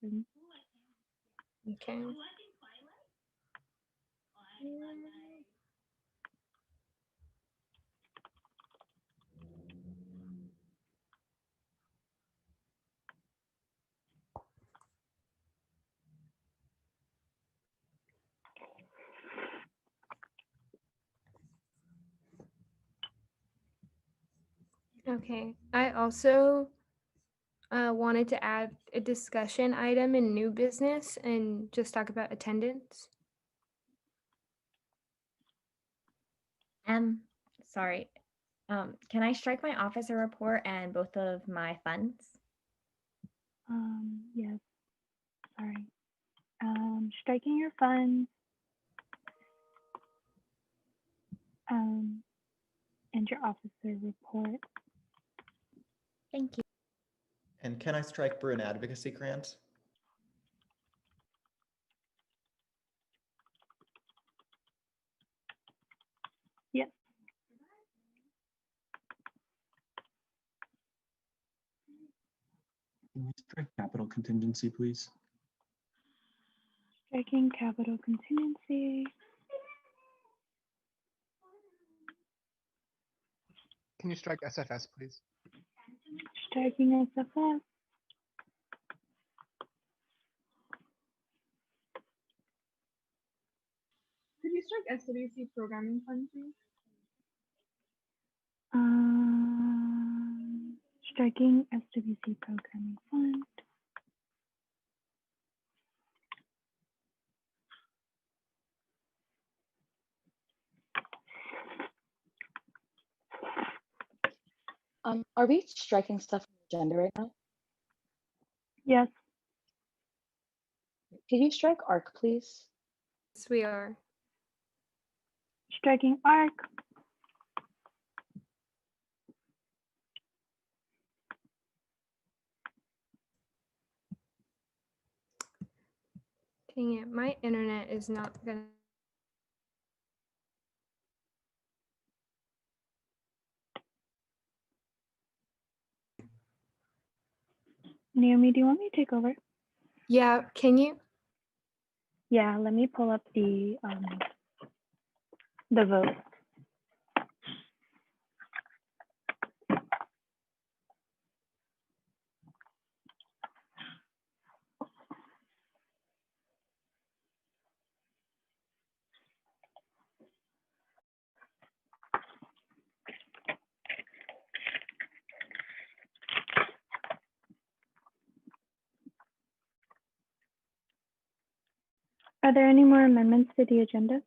Okay. Okay, I also wanted to add a discussion item in new business and just talk about attendance. Sorry. Can I strike my officer report and both of my funds? Yes. Sorry. Striking your funds. And your officer report. Thank you. And can I strike Bruin Advocacy Grant? Yes. Can we strike capital contingency, please? Striking capital contingency. Can you strike SFS, please? Striking SFS. Could you strike SWC programming fund, please? Striking SWC programming fund. Are we striking stuff from the agenda right now? Yes. Could you strike ARC, please? Yes, we are. Striking ARC. Dang it, my internet is not gonna. Naomi, do you want me to take over? Yeah, can you? Yeah, let me pull up the vote. Are there any more amendments to the agenda?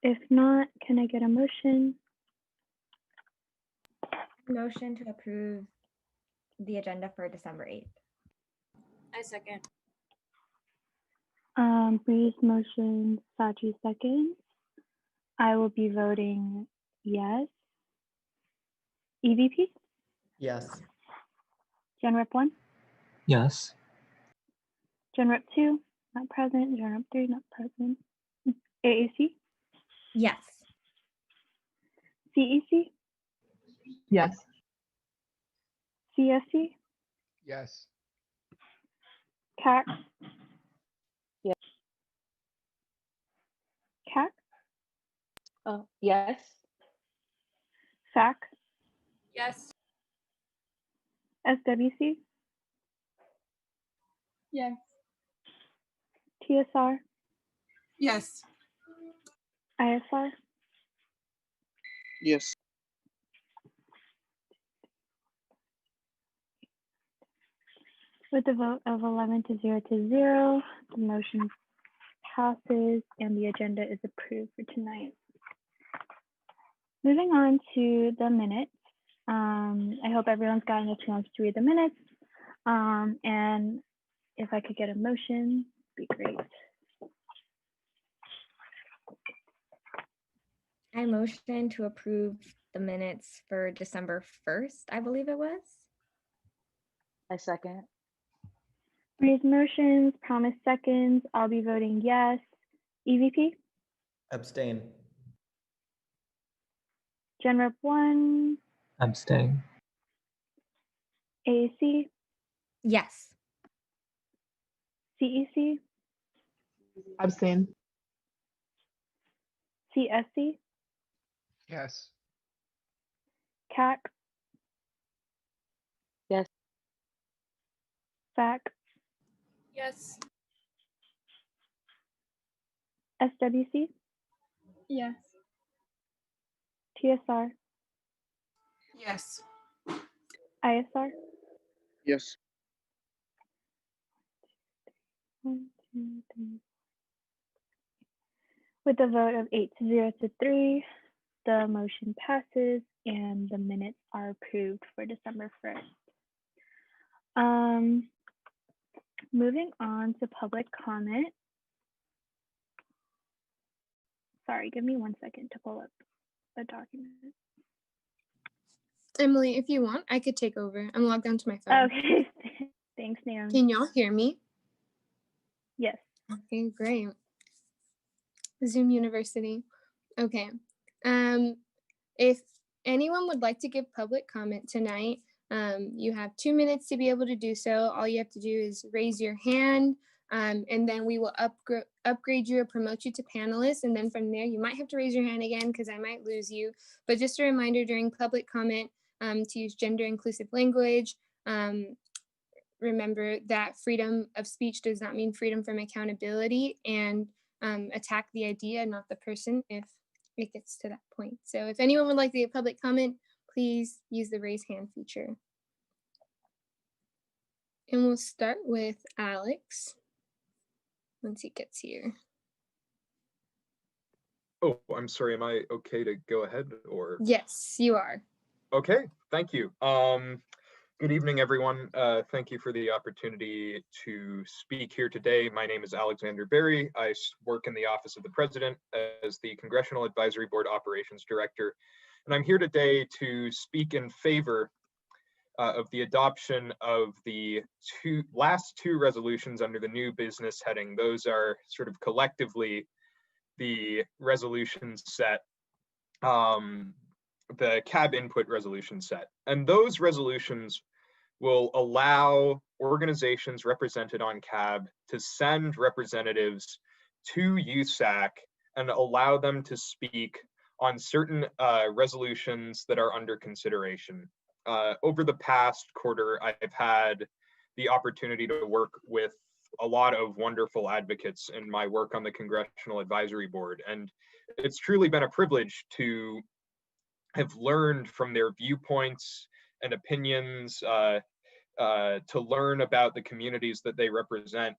If not, can I get a motion? Motion to approve the agenda for December 8th. I second. Breeze motion, Sachi seconds. I will be voting yes. EVP? Yes. Gen Rep 1? Yes. Gen Rep 2? Not present. Gen Rep 3? Not present. AAC? Yes. CEC? Yes. CSC? Yes. CAC? Yes. CAC? Yes. SAC? Yes. SWC? Yes. TSR? Yes. ISR? Yes. With a vote of 11 to 0 to 0, the motion passes and the agenda is approved for tonight. Moving on to the minutes. I hope everyone's gotten a chance to read the minutes. And if I could get a motion, it'd be great. I motion to approve the minutes for December 1st, I believe it was. I second. Breeze motions, Promise seconds. I'll be voting yes. EVP? Abstain. Gen Rep 1? Abstain. AAC, Yes. CEC, Abstain. CSC, Yes. CAC, Yes. FAC, Yes. SWC, Yes. TSR, Yes. ISR. Yes. 1, 2, 3. With a vote of 8-0 to 3, the motion passes and the minutes are approved for December 1st. Moving on to public comment. Sorry, give me 1 second to pull up the document. Emily, if you want, I could take over. I'm logged onto my phone. Okay, thanks, Naomi. Can y'all hear me? Yes. Okay, great. Zoom University. Okay. If anyone would like to give public comment tonight, you have 2 minutes to be able to do so. All you have to do is raise your hand, and then we will upgrade you or promote you to panelist. And then from there, you might have to raise your hand again because I might lose you. But just a reminder during public comment to use gender inclusive language. Remember that freedom of speech does not mean freedom from accountability, and attack the idea, not the person, if it gets to that point. So if anyone would like to give public comment, please use the raise hand feature. And we'll start with Alex once he gets here. Oh, I'm sorry. Am I okay to go ahead or? Yes, you are. Okay, thank you. Good evening, everyone. Thank you for the opportunity to speak here today. My name is Alexander Berry. I work in the Office of the President as the Congressional Advisory Board Operations Director. And I'm here today to speak in favor of the adoption of the last two resolutions under the new business heading. Those are sort of collectively the resolution set, the CAB input resolution set. And those resolutions will allow organizations represented on CAB to send representatives to USAC and allow them to speak on certain resolutions that are under consideration. Over the past quarter, I've had the opportunity to work with a lot of wonderful advocates in my work on the Congressional Advisory Board. And it's truly been a privilege to have learned from their viewpoints and opinions, to learn about the communities that they represent,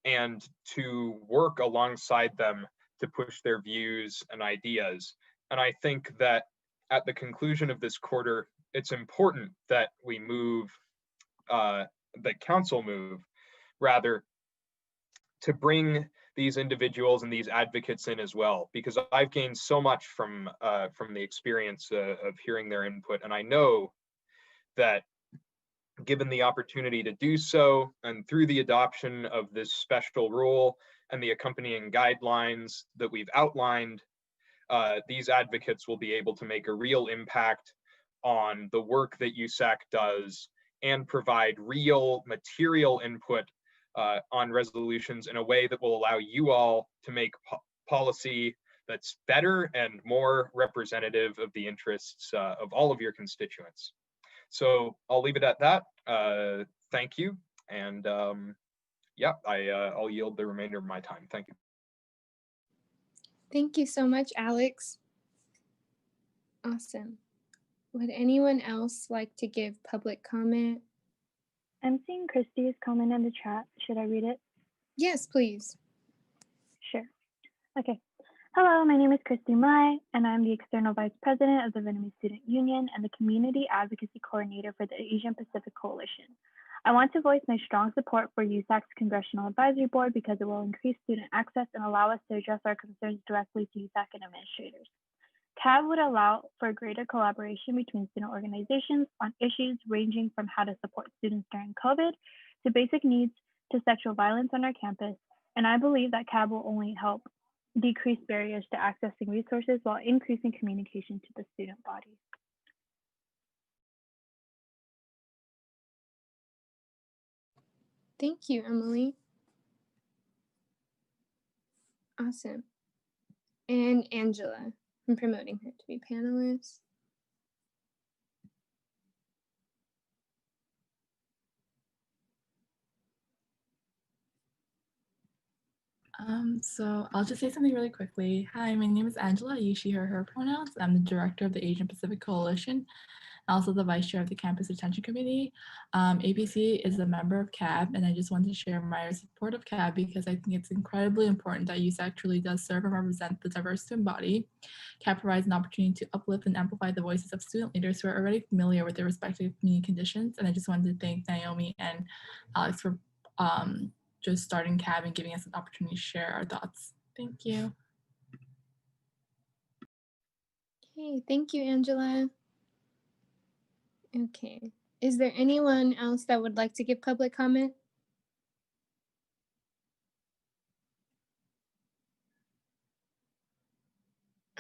and to work alongside them to push their views and ideas. And I think that at the conclusion of this quarter, it's important that we move, that council move, rather, to bring these individuals and these advocates in as well, because I've gained so much from the experience of hearing their input. And I know that given the opportunity to do so, and through the adoption of this special rule and the accompanying guidelines that we've outlined, these advocates will be able to make a real impact on the work that USAC does and provide real material input on resolutions in a way that will allow you all to make policy that's better and more representative of the interests of all of your constituents. So I'll leave it at that. Thank you. And yeah, I'll yield the remainder of my time. Thank you. Thank you so much, Alex. Awesome. Would anyone else like to give public comment? I'm seeing Christy's comment in the chat. Should I read it? Yes, please. Sure. Okay. Hello, my name is Christy Mai, and I'm the External Vice President of the Vietnamese Student Union and the Community Advocacy Coordinator for the Asian Pacific Coalition. I want to voice my strong support for USAC's Congressional Advisory Board because it will increase student access and allow us to address our concerns directly to USAC and administrators. CAB would allow for greater collaboration between student organizations on issues ranging from how to support students during COVID to basic needs to sexual violence on our campus, and I believe that CAB will only help decrease barriers to accessing resources while increasing communication to the student body. Thank you, Emily. Awesome. And Angela, I'm promoting her to be panelist. So I'll just say something really quickly. Hi, my name is Angela. You, she, her pronouns. I'm the director of the Asian Pacific Coalition, also the vice chair of the Campus Retention Committee. APC is a member of CAB, and I just wanted to share my support of CAB because I think it's incredibly important that USAC truly does serve and represent the diverse student body. CAB provides an opportunity to uplift and amplify the voices of student leaders who are already familiar with their respective community conditions. And I just wanted to thank Naomi and Alex for just starting CAB and giving us an opportunity to share our thoughts. Thank you. Okay, thank you, Angela. Okay, is there anyone else that would like to give public comment?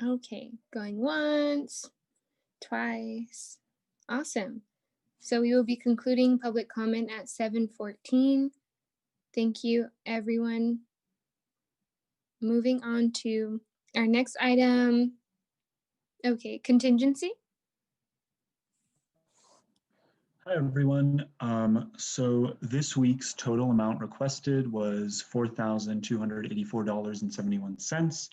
Okay, going once, twice. Awesome. So we will be concluding public comment at 7:14. Thank you, everyone. Moving on to our next item. Okay, contingency. Hi, everyone. So this week's total amount requested was $4,284.71.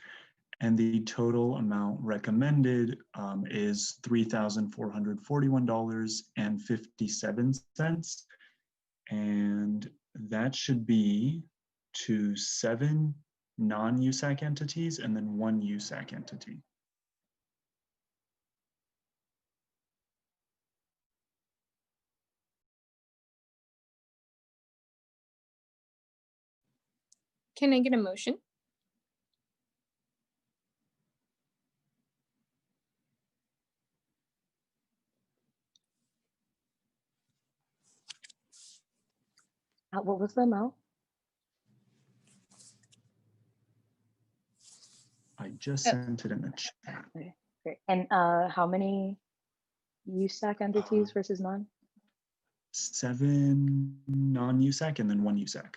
And the total amount recommended is $3,441.57. And that should be to 7 non-USAC entities and then 1 USAC entity. Can I get a motion? What was the amount? I just sent it in the chat. Okay, great. And how many USAC entities versus non? 7 non-USAC and then 1 USAC.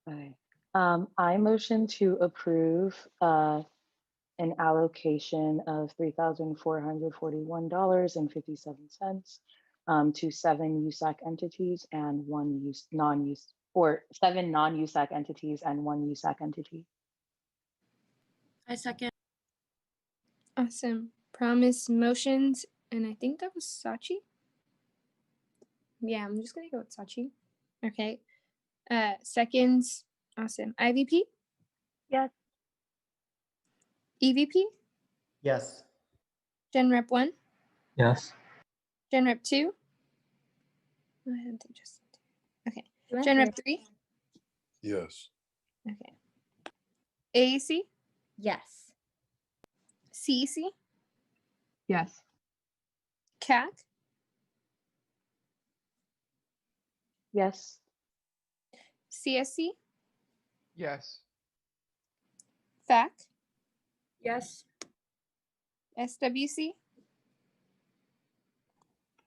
Okay. I motion to approve an allocation of $3,441.57 to 7 USAC entities and 1 non-use or 7 non-USAC entities and 1 USAC entity. I second. Awesome. Promise motions, and I think that was Sachi. Yeah, I'm just gonna go with Sachi. Okay. Seconds. Awesome. IVP? Yes. EVP? Yes. Gen Rep 1? Yes. Gen Rep 2? I don't think just okay. You went Gen through. Rep 3? Yes. Okay. AAC? Yes. CEC? Yes. CAC? Yes. CSC? Yes. FAC? Yes. SWC?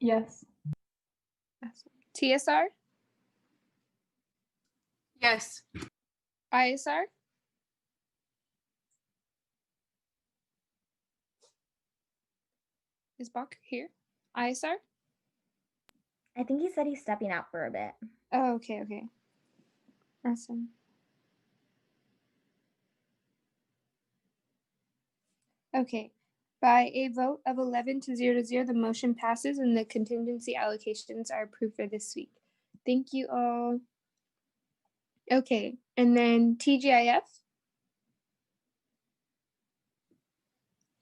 Yes. Awesome. TSR? Yes. ISR? Is Bach here? ISR? I think he said he's stepping out for a bit. Oh, okay, okay. Awesome. Okay. By a vote of 11 to 0 to 0, the motion passes and the contingency allocations are approved for this week. Thank you all. Okay, and then TGIF?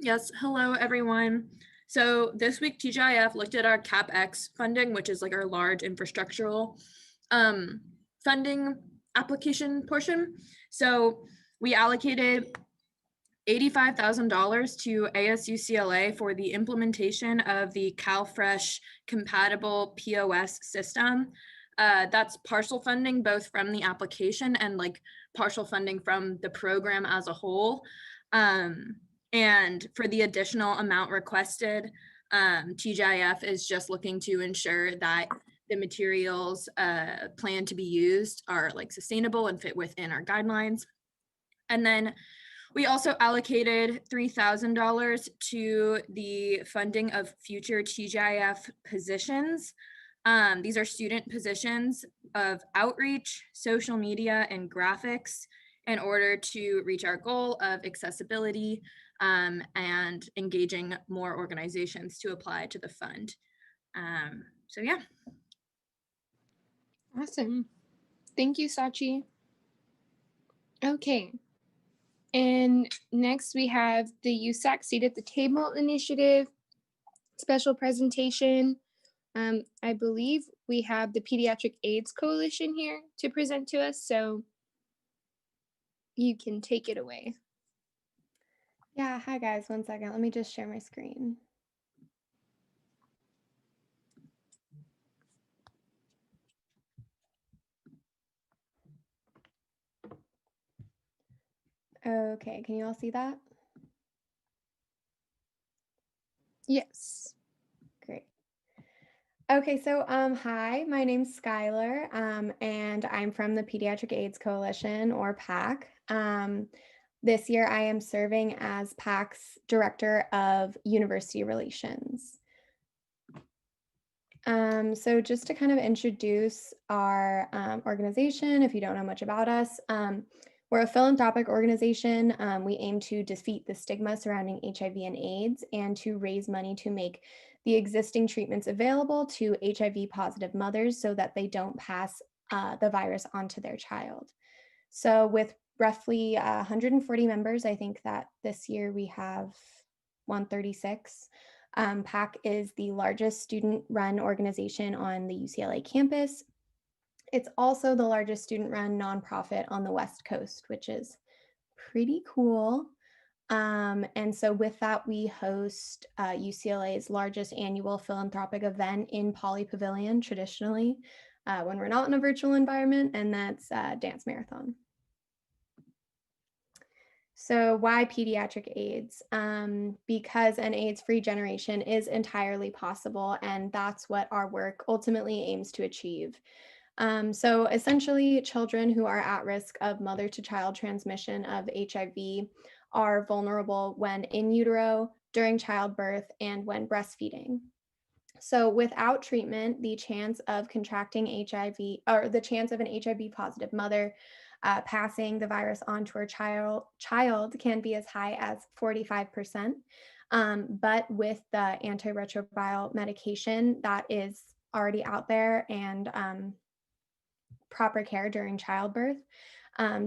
Yes. Hello, everyone. So this week, TGIF looked at our CapEx funding, which is like our large infrastructural funding application portion. So we allocated $85,000 to ASUCLA for the implementation of the CalFresh compatible POS system. That's partial funding both from the application and like partial funding from the program as a whole. And for the additional amount requested, TGIF is just looking to ensure that the materials planned to be used are like sustainable and fit within our guidelines. And then we also allocated $3,000 to the funding of future TGIF positions. These are student positions of outreach, social media, and graphics in order to reach our goal of accessibility and engaging more organizations to apply to the fund. So yeah. Awesome. Thank you, Sachi. Okay. And next we have the USAC Seat at the Table initiative, special presentation. I believe we have the Pediatric AIDS Coalition here to present to us, so you can take it away. Yeah, hi guys, one second. Let me just share my screen. Okay, can you all see that? Yes. Great. Okay, so hi, my name's Skylar, and I'm from the Pediatric AIDS Coalition, or PAC. This year I am serving as PAC's Director of University Relations. So just to kind of introduce our organization, if you don't know much about us, we're a philanthropic organization. We aim to defeat the stigma surrounding HIV and AIDS and to raise money to make the existing treatments available to HIV positive mothers so that they don't pass the virus onto their child. So with roughly 140 members, I think that this year we have 136. PAC is the largest student-run organization on the UCLA campus. It's also the largest student-run nonprofit on the West Coast, which is pretty cool. And so with that, we host UCLA's largest annual philanthropic event in Poly Pavilion traditionally when we're not in a virtual environment, and that's Dance Marathon. So why pediatric AIDS? Because an AIDS-free generation is entirely possible, and that's what our work ultimately aims to achieve. So essentially, children who are at risk of mother-to-child transmission of HIV are vulnerable when in utero, during childbirth, and when breastfeeding. So without treatment, the chance of contracting HIV, or the chance of an HIV positive mother passing the virus on to her child can be as high as 45%. But with the antiretroviral medication that is already out there and proper care during childbirth,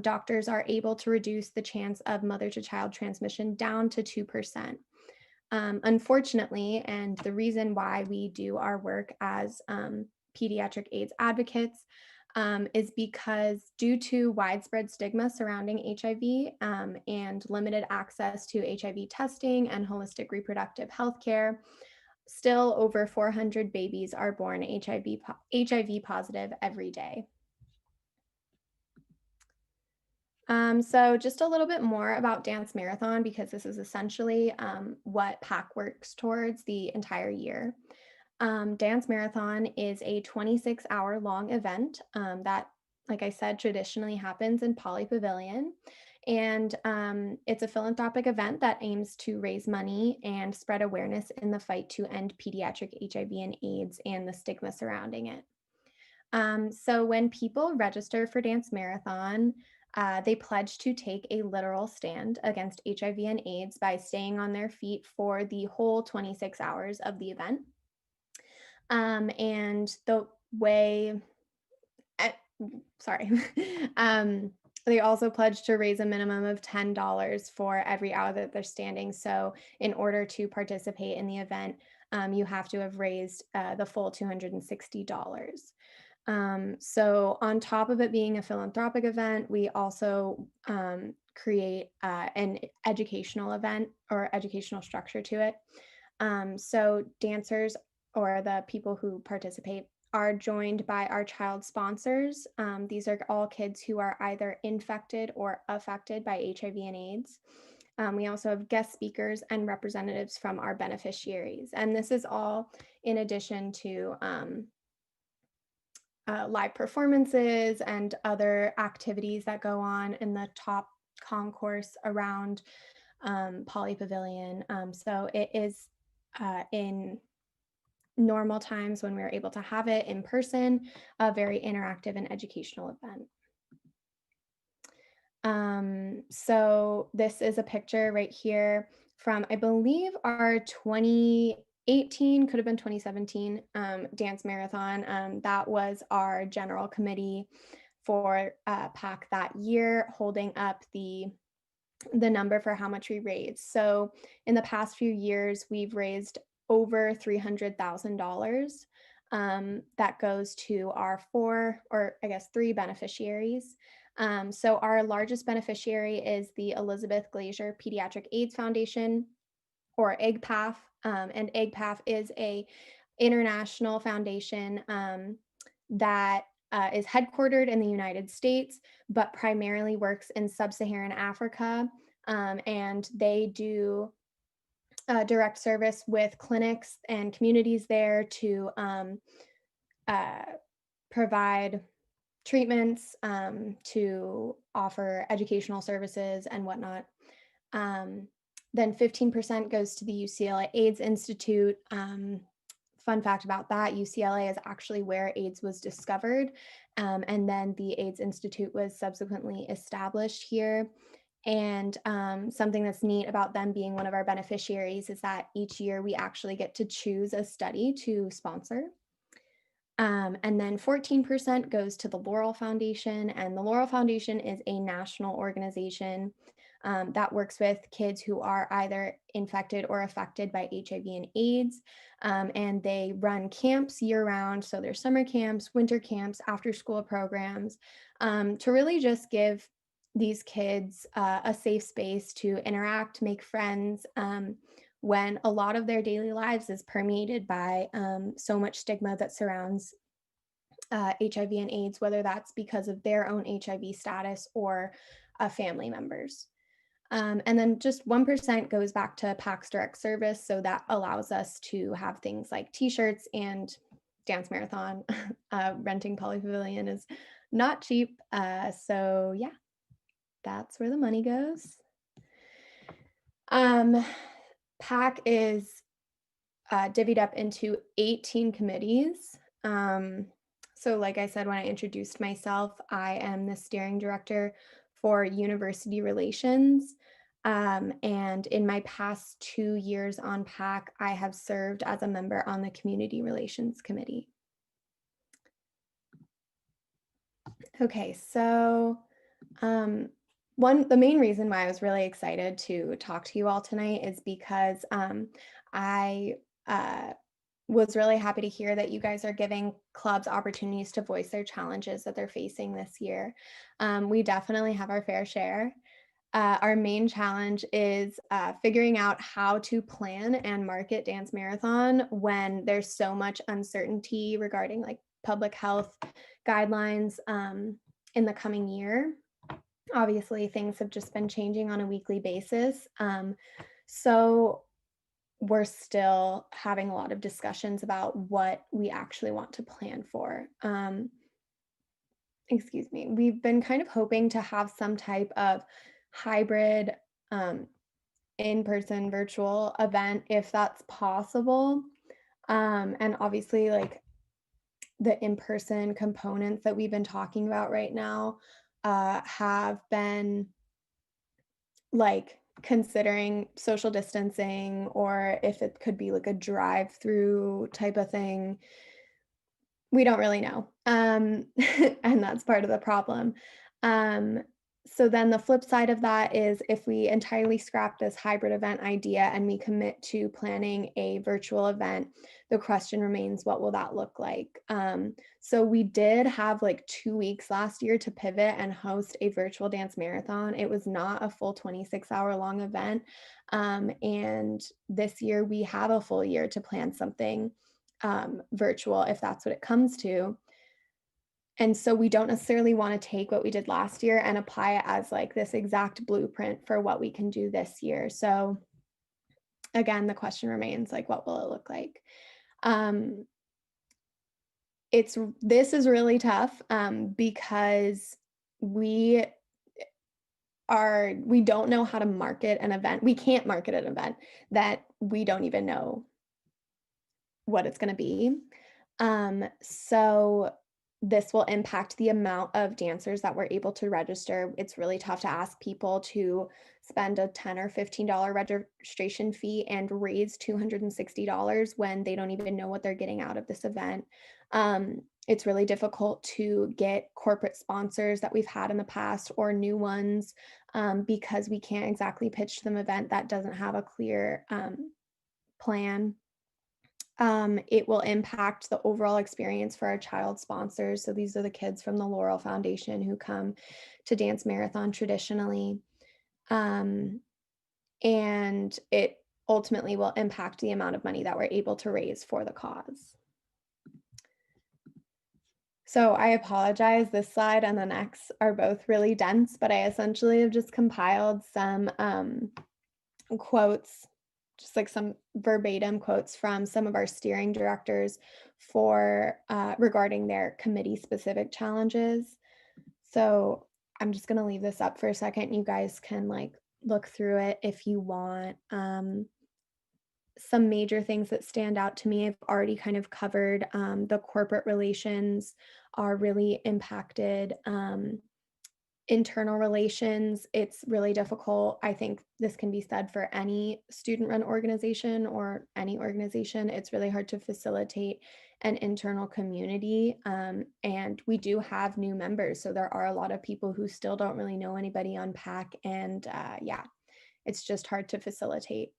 doctors are able to reduce the chance of mother-to-child transmission down to 2%. Unfortunately, and the reason why we do our work as pediatric AIDS advocates is because due to widespread stigma surrounding HIV and limited access to HIV testing and holistic reproductive health care, still over 400 babies are born HIV positive every day. So just a little bit more about Dance Marathon, because this is essentially what PAC works towards the entire year. Dance Marathon is a 26-hour long event that, like I said, traditionally happens in Poly Pavilion. And it's a philanthropic event that aims to raise money and spread awareness in the fight to end pediatric HIV and AIDS and the stigma surrounding it. So when people register for Dance Marathon, they pledge to take a literal stand against HIV and AIDS by staying on their feet for the whole 26 hours of the event. And the way, they also pledge to raise a minimum of $10 for every hour that they're standing. So in order to participate in the event, you have to have raised the full $260. So on top of it being a philanthropic event, we also create an educational event or educational structure to it. So dancers, or the people who participate, are joined by our child sponsors. These are all kids who are either infected or affected by HIV and AIDS. We also have guest speakers and representatives from our beneficiaries. And this is all in addition to live performances and other activities that go on in the top concourse around Poly Pavilion. So it is in normal times when we're able to have it in person, a very interactive and educational event. So this is a picture right here from, I believe, our 2018, could have been 2017, dance marathon. That was our general committee for PAC that year, holding up the number for how much we raised. So in the past few years, we've raised over $300,000 that goes to our three beneficiaries. So our largest beneficiary is the Elizabeth Glazier Pediatric AIDS Foundation, or EGPAF. And EGPAF is a international foundation that is headquartered in the United States, but primarily works in sub-Saharan Africa. And they do direct service with clinics and communities there to provide treatments, to offer educational services and whatnot. Then 15% goes to the UCLA AIDS Institute. Fun fact about that, UCLA is actually where AIDS was discovered. And then the AIDS Institute was subsequently established here. And something that's neat about them being one of our beneficiaries is that each year we actually get to choose a study to sponsor. And then 14% goes to the Laurel Foundation. And the Laurel Foundation is a national organization that works with kids who are either infected or affected by HIV and AIDS. And they run camps year round. So there's summer camps, winter camps, after school programs, to really just give these kids a safe space to interact, make friends, when a lot of their daily lives is permeated by so much stigma that surrounds HIV and AIDS, whether that's because of their own HIV status or family members. And then just 1% goes back to PAC's direct service. So that allows us to have things like t-shirts and dance marathon. Renting Poly Pavilion is not cheap. So yeah, that's where the money goes. PAC is divvied up into 18 committees. So like I said, when I introduced myself, I am the steering director for university relations. And in my past 2 years on PAC, I have served as a member on the community relations committee. Okay, so the main reason why I was really excited to talk to you all tonight is because I was really happy to hear that you guys are giving clubs opportunities to voice their challenges that they're facing this year. We definitely have our fair share. Our main challenge is figuring out how to plan and market Dance Marathon when there's so much uncertainty regarding like public health guidelines in the coming year. Obviously, things have just been changing on a weekly basis. So we're still having a lot of discussions about what we actually want to plan for. Excuse me. We've been kind of hoping to have some type of hybrid in-person virtual event if that's possible. And obviously like the in-person components that we've been talking about right now have been like considering social distancing, or if it could be like a drive-through type of thing. We don't really know. And that's part of the problem. So then the flip side of that is if we entirely scrap this hybrid event idea and we commit to planning a virtual event, the question remains, what will that look like? So we did have like 2 weeks last year to pivot and host a virtual dance marathon. It was not a full 26-hour long event. And this year we have a full year to plan something virtual if that's what it comes to. And so we don't necessarily want to take what we did last year and apply it as like this exact blueprint for what we can do this year. So again, the question remains like, what will it look like? this is really tough because we don't know how to market an event. We can't market an event that we don't even know what it's going to be. So this will impact the amount of dancers that we're able to register. It's really tough to ask people to spend a $10 or $15 registration fee and raise $260 when they don't even know what they're getting out of this event. It's really difficult to get corporate sponsors that we've had in the past or new ones because we can't exactly pitch them an event that doesn't have a clear plan. It will impact the overall experience for our child sponsors. So these are the kids from the Laurel Foundation who come to Dance Marathon traditionally. And it ultimately will impact the amount of money that we're able to raise for the cause. So I apologize, this slide and the next are both really dense, but I essentially have just compiled some quotes, just like some verbatim quotes from some of our steering directors for regarding their committee specific challenges. So I'm just going to leave this up for a second. You guys can like look through it if you want. Some major things that stand out to me, I've already kind of covered. The corporate relations are really impacted. Internal relations, it's really difficult. I think this can be said for any student-run organization or any organization. It's really hard to facilitate an internal community. And we do have new members. So there are a lot of people who still don't really know anybody on PAC. And yeah, it's just hard to facilitate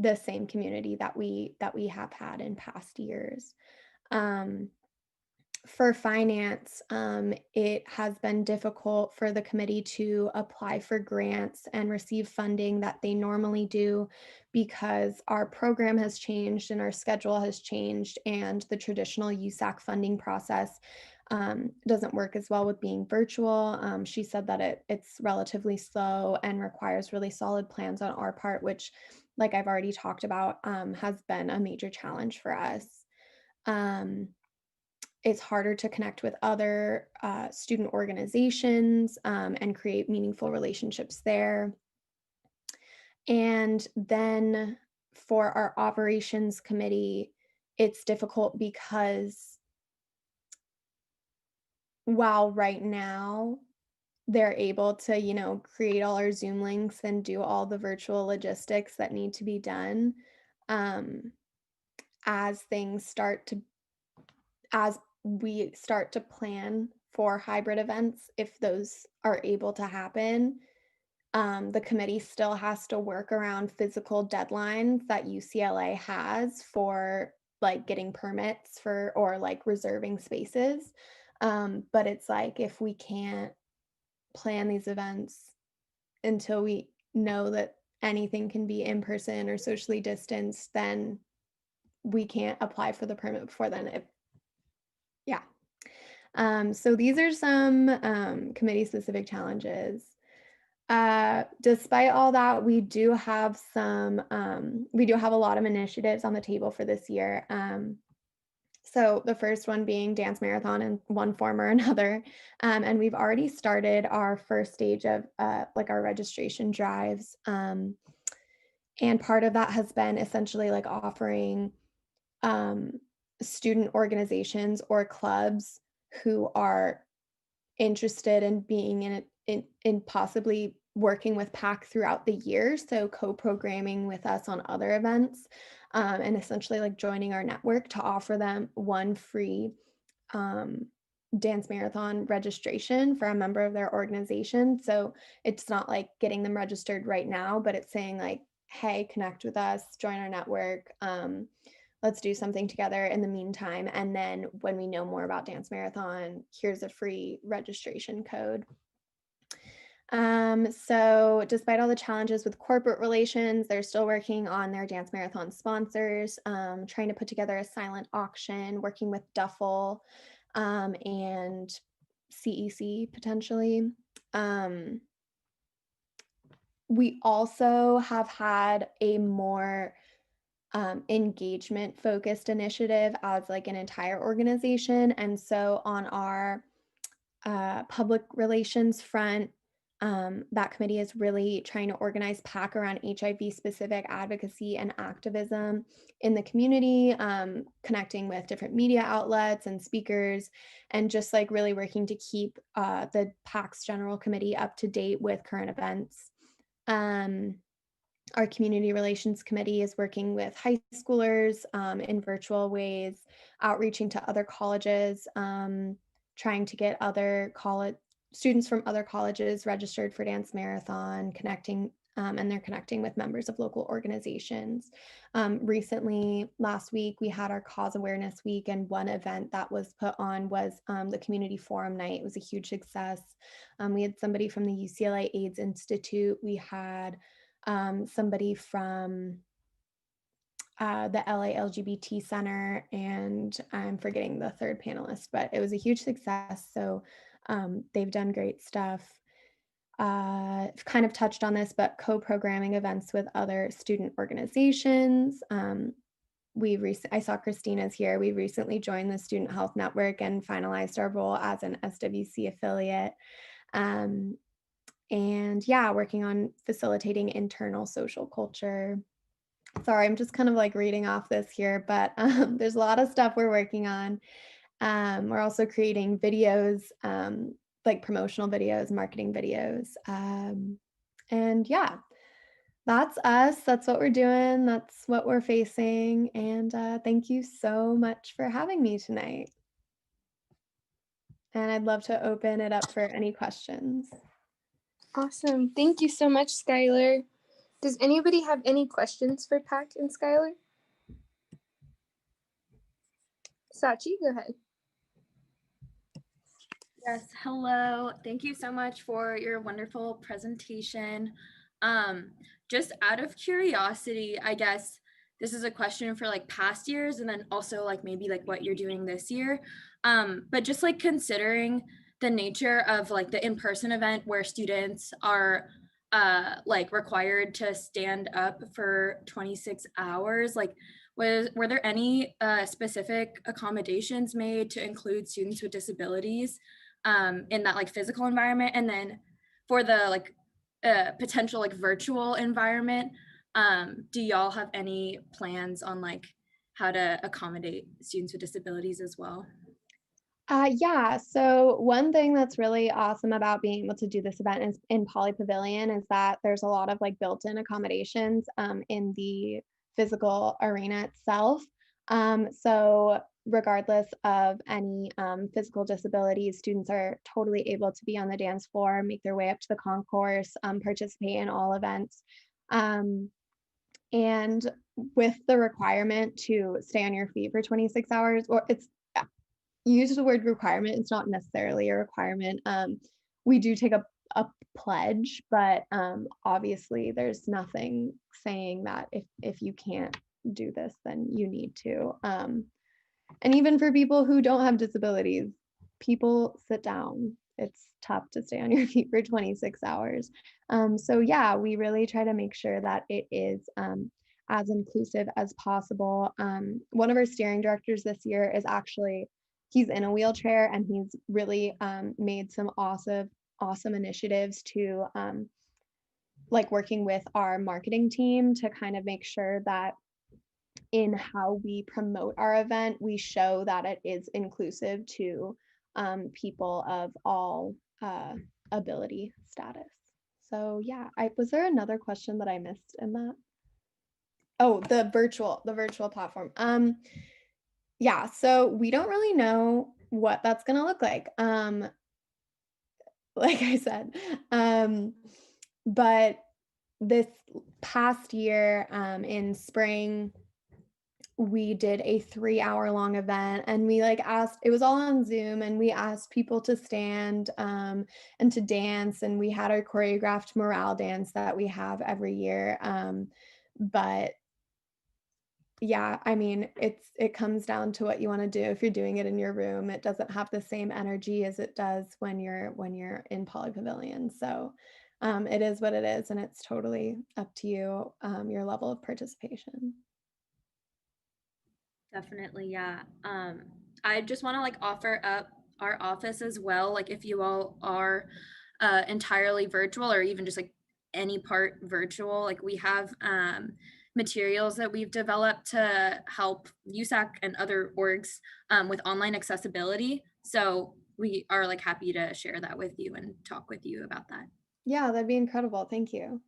the same community that we have had in past years. For finance, it has been difficult for the committee to apply for grants and receive funding that they normally do because our program has changed and our schedule has changed, and the traditional USAC funding process doesn't work as well with being virtual. She said that it's relatively slow and requires really solid plans on our part, which, like I've already talked about, has been a major challenge for us. It's harder to connect with other student organizations and create meaningful relationships there. And then for our operations committee, it's difficult because while right now they're able to, create all our Zoom links and do all the virtual logistics that need to be done, as we start to plan for hybrid events, if those are able to happen, the committee still has to work around physical deadlines that UCLA has for like getting permits for or like reserving spaces. But it's like if we can't plan these events until we know that anything can be in person or socially distanced, then we can't apply for the permit before then. Yeah. So these are some committee specific challenges. Despite all that, we do have a lot of initiatives on the table for this year. So the first one being Dance Marathon in one form or another. And we've already started our first stage of like our registration drives. And part of that has been essentially like offering student organizations or clubs who are interested in being in possibly working with PAC throughout the year. So co-programming with us on other events and essentially like joining our network to offer them one free Dance Marathon registration for a member of their organization. So it's not like getting them registered right now, but it's saying like, hey, connect with us, join our network. Let's do something together in the meantime. And then when we know more about Dance Marathon, here's a free registration code. So despite all the challenges with corporate relations, they're still working on their Dance Marathon sponsors, trying to put together a silent auction, working with Duffel and CEC potentially. We also have had a more engagement focused initiative as like an entire organization. And so on our public relations front, that committee is really trying to organize PAC around HIV specific advocacy and activism in the community, connecting with different media outlets and speakers, and just like really working to keep the PAC's general committee up to date with current events. Our community relations committee is working with high schoolers in virtual ways, outreaching to other colleges, trying to get other college students from other colleges registered for Dance Marathon, connecting, and they're connecting with members of local organizations. Recently, last week, we had our Cause Awareness Week, and one event that was put on was the Community Forum Night. It was a huge success. We had somebody from the UCLA AIDS Institute. We had somebody from the LA LGBT Center, and I'm forgetting the third panelist, but it was a huge success. So they've done great stuff. Kind of touched on this, but co-programming events with other student organizations. I saw Christina's here. We recently joined the Student Health Network and finalized our role as an SWC affiliate. And yeah, working on facilitating internal social culture. Sorry, I'm just kind of like reading off this here, but there's a lot of stuff we're working on. We're also creating videos, like promotional videos, marketing videos. And yeah, that's us. That's what we're doing. That's what we're facing. And thank you so much for having me tonight. And I'd love to open it up for any questions. Awesome. Thank you so much, Skylar. Does anybody have any questions for PAC and Skylar? Sachi, go ahead. Yes, hello. Thank you so much for your wonderful presentation. Just out of curiosity, I guess this is a question for like past years and then also like maybe like what you're doing this year. But just like considering the nature of like the in-person event where students are like required to stand up for 26 hours, like were there any specific accommodations made to include students with disabilities in that like physical environment? And then for the like potential like virtual environment, do y'all have any plans on like how to accommodate students with disabilities as well? Yeah, so one thing that's really awesome about being able to do this event in Poly Pavilion is that there's a lot of like built-in accommodations in the physical arena itself. So regardless of any physical disabilities, students are totally able to be on the dance floor, make their way up to the concourse, participate in all events. And with the requirement to stay on your feet for 26 hours, or you use the word requirement, it's not necessarily a requirement. We do take a pledge, but obviously there's nothing saying that if you can't do this, then you need to. And even for people who don't have disabilities, people sit down. It's tough to stay on your feet for 26 hours. So yeah, we really try to make sure that it is as inclusive as possible. One of our steering directors this year is actually, he's in a wheelchair, and he's really made some awesome initiatives to like working with our marketing team to kind of make sure that in how we promote our event, we show that it is inclusive to people of all ability status. So yeah, was there another question that I missed in that? Oh, the virtual platform. Yeah, so we don't really know what that's gonna look like. Like I said, but this past year in spring, we did a 3-hour long event, and we like asked, it was all on Zoom, and we asked people to stand and to dance, and we had our choreographed morale dance that we have every year. But yeah, I mean, it comes down to what you want to do. If you're doing it in your room, it doesn't have the same energy as it does when you're in Poly Pavilion. So it is what it is, and it's totally up to you, your level of participation. Definitely, yeah. I just want to like offer up our office as well. Like if you all are entirely virtual or even just like any part virtual, like we have materials that we've developed to help USAC and other orgs with online accessibility. So we are like happy to share that with you and talk with you about that. Yeah, that'd be incredible. Thank you.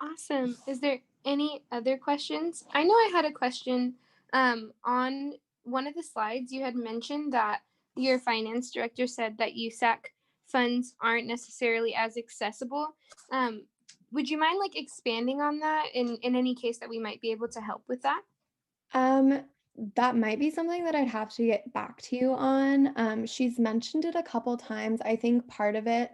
Awesome. Is there any other questions? I know I had a question on one of the slides. You had mentioned that your finance director said that USAC funds aren't necessarily as accessible. Would you mind like expanding on that in any case that we might be able to help with that? That might be something that I'd have to get back to you on. She's mentioned it a couple times. I think part of it,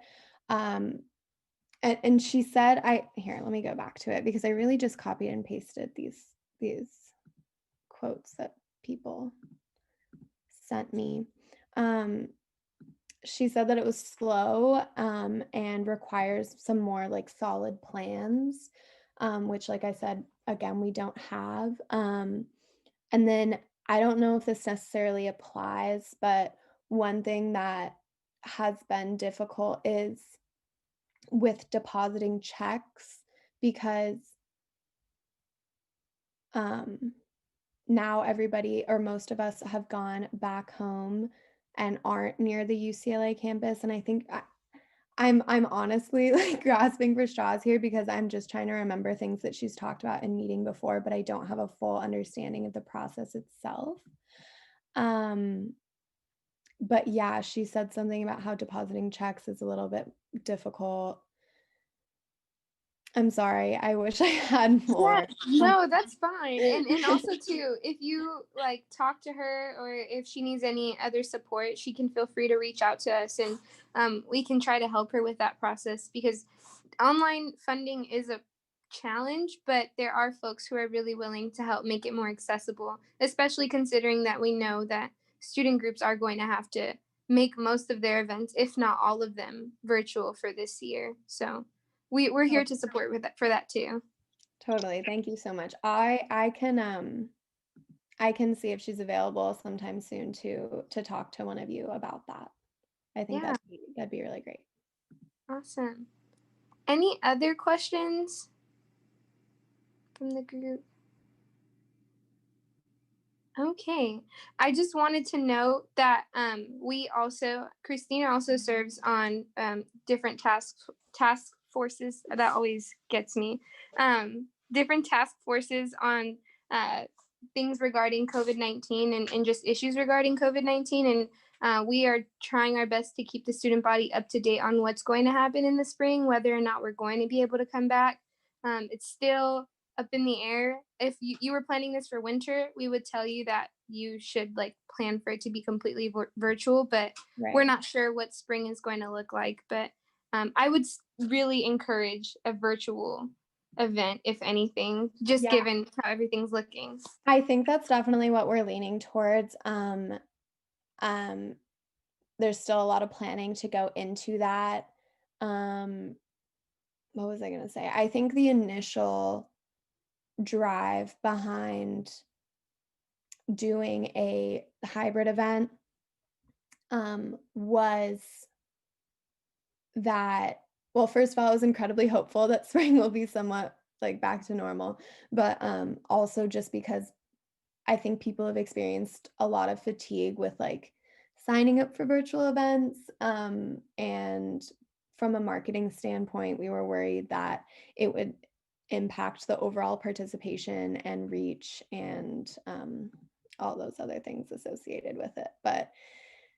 and she said, here, let me go back to it because I really just copied and pasted these quotes that people sent me. She said that it was slow and requires some more like solid plans, which, like I said, again, we don't have. And then I don't know if this necessarily applies, but one thing that has been difficult is with depositing checks because now everybody or most of us have gone back home and aren't near the UCLA campus. And I think I'm honestly like grasping for straws here because I'm just trying to remember things that she's talked about in meeting before, but I don't have a full understanding of the process itself. But yeah, she said something about how depositing checks is a little bit difficult. I'm sorry. I wish I had more. Yeah, no, that's fine. And also too, if you like talk to her or if she needs any other support, she can feel free to reach out to us and we can try to help her with that process because online funding is a challenge, but there are folks who are really willing to help make it more accessible, especially considering that we know that student groups are going to have to make most of their events, if not all of them, virtual for this year. So we're here to support with that for that too. Totally. Thank you so much. I can see if she's available sometime soon to talk to one of you about that. I think Yeah. that'd be really great. Awesome. Any other questions from the group? Okay. I just wanted to note that Christina also serves on different task forces. That always gets me. Different task forces on things regarding COVID-19 and just issues regarding COVID-19. And we are trying our best to keep the student body up to date on what's going to happen in the spring, whether or not we're going to be able to come back. It's still up in the air. If you were planning this for winter, we would tell you that you should like plan for it to be completely virtual, but we're not sure what spring is going to look like. But I would really encourage a virtual event, if anything, just given how everything's looking. I think that's definitely what we're leaning towards. There's still a lot of planning to go into that. What was I going to say? I think the initial drive behind doing a hybrid event was that, well, first of all, I was incredibly hopeful that spring will be somewhat like back to normal, but also just because I think people have experienced a lot of fatigue with like signing up for virtual events. And from a marketing standpoint, we were worried that it would impact the overall participation and reach and all those other things associated with it. But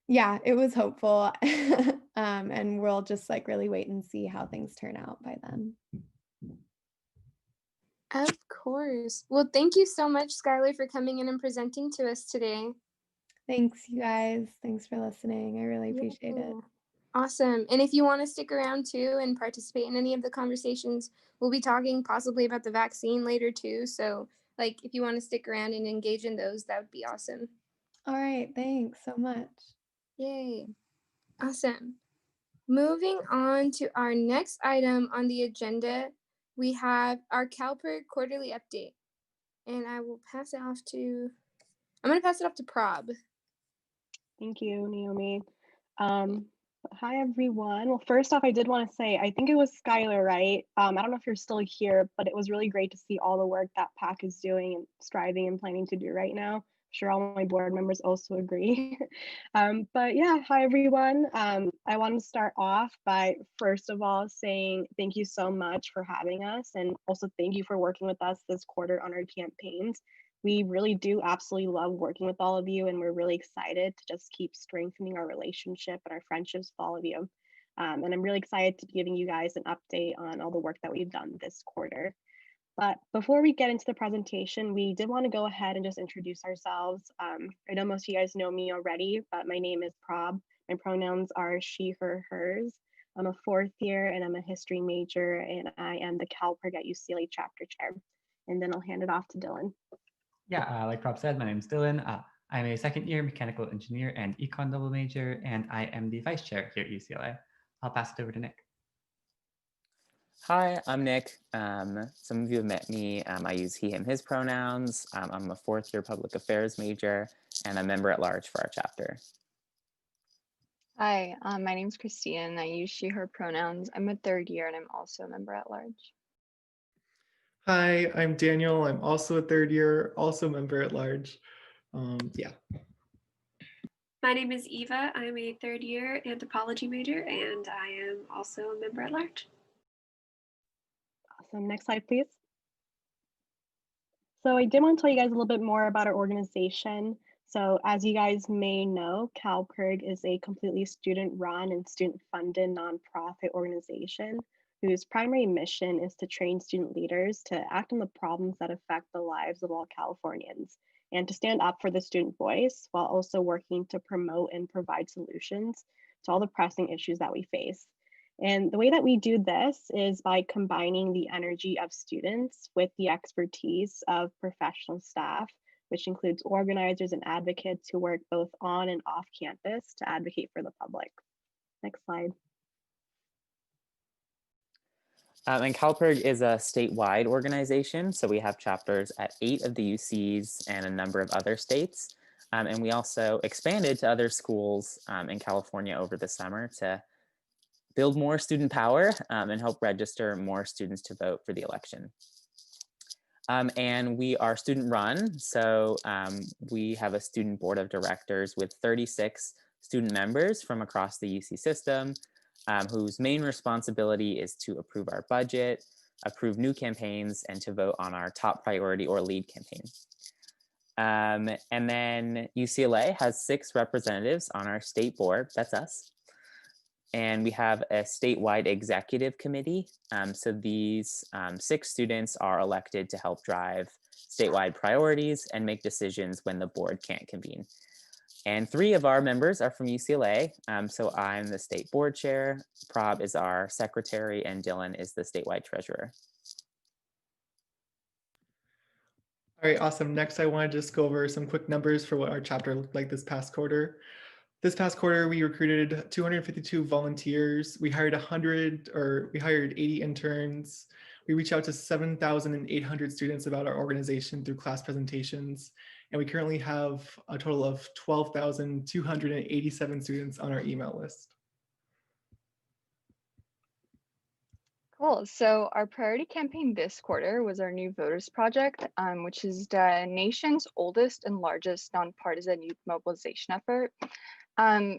yeah, it was hopeful. And we'll just like really wait and see how things turn out by then. Of course. Well, thank you so much, Skylar, for coming in and presenting to us today. Thanks, you guys. Thanks for listening. I really appreciate it. Awesome. And if you want to stick around too and participate in any of the conversations, we'll be talking possibly about the vaccine later too. So like if you want to stick around and engage in those, that would be awesome. All right. Thanks so much. Yay. Awesome. Moving on to our next item on the agenda, we have our CalPERG quarterly update. And I will pass it off to, I'm going to pass it off to Prob. Thank you, Naomi. Hi, everyone. Well, first off, I did want to say, I think it was Skylar, right? I don't know if you're still here, but it was really great to see all the work that PAC is doing and striving and planning to do right now. I'm sure all my board members also agree. But yeah, hi, everyone. I want to start off by, first of all, saying thank you so much for having us. And also thank you for working with us this quarter on our campaigns. We really do absolutely love working with all of you, and we're really excited to just keep strengthening our relationship and our friendships with all of you. And I'm really excited to be giving you guys an update on all the work that we've done this quarter. But before we get into the presentation, we did want to go ahead and just introduce ourselves. I know most of you guys know me already, but my name is Prob. My pronouns are she, her, hers. I'm a 4th year and I'm a history major, and I am the CalPERG at UCLA chapter chair. And then I'll hand it off to Dylan. Yeah, like Rob said, my name is Dylan. I'm a 2nd year mechanical engineer and econ double major, and I am the vice chair here at UCLA. I'll pass it over to Nick. Hi, I'm Nick. Some of you have met me. I use he, him, his pronouns. I'm a 4th year public affairs major and a member at large for our chapter. Hi, my name's Christine. I use she, her pronouns. I'm a 3rd year and I'm also a member at large. Hi, I'm Daniel. I'm also a 3rd year, also member at large. Yeah. My name is Eva. I'm a 3rd year anthropology major, and I am also a member at large. Awesome. Next slide, please. So I did want to tell you guys a little bit more about our organization. So as you guys may know, CalPERG is a completely student-run and student-funded nonprofit organization whose primary mission is to train student leaders to act on the problems that affect the lives of all Californians and to stand up for the student voice while also working to promote and provide solutions to all the pressing issues that we face. And the way that we do this is by combining the energy of students with the expertise of professional staff, which includes organizers and advocates who work both on and off campus to advocate for the public. Next slide. And CalPERG is a statewide organization, so we have chapters at 8 of the UCs and a number of other states. And we also expanded to other schools in California over the summer to build more student power and help register more students to vote for the election. And we are student run, so we have a student board of directors with 36 student members from across the UC system, whose main responsibility is to approve our budget, approve new campaigns, and to vote on our top priority or lead campaign. And then UCLA has 6 representatives on our state board, that's us. And we have a statewide executive committee. So these 6 students are elected to help drive statewide priorities and make decisions when the board can't convene. And 3 of our members are from UCLA. So I'm the state board chair, Prob is our secretary, and Dylan is the statewide treasurer. All right, awesome. Next, I want to just go over some quick numbers for what our chapter looked like this past quarter. This past quarter, we recruited 252 volunteers. We hired 80 interns. We reached out to 7,800 students about our organization through class presentations. And we currently have a total of 12,287 students on our email list. Cool. So our priority campaign this quarter was our new Voters Project, which is the nation's oldest and largest nonpartisan youth mobilization effort.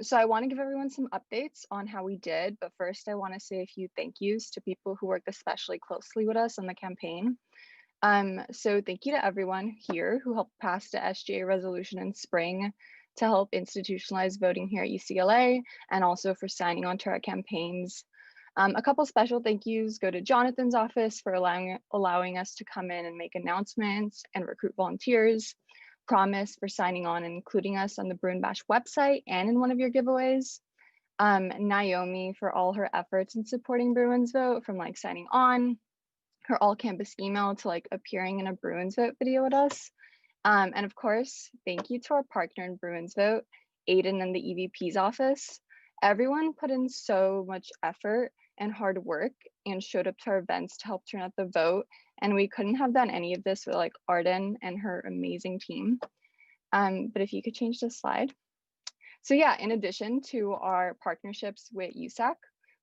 So I want to give everyone some updates on how we did, but first I want to say a few thank yous to people who worked especially closely with us on the campaign. So thank you to everyone here who helped pass the SGA resolution in spring to help institutionalize voting here at UCLA, and also for signing on to our campaigns. A couple special thank yous go to Jonathan's office for allowing us to come in and make announcements and recruit volunteers. Promise for signing on and including us on the Bruin Bash website and in one of your giveaways. Naomi for all her efforts in supporting Bruins Vote, from like signing on, her all campus email to like appearing in a Bruins Vote video with us. And of course, thank you to our partner in Bruins Vote, Aiden and the EVP's office. Everyone put in so much effort and hard work and showed up to our events to help turn out the vote. And we couldn't have done any of this without like Arden and her amazing team. But if you could change the slide. So yeah, in addition to our partnerships with USAC,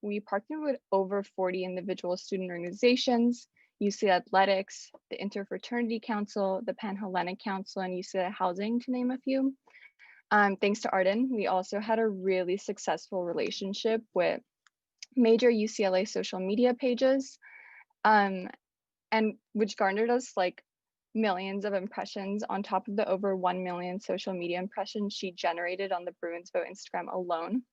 we partnered with over 40 individual student organizations, UC Athletics, the Interfraternity Council, the Pan-Hellenic Council, and UC Housing, to name a few. Thanks to Arden, we also had a really successful relationship with major UCLA social media pages, and which garnered us like millions of impressions on top of the over 1 million social media impressions she generated on the Bruins Vote Instagram alone.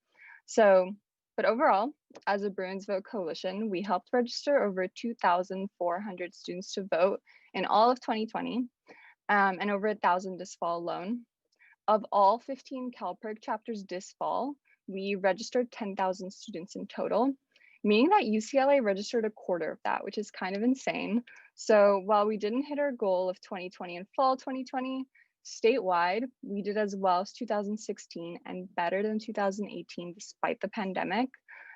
So, but overall, as a Bruins Vote Coalition, we helped register over 2,400 students to vote in all of 2020, and over 1,000 this fall alone. Of all 15 CalPERG chapters this fall, we registered 10,000 students in total, meaning that UCLA registered a quarter of that, which is kind of insane. So while we didn't hit our goal of 2020 in fall 2020, statewide, we did as well as 2016 and better than 2018 despite the pandemic.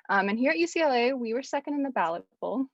And here at UCLA, we were second in the ballot poll.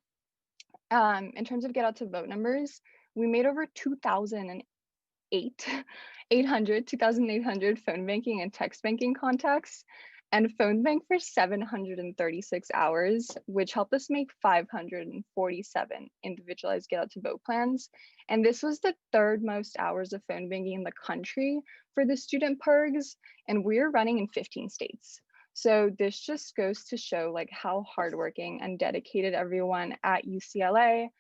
In terms of get out to vote numbers, we made over 2,800 phone banking and text banking contacts, and phone bank for 736 hours, which helped us make 547 individualized get out to vote plans. And this was the third most hours of phone banking in the country for the student PERGs, and we're running in 15 states. So this just goes to show like how hardworking and dedicated everyone at UCLA,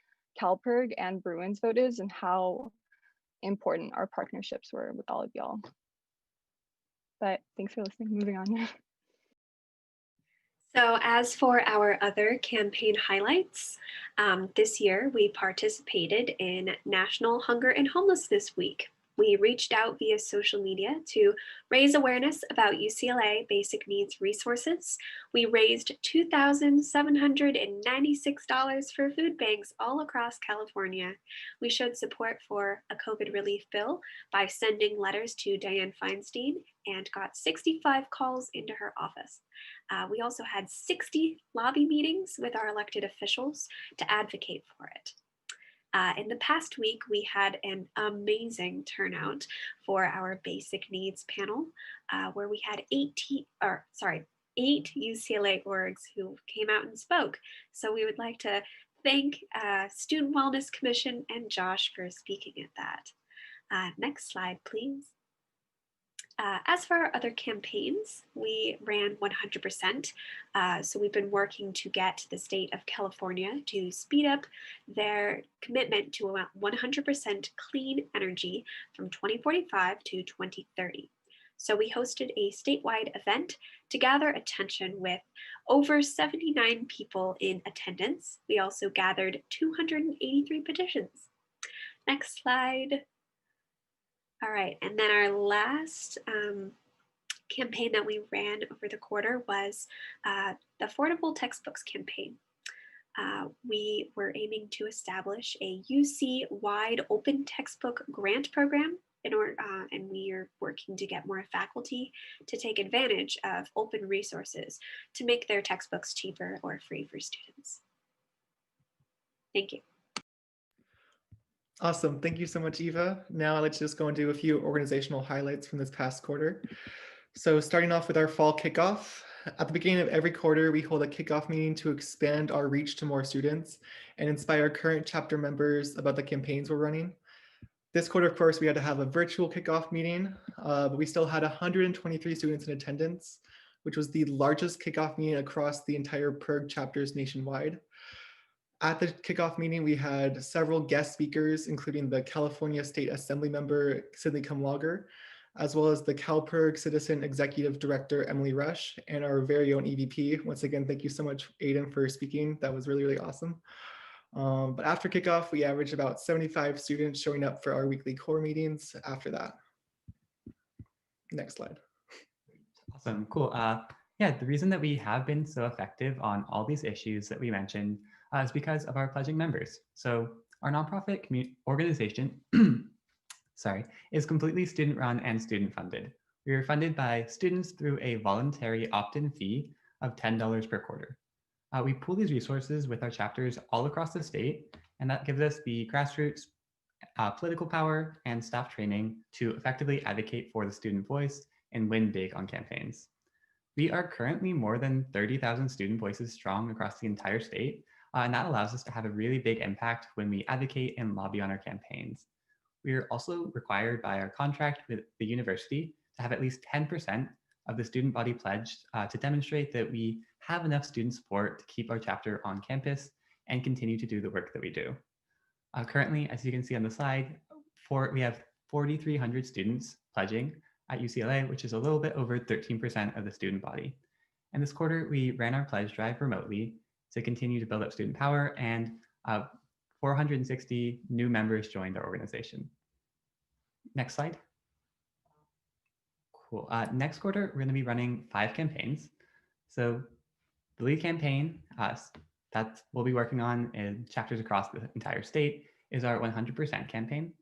CalPERG, and Bruins Vote is, and how important our partnerships were with all of y'all. But thanks for listening. Moving on. So as for our other campaign highlights, this year we participated in National Hunger and Homelessness Week. We reached out via social media to raise awareness about UCLA basic needs resources. We raised $2,796 for food banks all across California. We showed support for a COVID relief bill by sending letters to Dianne Feinstein and got 65 calls into her office. We also had 60 lobby meetings with our elected officials to advocate for it. In the past week, we had an amazing turnout for our basic needs panel, where we had 8 UCLA orgs who came out and spoke. So we would like to thank Student Wellness Commission and Josh for speaking at that. Next slide, please. As for our other campaigns, we ran 100%. So we've been working to get the state of California to speed up their commitment to 100% clean energy from 2045 to 2030. So we hosted a statewide event to gather attention with over 79 people in attendance. We also gathered 283 petitions. Next slide. All right, and then our last campaign that we ran over the quarter was the Affordable Textbooks campaign. We were aiming to establish a UC-wide open textbook grant program in order, and we are working to get more faculty to take advantage of open resources to make their textbooks cheaper or free for students. Thank you. Awesome. Thank you so much, Eva. Now let's just go and do a few organizational highlights from this past quarter. So starting off with our fall kickoff. At the beginning of every quarter, we hold a kickoff meeting to expand our reach to more students and inspire current chapter members about the campaigns we're running. This quarter, of course, we had to have a virtual kickoff meeting, but we still had 123 students in attendance, which was the largest kickoff meeting across the entire PERG chapters nationwide. At the kickoff meeting, we had several guest speakers, including the California State Assembly member, Sidney Kumlager, as well as the CalPERG Citizen Executive Director, Emily Rush, and our very own EVP. Once again, thank you so much, Aiden, for speaking. That was really, really awesome. But after kickoff, we averaged about 75 students showing up for our weekly core meetings after that. Next slide. Awesome, cool. Yeah, the reason that we have been so effective on all these issues that we mentioned is because of our pledging members. So our nonprofit organization, is completely student run and student funded. We are funded by students through a voluntary opt-in fee of $10 per quarter. We pool these resources with our chapters all across the state, and that gives us the grassroots political power and staff training to effectively advocate for the student voice and win big on campaigns. We are currently more than 30,000 student voices strong across the entire state, and that allows us to have a really big impact when we advocate and lobby on our campaigns. We are also required by our contract with the university to have at least 10% of the student body pledged to demonstrate that we have enough student support to keep our chapter on campus and continue to do the work that we do. Currently, as you can see on the slide, we have 4,300 students pledging at UCLA, which is a little bit over 13% of the student body. And this quarter, we ran our pledge drive remotely to continue to build up student power, and 460 new members joined our organization. Next slide. Cool. Next quarter, we're going to be running 5 campaigns. So the lead campaign that we'll be working on in chapters across the entire state is our 100% campaign.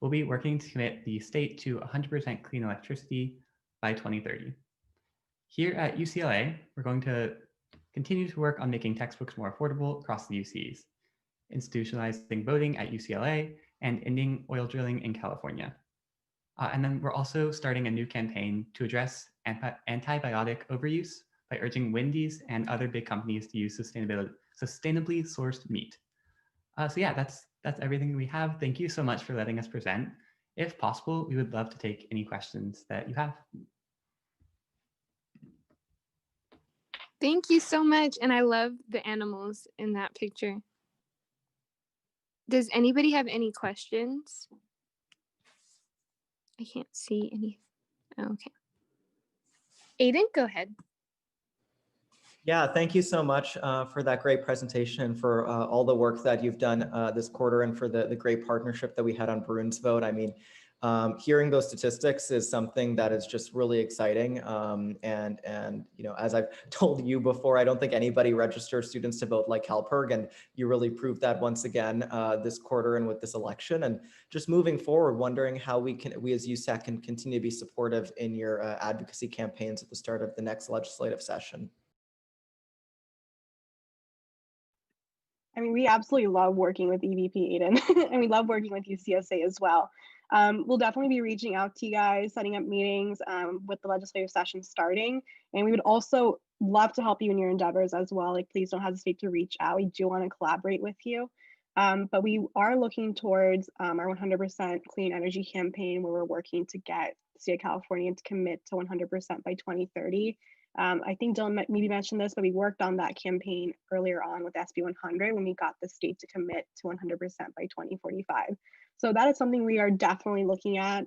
We'll be working to commit the state to 100% clean electricity by 2030. Here at UCLA, we're going to continue to work on making textbooks more affordable across the UCs, institutionalizing voting at UCLA, and ending oil drilling in California. And then we're also starting a new campaign to address antibiotic overuse by urging Wendy's and other big companies to use sustainably sourced meat. So yeah, that's everything we have. Thank you so much for letting us present. If possible, we would love to take any questions that you have. Thank you so much. And I love the animals in that picture. Does anybody have any questions? I can't see any. Okay. Aiden, go ahead. Yeah, thank you so much for that great presentation and for all the work that you've done this quarter and for the great partnership that we had on Bruin's Vote. I mean, hearing those statistics is something that is just really exciting. And you know, as I've told you before, I don't think anybody registers students to vote like CalPERG, and you really proved that once again this quarter and with this election. And just moving forward, wondering how we as USAC can continue to be supportive in your advocacy campaigns at the start of the next legislative session. I mean, we absolutely love working with EVP Aiden, and we love working with UCSA as well. We'll definitely be reaching out to you guys, setting up meetings with the legislative session starting. And we would also love to help you in your endeavors as well. Like, please don't hesitate to reach out. We do want to collaborate with you. But we are looking towards our 100% clean energy campaign, where we're working to get the state of California to commit to 100% by 2030. I think Dylan maybe mentioned this, but we worked on that campaign earlier on with SB 100 when we got the state to commit to 100% by 2045. So that is something we are definitely looking at.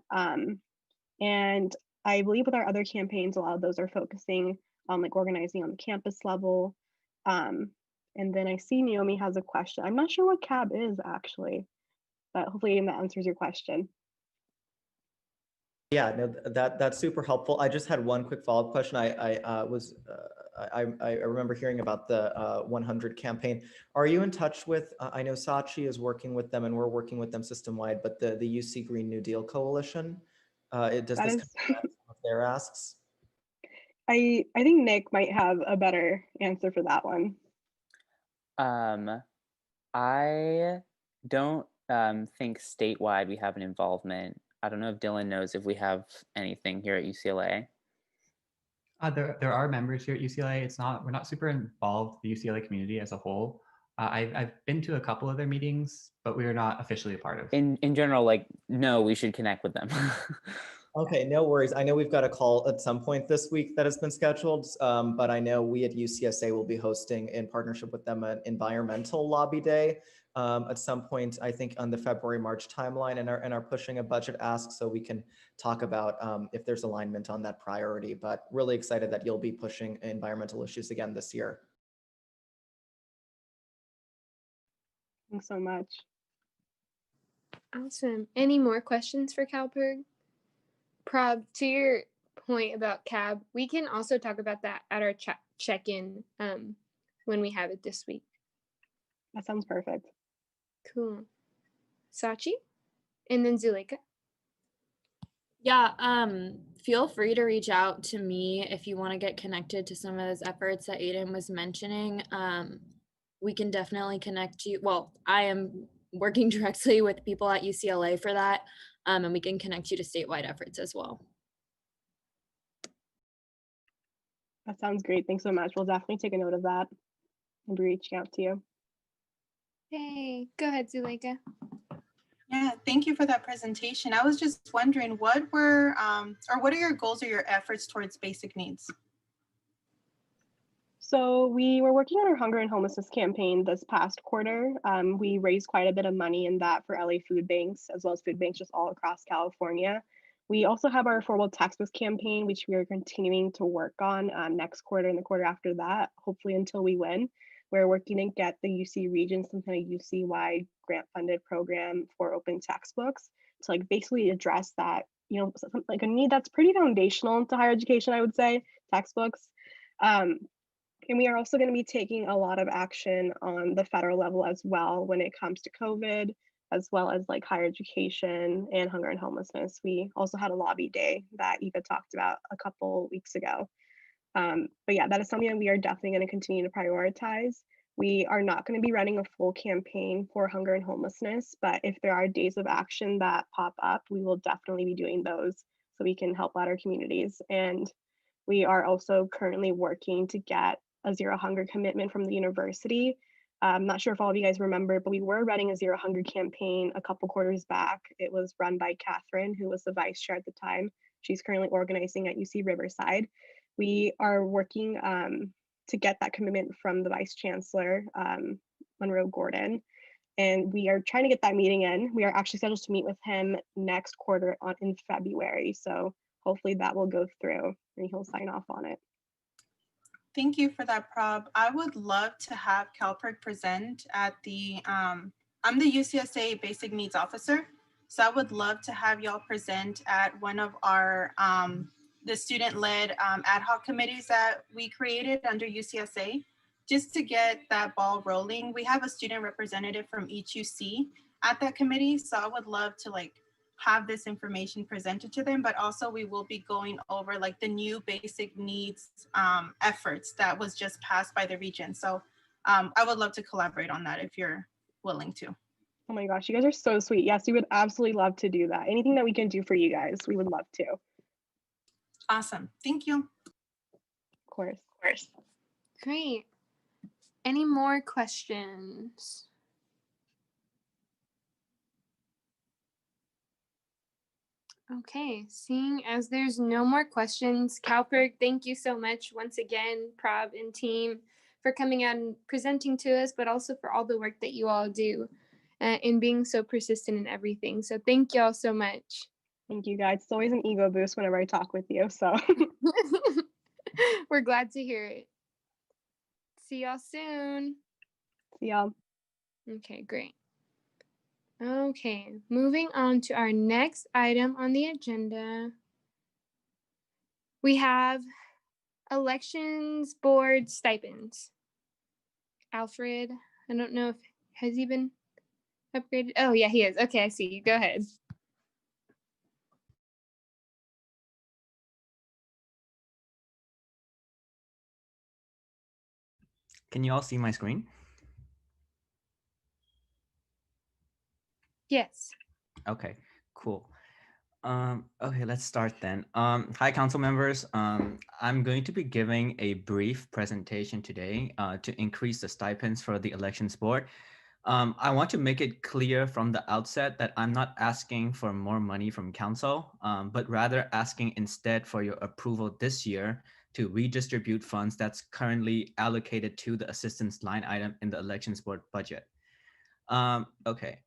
And I believe with our other campaigns, a lot of those are focusing on like organizing on the campus level. And then I see Naomi has a question. I'm not sure what CAB is actually, but hopefully that answers your question. Yeah, no, that's super helpful. I just had one quick follow-up question. I remember hearing about the 100 campaign. Are you in touch with? I know Sachi is working with them, and we're working with them system-wide. But the UC Green New Deal Coalition, does this come with some of their asks? I think Nick might have a better answer for that one. I don't think statewide we have an involvement. I don't know if Dylan knows if we have anything here at UCLA. There are members here at UCLA. We're not super involved, the UCLA community as a whole. I've been to a couple of their meetings, but we are not officially a part of. In general, like, no, we should connect with them. Okay, no worries. I know we've got a call at some point this week that has been scheduled, but I know we at UCSA will be hosting, in partnership with them, an environmental lobby day at some point, I think on the February-March timeline, and are pushing a budget ask so we can talk about if there's alignment on that priority. But really excited that you'll be pushing environmental issues again this year. Thanks so much. Awesome. Any more questions for CalPERG? Prab, to your point about CAB, we can also talk about that at our check-in when we have it this week. That sounds perfect. Cool. Sachi? And then Zuleika? Yeah, feel free to reach out to me if you want to get connected to some of those efforts that Aiden was mentioning. We can definitely connect you. Well, I am working directly with people at UCLA for that, and we can connect you to statewide efforts as well. That sounds great. Thanks so much. We'll definitely take a note of that and be reaching out to you. Hey, go ahead, Zuleika. Yeah, thank you for that presentation. I was just wondering, what were or what are your goals or your efforts towards basic needs? So we were working on our hunger and homelessness campaign this past quarter. We raised quite a bit of money in that for LA food banks, as well as food banks just all across California. We also have our affordable textbooks campaign, which we are continuing to work on next quarter and the quarter after that, hopefully until we win. We're working to get the UC region some kind of UC-wide grant-funded program for open textbooks to like basically address that, like a need that's pretty foundational to higher education, I would say, textbooks. And we are also going to be taking a lot of action on the federal level as well when it comes to COVID, as well as like higher education and hunger and homelessness. We also had a lobby day that Eva talked about a couple weeks ago. But yeah, that is something that we are definitely going to continue to prioritize. We are not going to be running a full campaign for hunger and homelessness, but if there are days of action that pop up, we will definitely be doing those so we can help out our communities. And we are also currently working to get a zero hunger commitment from the university. I'm not sure if all of you guys remember, but we were running a zero hunger campaign a couple quarters back. It was run by Catherine, who was the vice chair at the time. She's currently organizing at UC Riverside. We are working to get that commitment from the vice chancellor, Monroe Gordon, and we are trying to get that meeting in. We are actually scheduled to meet with him next quarter in February. So hopefully that will go through and he'll sign off on it. Thank you for that, Prob. I would love to have CalPERC present at the, I'm the UCSA Basic Needs Officer. So I would love to have y'all present at one of our, the student-led ad hoc committees that we created under UCSA, just to get that ball rolling. We have a student representative from each UC at that committee. So I would love to like have this information presented to them, but also we will be going over like the new basic needs efforts that was just passed by the region. So I would love to collaborate on that if you're willing to. Oh my gosh, you guys are so sweet. Yes, we would absolutely love to do that. Anything that we can do for you guys, we would love to. Awesome, thank you. Of course. Great. Any more questions? Okay, seeing as there's no more questions, CalPERC, thank you so much once again, Prob and team, for coming out and presenting to us, but also for all the work that you all do and being so persistent in everything. So thank you all so much. Thank you guys. It's always an ego boost whenever I talk with you, so. We're glad to hear it. See y'all soon. See y'all. Okay, great. Okay, moving on to our next item on the agenda. We have elections board stipends. Alfred, I don't know if, has he been upgraded? Oh yeah, he is. Okay, I see you. Go ahead. Can you all see my screen? Yes. Okay, cool. Okay, let's start then. Hi, council members. I'm going to be giving a brief presentation today to increase the stipends for the elections board. I want to make it clear from the outset that I'm not asking for more money from council, but rather asking instead for your approval this year to redistribute funds that's currently allocated to the assistance line item in the elections board budget. Okay.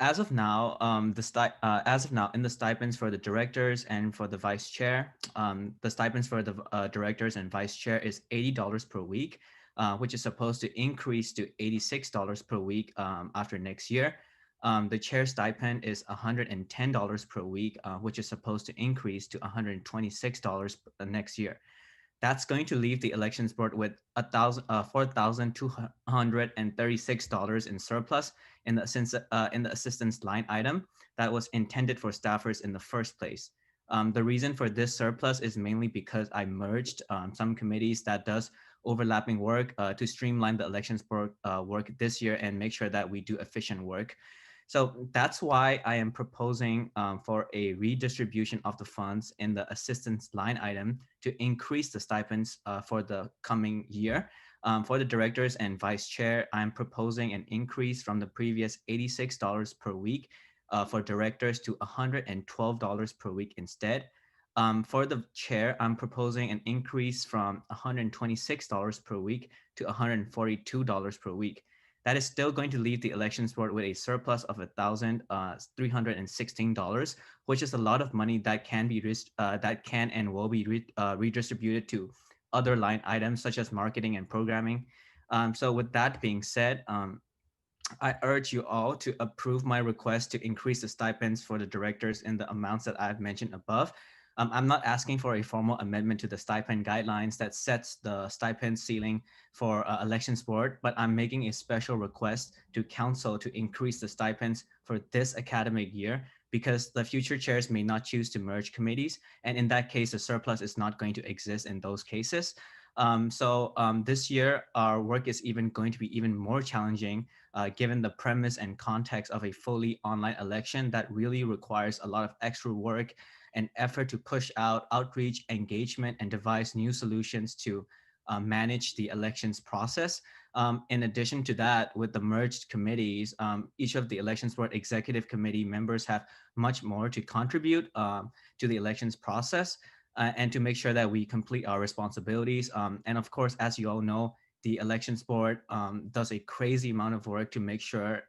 As of now, in the stipends for the directors and for the vice chair, the stipends for the directors and vice chair is $80 per week, which is supposed to increase to $86 per week after next year. The chair stipend is $110 per week, which is supposed to increase to $126 next year. That's going to leave the elections board with $4,236 in surplus in the assistance line item that was intended for staffers in the first place. The reason for this surplus is mainly because I merged some committees that does overlapping work to streamline the elections board work this year and make sure that we do efficient work. So that's why I am proposing for a redistribution of the funds in the assistance line item to increase the stipends for the coming year. For the directors and vice chair, I'm proposing an increase from the previous $86 per week for directors to $112 per week instead. For the chair, I'm proposing an increase from $126 per week to $142 per week. That is still going to leave the elections board with a surplus of $1,316, which is a lot of money that can and will be redistributed to other line items such as marketing and programming. So with that being said, I urge you all to approve my request to increase the stipends for the directors in the amounts that I've mentioned above. I'm not asking for a formal amendment to the stipend guidelines that sets the stipend ceiling for elections board, but I'm making a special request to council to increase the stipends for this academic year because the future chairs may not choose to merge committees. And in that case, the surplus is not going to exist in those cases. So this year, our work is even going to be even more challenging given the premise and context of a fully online election that really requires a lot of extra work and effort to push out outreach, engagement, and devise new solutions to manage the elections process. In addition to that, with the merged committees, each of the elections board executive committee members have much more to contribute to the elections process and to make sure that we complete our responsibilities. And of course, as you all know, the elections board does a crazy amount of work to make sure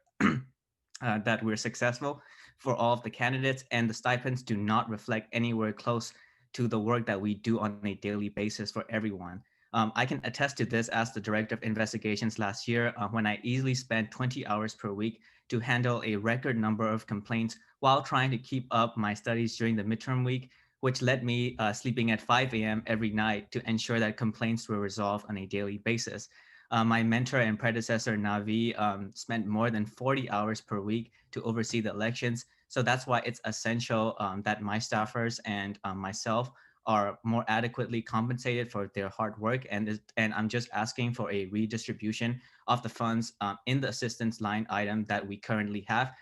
that we're successful for all of the candidates, and the stipends do not reflect anywhere close to the work that we do on a daily basis for everyone. I can attest to this as the director of investigations last year when I easily spent 20 hours per week to handle a record number of complaints while trying to keep up my studies during the midterm week, which led me sleeping at 5 a.m. every night to ensure that complaints were resolved on a daily basis. My mentor and predecessor, Navi, spent more than 40 hours per week to oversee the elections. So that's why it's essential that my staffers and myself are more adequately compensated for their hard work. And I'm just asking for a redistribution of the funds in the assistance line item that we currently have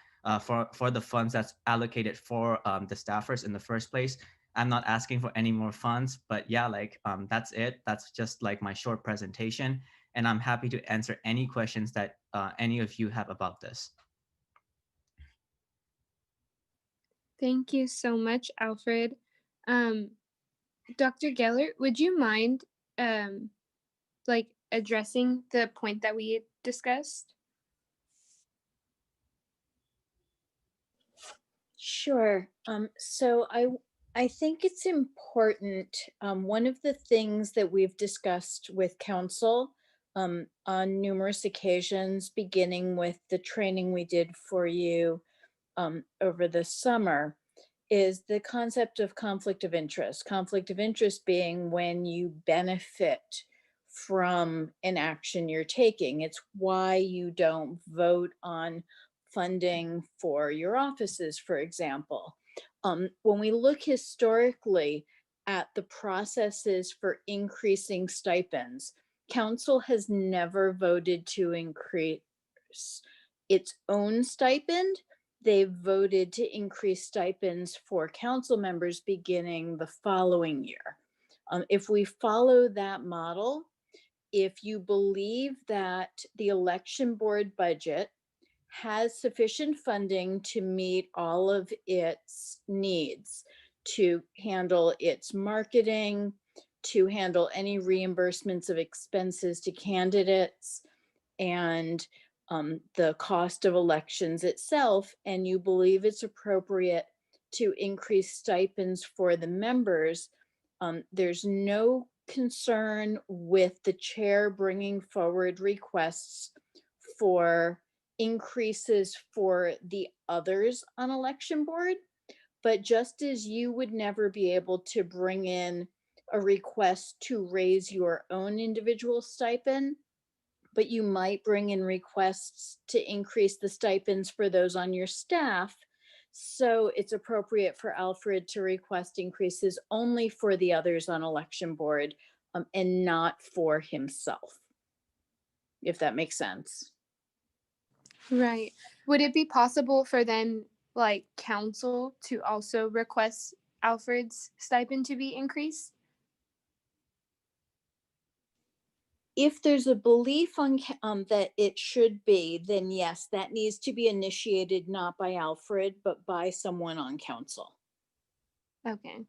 for the funds that's allocated for the staffers in the first place. I'm not asking for any more funds, but yeah, that's it. That's just like my short presentation. And I'm happy to answer any questions that any of you have about this. Thank you so much, Alfred. Dr. Geller, would you mind addressing the point that we discussed? Sure. So I think it's important. One of the things that we've discussed with council on numerous occasions, beginning with the training we did for you over the summer, is the concept of conflict of interest. Conflict of interest being when you benefit from an action you're taking. It's why you don't vote on funding for your offices, for example. When we look historically at the processes for increasing stipends, council has never voted to increase its own stipend. They voted to increase stipends for council members beginning the following year. If we follow that model, if you believe that the election board budget has sufficient funding to meet all of its needs, to handle its marketing, to handle any reimbursements of expenses to candidates, and the cost of elections itself, and you believe it's appropriate to increase stipends for the members, there's no concern with the chair bringing forward requests for increases for the others on election board. But just as you would never be able to bring in a request to raise your own individual stipend, but you might bring in requests to increase the stipends for those on your staff. So it's appropriate for Alfred to request increases only for the others on election board, and not for himself, if that makes sense. Right. Would it be possible for then, like, council to also request Alfred's stipend to be increased? If there's a belief on that it should be, then yes, that needs to be initiated not by Alfred, but by someone on council. Okay.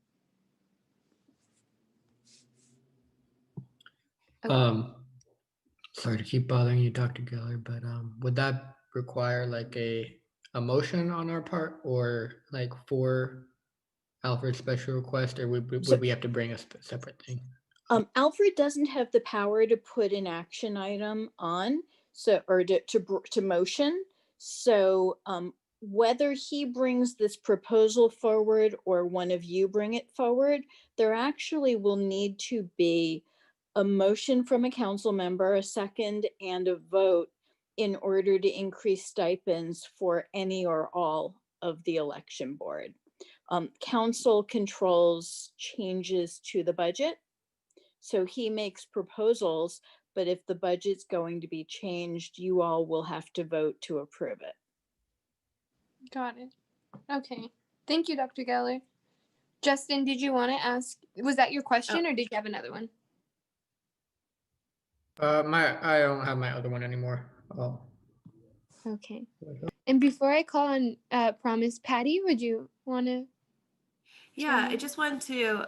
Sorry to keep bothering you, Dr. Geller, but would that require like a motion on our part, or like for Alfred's special request, or would we have to bring a separate thing? Alfred doesn't have the power to put an action item on, so, or to motion. So whether he brings this proposal forward or one of you bring it forward, there actually will need to be a motion from a council member, a second, and a vote in order to increase stipends for any or all of the election board. Council controls changes to the budget. So he makes proposals, but if the budget's going to be changed, you all will have to vote to approve it. Got it. Okay. Thank you, Dr. Geller. Justin, did you want to ask, was that your question or did you have another one? I don't have my other one anymore. Oh. Okay. And before I call on Promise, Patty, would you want to? Yeah, I just wanted to,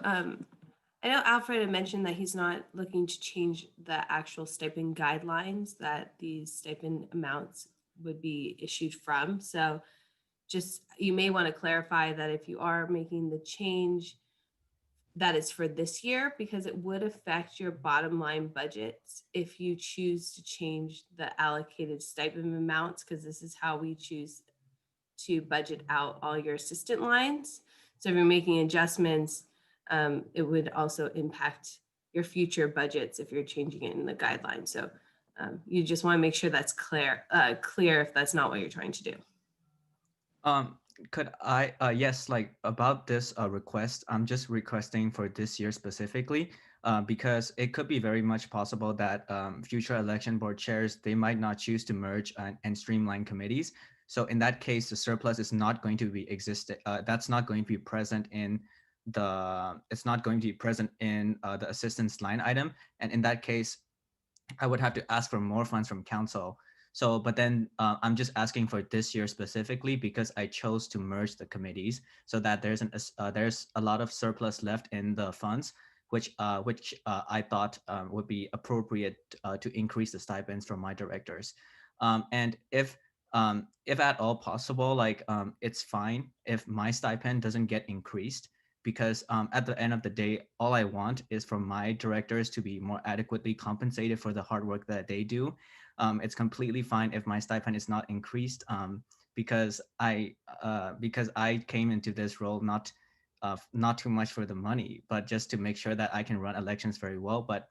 I know Alfred had mentioned that he's not looking to change the actual stipend guidelines that these stipend amounts would be issued from. So just, you may want to clarify that if you are making the change, that is for this year, because it would affect your bottom line budgets if you choose to change the allocated stipend amounts, because this is how we choose to budget out all your assistant lines. So if you're making adjustments, it would also impact your future budgets if you're changing it in the guidelines. So you just want to make sure that's clear if that's not what you're trying to do. Could I, yes, like about this request, I'm just requesting for this year specifically, because it could be very much possible that future election board chairs, they might not choose to merge and streamline committees. So in that case, the surplus is not going to be that's not going to be present in it's not going to be present in the assistance line item. And in that case, I would have to ask for more funds from council. So, but then I'm just asking for this year specifically because I chose to merge the committees so that there's a lot of surplus left in the funds, which I thought would be appropriate to increase the stipends for my directors. And if at all possible, like it's fine if my stipend doesn't get increased, because at the end of the day, all I want is for my directors to be more adequately compensated for the hard work that they do. It's completely fine if my stipend is not increased, because I came into this role not too much for the money, but just to make sure that I can run elections very well. But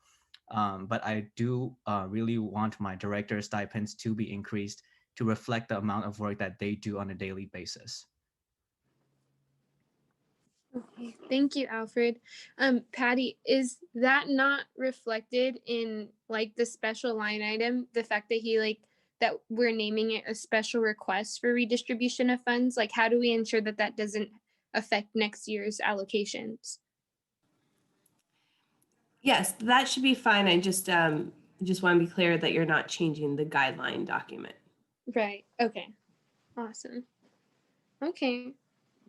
I do really want my director stipends to be increased to reflect the amount of work that they do on a daily basis. Okay, thank you, Alfred. Patty, is that not reflected in like the special line item? The fact that that we're naming it a special request for redistribution of funds? Like, how do we ensure that that doesn't affect next year's allocations? Yes, that should be fine. I just want to be clear that you're not changing the guideline document. Right. Okay. Awesome. Okay.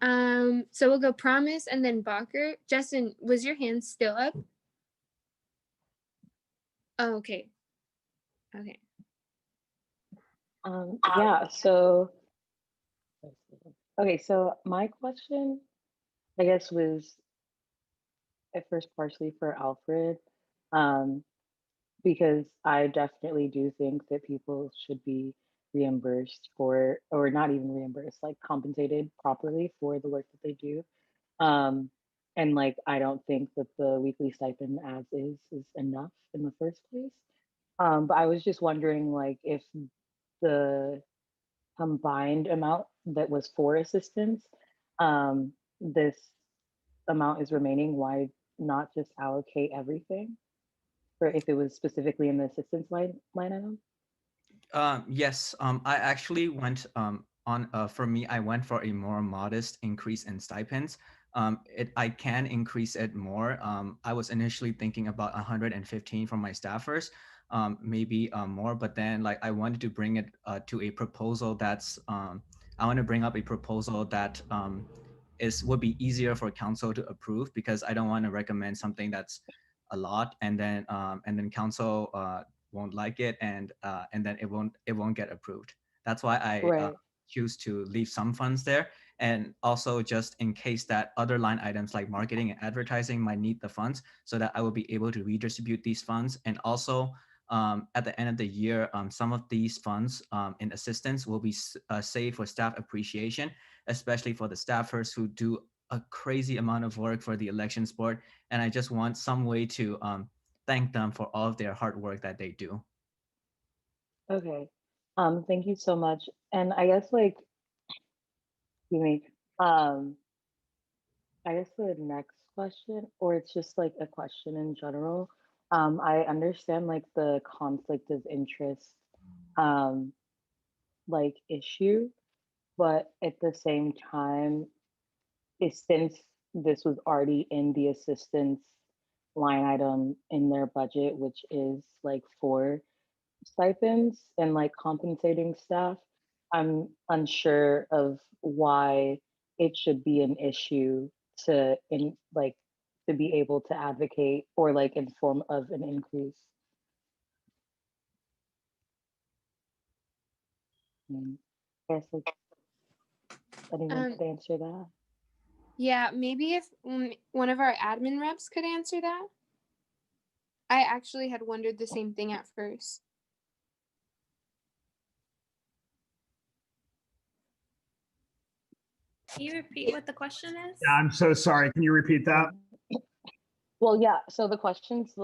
So we'll go Promise and then Bacher. Justin, was your hand still up? Oh, okay. Okay. Yeah, so, okay, so my question, I guess, was at first partially for Alfred, because I definitely do think that people should be reimbursed for, or not even reimbursed, like compensated properly for the work that they do. And like, I don't think that the weekly stipend as is enough in the first place. But I was just wondering like if the combined amount that was for assistance, this amount is remaining, why not just allocate everything? Or if it was specifically in the assistance line item? Yes, I actually went for me, I went for a more modest increase in stipends. I can increase it more. I was initially thinking about 115 for my staffers, maybe more, but then like I wanted to bring it to a proposal that's, I want to bring up a proposal that would be easier for council to approve, because I don't want to recommend something that's a lot and then council won't like it, and then it won't get approved. That's why I Right. choose to leave some funds there, and also just in case that other line items like marketing and advertising might need the funds, so that I will be able to redistribute these funds. And also at the end of the year, some of these funds in assistance will be saved for staff appreciation, especially for the staffers who do a crazy amount of work for the elections board. And I just want some way to thank them for all of their hard work that they do. Okay. Thank you so much. And I guess like, excuse me, I guess the next question, or it's just like a question in general. I understand like the conflict of interest um like issue, but at the same time, since this was already in the assistance line item in their budget, which is like for stipends and like compensating staff, I'm unsure of why it should be an issue to be able to advocate or like inform of an increase. I guess like anyone could answer that. Yeah, maybe if one of our admin reps could answer that. I actually had wondered the same thing at first. Can you repeat what the question is? Yeah, I'm so sorry. Can you repeat that? Well, yeah. So the questions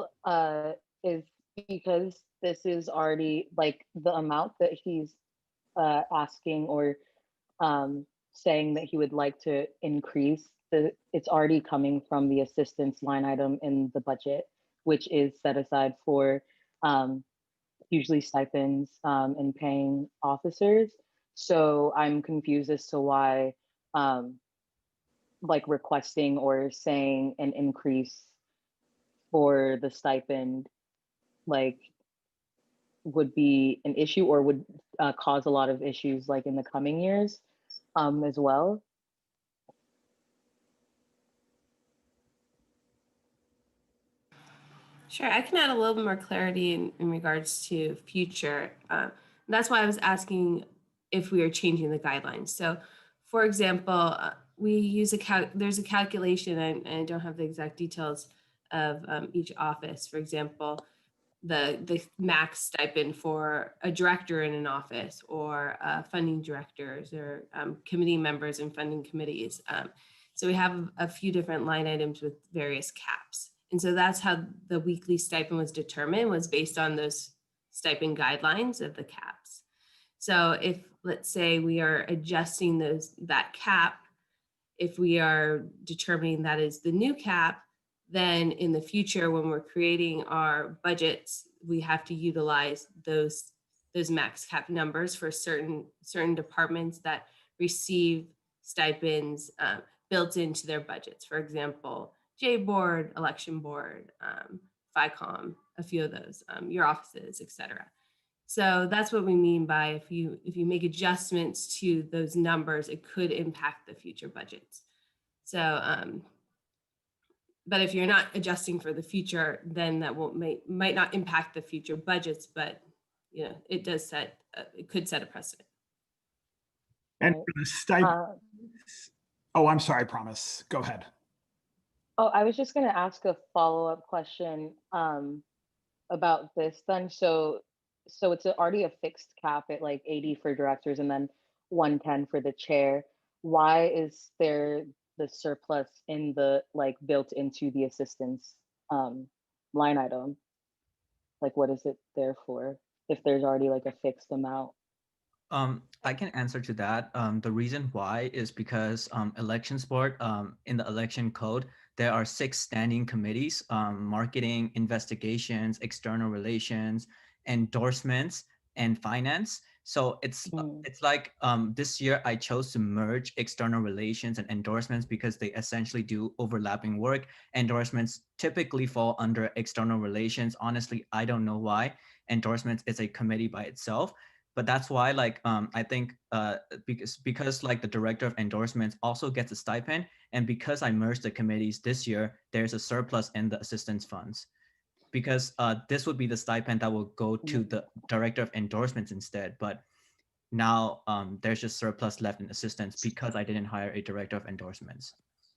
is because this is already like the amount that he's asking or saying that he would like to increase. It's already coming from the assistance line item in the budget, which is set aside for usually stipends and paying officers. So I'm confused as to why like requesting or saying an increase for the stipend like would be an issue or would cause a lot of issues like in the coming years as well. Sure, I can add a little bit more clarity in regards to future. That's why I was asking if we are changing the guidelines. So, for example, we use there's a calculation, and I don't have the exact details of each office. For example, the max stipend for a director in an office, or funding directors, or committee members and funding committees. So we have a few different line items with various caps. And so that's how the weekly stipend was determined, was based on those stipend guidelines of the caps. So if, let's say, we are adjusting that cap, if we are determining that is the new cap, then in the future, when we're creating our budgets, we have to utilize those max cap numbers for certain departments that receive stipends built into their budgets. For example, J board, election board, FICOM, a few of those, your offices, etc. So that's what we mean by if you make adjustments to those numbers, it could impact the future budgets. So, but if you're not adjusting for the future, then that might not impact the future budgets, but it does it could set a precedent. And for the stipend, oh, I'm sorry, Promise. Go ahead. Oh, I was just going to ask a follow-up question about this then. So it's already a fixed cap at like 80 for directors and then 110 for the chair. Why is there the surplus in the like built into the assistance line item? Like what is it there for if there's already like a fixed amount? I can answer to that. The reason why is because elections board, in the election code, there are 6 standing committees: marketing, investigations, external relations, endorsements, and finance. So it's like this year I chose to merge external relations and endorsements because they essentially do overlapping work. Endorsements typically fall under external relations. Honestly, I don't know why. Endorsements is a committee by itself, but that's why like I think because like the director of endorsements also gets a stipend, and because I merged the committees this year, there's a surplus in the assistance funds, because this would be the stipend that will go to the director of endorsements instead. But now there's just surplus left in assistance because I didn't hire a director of endorsements.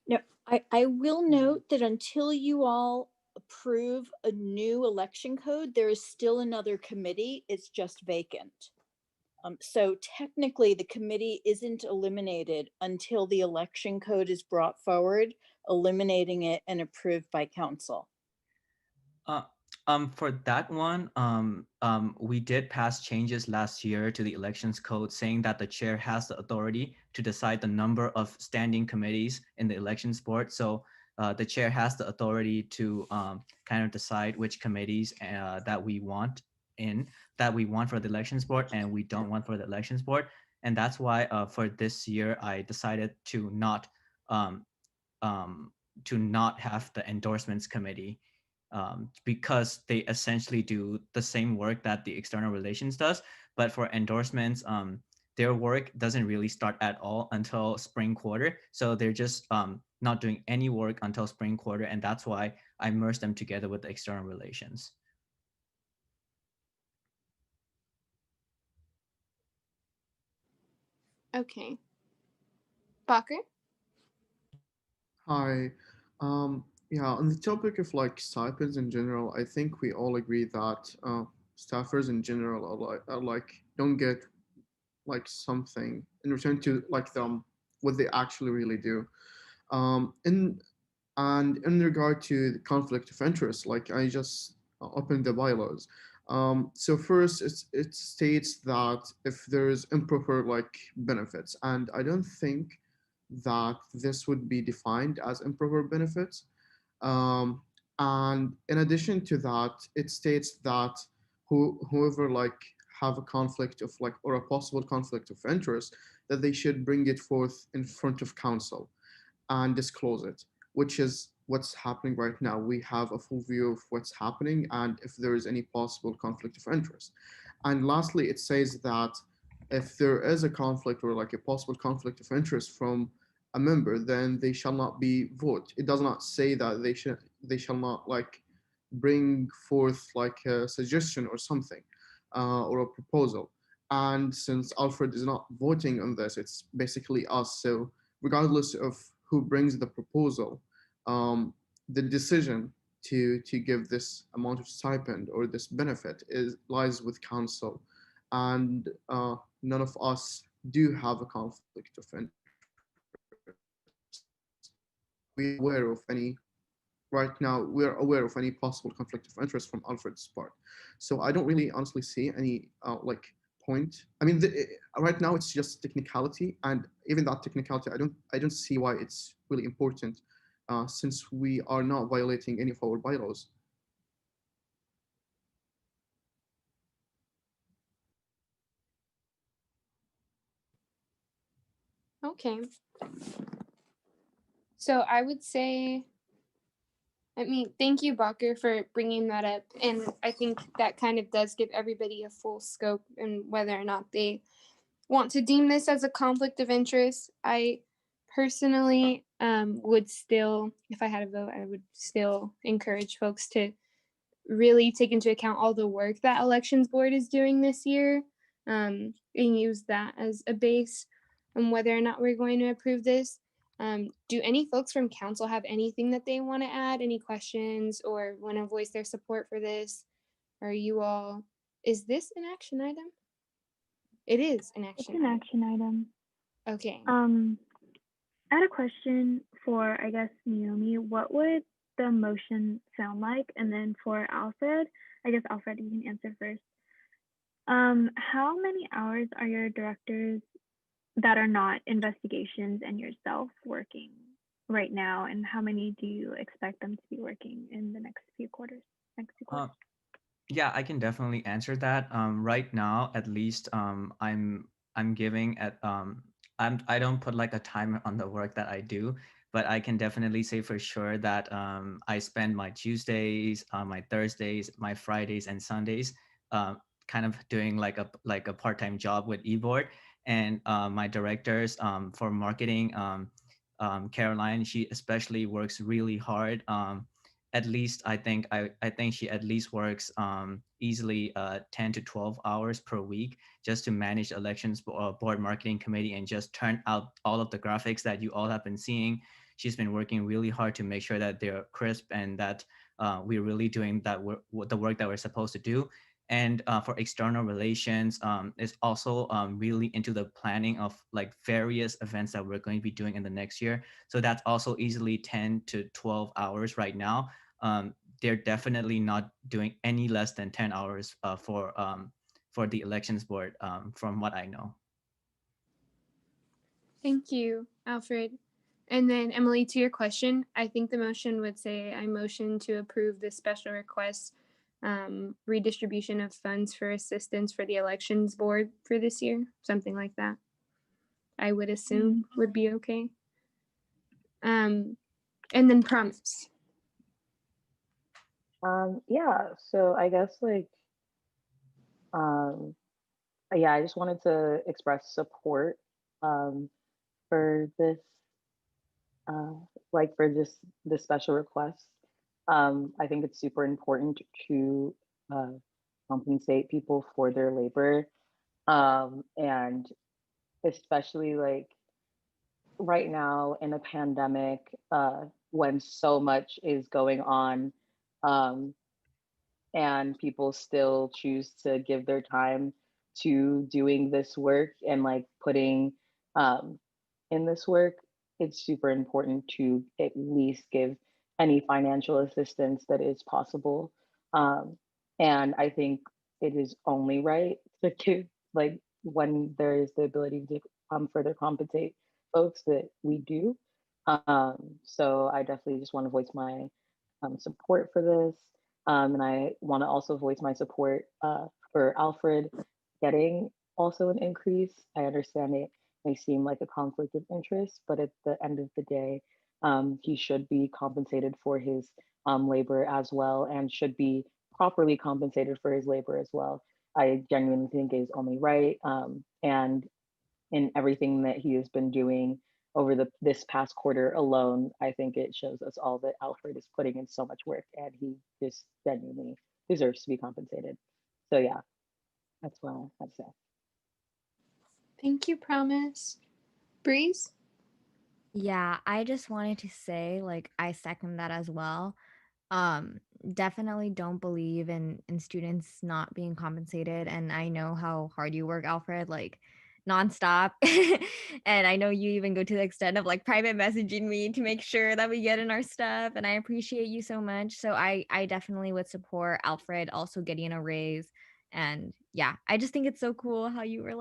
No, I will note that until you all approve a new election code, there is still another committee. It's just vacant. So technically the committee isn't eliminated until the election code is brought forward, eliminating it and approved by council. For that one, we did pass changes last year to the elections code saying that the chair has the authority to decide the number of standing committees in the elections board. So the chair has the authority to kind of decide which committees that we want for the elections board and we don't want for the elections board. And that's why for this year, I decided to not have the endorsements committee, because they essentially do the same work that the external relations does. But for endorsements, their work doesn't really start at all until spring quarter. So they're just not doing any work until spring quarter. And that's why I merged them together with the external relations. Okay. Bacher? Hi. Yeah, on the topic of like stipends in general, I think we all agree that staffers in general are like don't get like something in return to like them what they actually really do. In and in regard to the conflict of interest, like I just opened the bylaws. So first, it states that if there's improper like benefits, and I don't think that this would be defined as improper benefits. Um, and in addition to that, it states that whoever like have a conflict of like or a possible conflict of interest, that they should bring it forth in front of council and disclose it, which is what's happening right now. We have a full view of what's happening and if there is any possible conflict of interest. And lastly, it says that if there is a conflict or like a possible conflict of interest from a member, then they shall not be vote. It does not say that they shall not like bring forth like a suggestion or something or a proposal. And since Alfred is not voting on this, it's basically us. So regardless of who brings the proposal, the decision to give this amount of stipend or this benefit lies with council, and none of us do have a conflict of interest. We're aware of any right now. We're aware of any possible conflict of interest from Alfred's part. So I don't really honestly see any like point. I mean, right now it's just technicality, and even that technicality, I don't see why it's really important, since we are not violating any of our bylaws. Okay. So I would say, I mean, thank you, Bacher, for bringing that up. And I think that kind of does give everybody a full scope and whether or not they want to deem this as a conflict of interest. I personally would still, if I had a vote, I would still encourage folks to really take into account all the work that elections board is doing this year, and use that as a base on whether or not we're going to approve this. Do any folks from council have anything that they want to add, any questions, or want to voice their support for this? Are you all, is this an action item? It is an action It's an action item. Okay. I had a question for, I guess, Naomi. What would the motion sound like? And then for Alfred, I guess Alfred, you can answer first. How many hours are your directors that are not investigations and yourself working right now? And how many do you expect them to be working in the next few quarters? Yeah, I can definitely answer that. Right now, at least, I'm giving at I don't put like a time on the work that I do, but I can definitely say for sure that I spend my Tuesdays, my Thursdays, my Fridays, and Sundays, kind of doing like a part-time job with eBoard, and my directors for marketing, Caroline, she especially works really hard. At least I think she at least works easily 10 to 12 hours per week just to manage elections board marketing committee and just turn out all of the graphics that you all have been seeing. She's been working really hard to make sure that they're crisp and that we're really doing that the work that we're supposed to do. And for external relations, is also really into the planning of like various events that we're going to be doing in the next year. So that's also easily 10 to 12 hours right now. They're definitely not doing any less than 10 hours for the elections board, from what I know. Thank you, Alfred. And then Emily, to your question, I think the motion would say I motion to approve the special request redistribution of funds for assistance for the elections board for this year, something like that. I would assume would be okay. And then promise. Yeah, so I guess yeah, I just wanted to express support for this for this special request. I think it's super important to compensate people for their labor, and especially right now in a pandemic, when so much is going on, um, and people still choose to give their time to doing this work and putting um, in this work, it's super important to at least give any financial assistance that is possible. Um, and I think it is only right to give, when there is the ability to further compensate folks, that we do. So I definitely just want to voice my support for this. And I want to also voice my support for Alfred getting also an increase. I understand it may seem like a conflict of interest, but at the end of the day, he should be compensated for his labor as well, and should be properly compensated for his labor as well. I genuinely think it is only right. And in everything that he has been doing over this past quarter alone, I think it shows us all that Alfred is putting in so much work, and he just genuinely deserves to be compensated. So yeah, that's what I'd say. Thank you, Promise. Breeze? Yeah, I just wanted to say, I second that as well. Definitely don't believe in students not being compensated. And I know how hard you work, Alfred, nonstop. And I know you even go to the extent of private messaging me to make sure that we get in our stuff. And I appreciate you so much. So I definitely would support Alfred also getting a raise. And yeah, I just think it's so cool how you were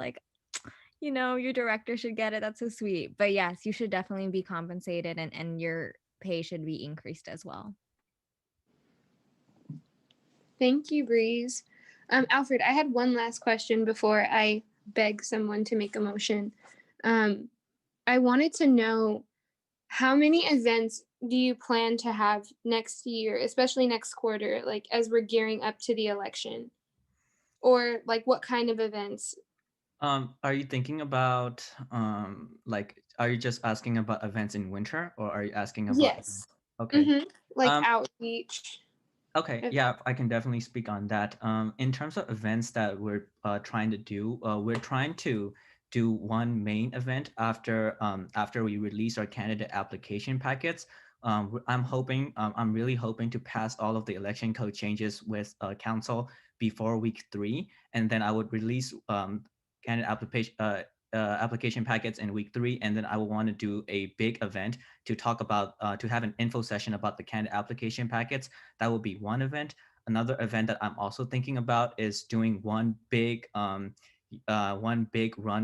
your director should get it. That's so sweet. But yes, you should definitely be compensated, and your pay should be increased as well. Thank you, Breeze. Alfred, I had one last question before I beg someone to make a motion. I wanted to know, how many events do you plan to have next year, especially next quarter, as we're gearing up to the election? Or what kind of events? Are you thinking about are you just asking about events in winter, or are you asking about? Yes. Okay. Outreach. Okay, yeah, I can definitely speak on that. In terms of events that we're trying to do, we're trying to do one main event after we release our candidate application packets. I'm really hoping to pass all of the election code changes with council before week 3, and then I would release candidate application packets in week 3, and then I will want to do a big event to talk about to have an info session about the candidate application packets. That will be one event. Another event that I'm also thinking about is doing one big run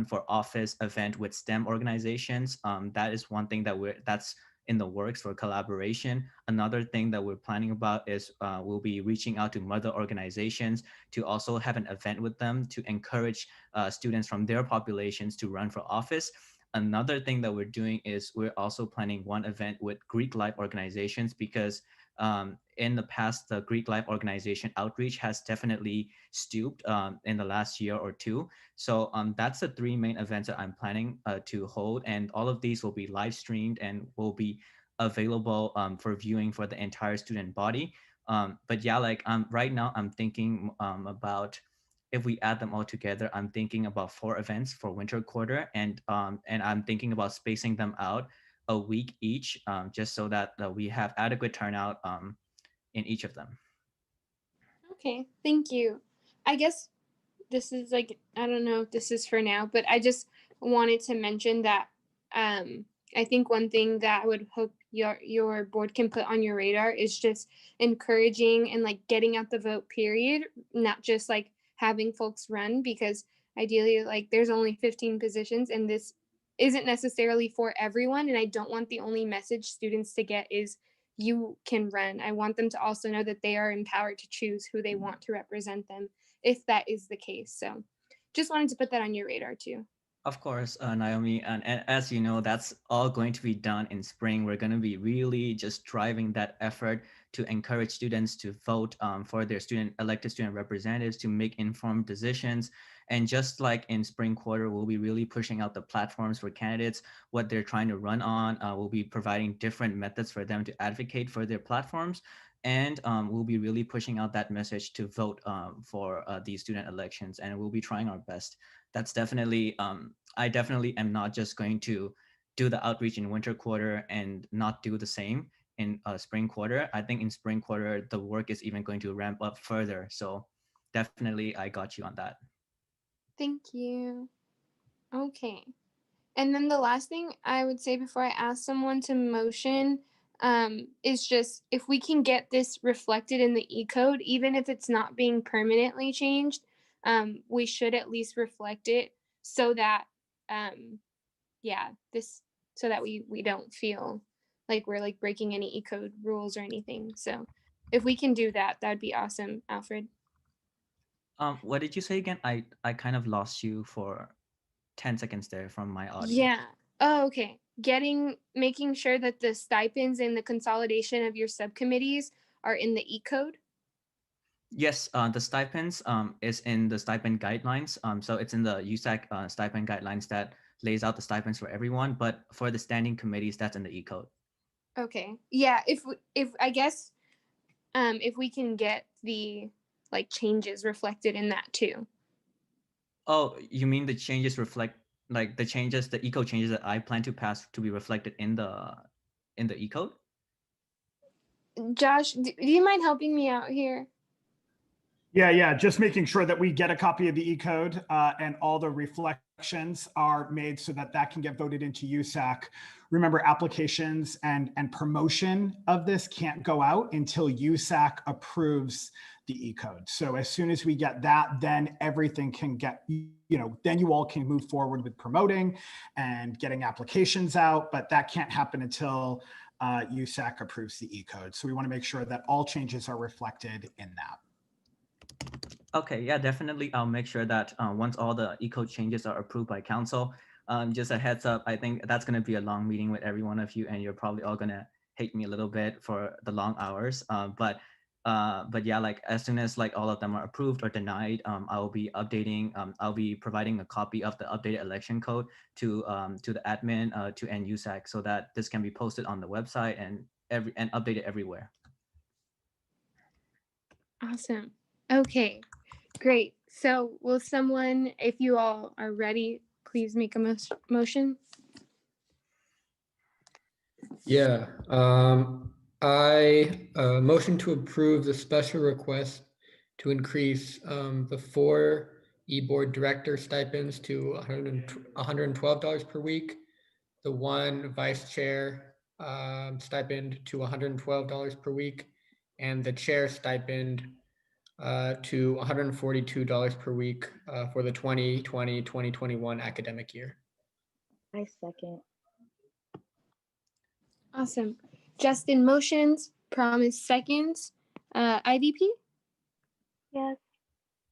for office event with STEM organizations. That is one thing that's in the works for collaboration. Another thing that we're planning about is we'll be reaching out to mother organizations to also have an event with them to encourage students from their populations to run for office. Another thing that we're doing is we're also planning one event with Greek life organizations, because in the past, the Greek life organization outreach has definitely stooped in the last year or two. So that's the 3 main events that I'm planning to hold. And all of these will be live streamed and will be available for viewing for the entire student body. But yeah, like right now I'm thinking about, if we add them all together, I'm thinking about 4 events for winter quarter, and I'm thinking about spacing them out a week each, just so that we have adequate turnout in each of them. Okay, thank you. I guess this is like, I don't know if this is for now, but I just wanted to mention that I think one thing that I would hope your board can put on your radar is just encouraging and like getting out the vote period, not just like having folks run, because ideally like there's only 15 positions and this isn't necessarily for everyone, and I don't want the only message students to get is you can run. I want them to also know that they are empowered to choose who they want to represent them, if that is the case. So just wanted to put that on your radar too. Of course, Naomi, and as you know, that's all going to be done in spring. We're going to be really just driving that effort to encourage students to vote for their elected student representatives to make informed decisions. And just like in spring quarter, we'll be really pushing out the platforms for candidates, what they're trying to run on. We'll be providing different methods for them to advocate for their platforms. And we'll be really pushing out that message to vote for these student elections. And we'll be trying our best. That's definitely, I definitely am not just going to do the outreach in winter quarter and not do the same in spring quarter. I think in spring quarter, the work is even going to ramp up further. So definitely I got you on that. Thank you. Okay. And then the last thing I would say before I ask someone to motion is just if we can get this reflected in the E-code, even if it's not being permanently changed, we should at least reflect it so that, so that we don't feel like we're like breaking any E-code rules or anything. So if we can do that, that'd be awesome, Alfred. What did you say again? I kind of lost you for 10 seconds there from my audio. Yeah. Oh, okay. Making sure that the stipends and the consolidation of your subcommittees are in the E-code. Yes, the stipends is in the stipend guidelines. So it's in the USAC stipend guidelines that lays out the stipends for everyone. But for the standing committees, that's in the E-code. Okay. Yeah. If I guess if we can get the like changes reflected in that too. Oh, you mean the changes reflect like the changes, the E-code changes that I plan to pass to be reflected in the E-code? Josh, do you mind helping me out here? Yeah, just making sure that we get a copy of the E-code and all the reflections are made so that that can get voted into USAC. Remember, applications and promotion of this can't go out until USAC approves the E-code. So as soon as we get that, then everything can get, then you all can move forward with promoting and getting applications out, but that can't happen until USAC approves the E-code. So we want to make sure that all changes are reflected in that. Okay, yeah, definitely. I'll make sure that once all the E-code changes are approved by council, just a heads up, I think that's going to be a long meeting with every one of you, and you're probably all going to hate me a little bit for the long hours. But yeah, like as soon as like all of them are approved or denied, I'll be updating. I'll be providing a copy of the updated election code to the admin to USAC so that this can be posted on the website and updated everywhere. Awesome. Okay. Great. So will someone, if you all are ready, please make a motion? Yeah, I motion to approve the special request to increase the 4 e-board director stipends to $112 per week, the one vice chair stipend to $112 per week, and the chair stipend to $142 per week for the 2020-2021 academic year. I second. Awesome. Justin motions, Promise seconds. IVP? Yes.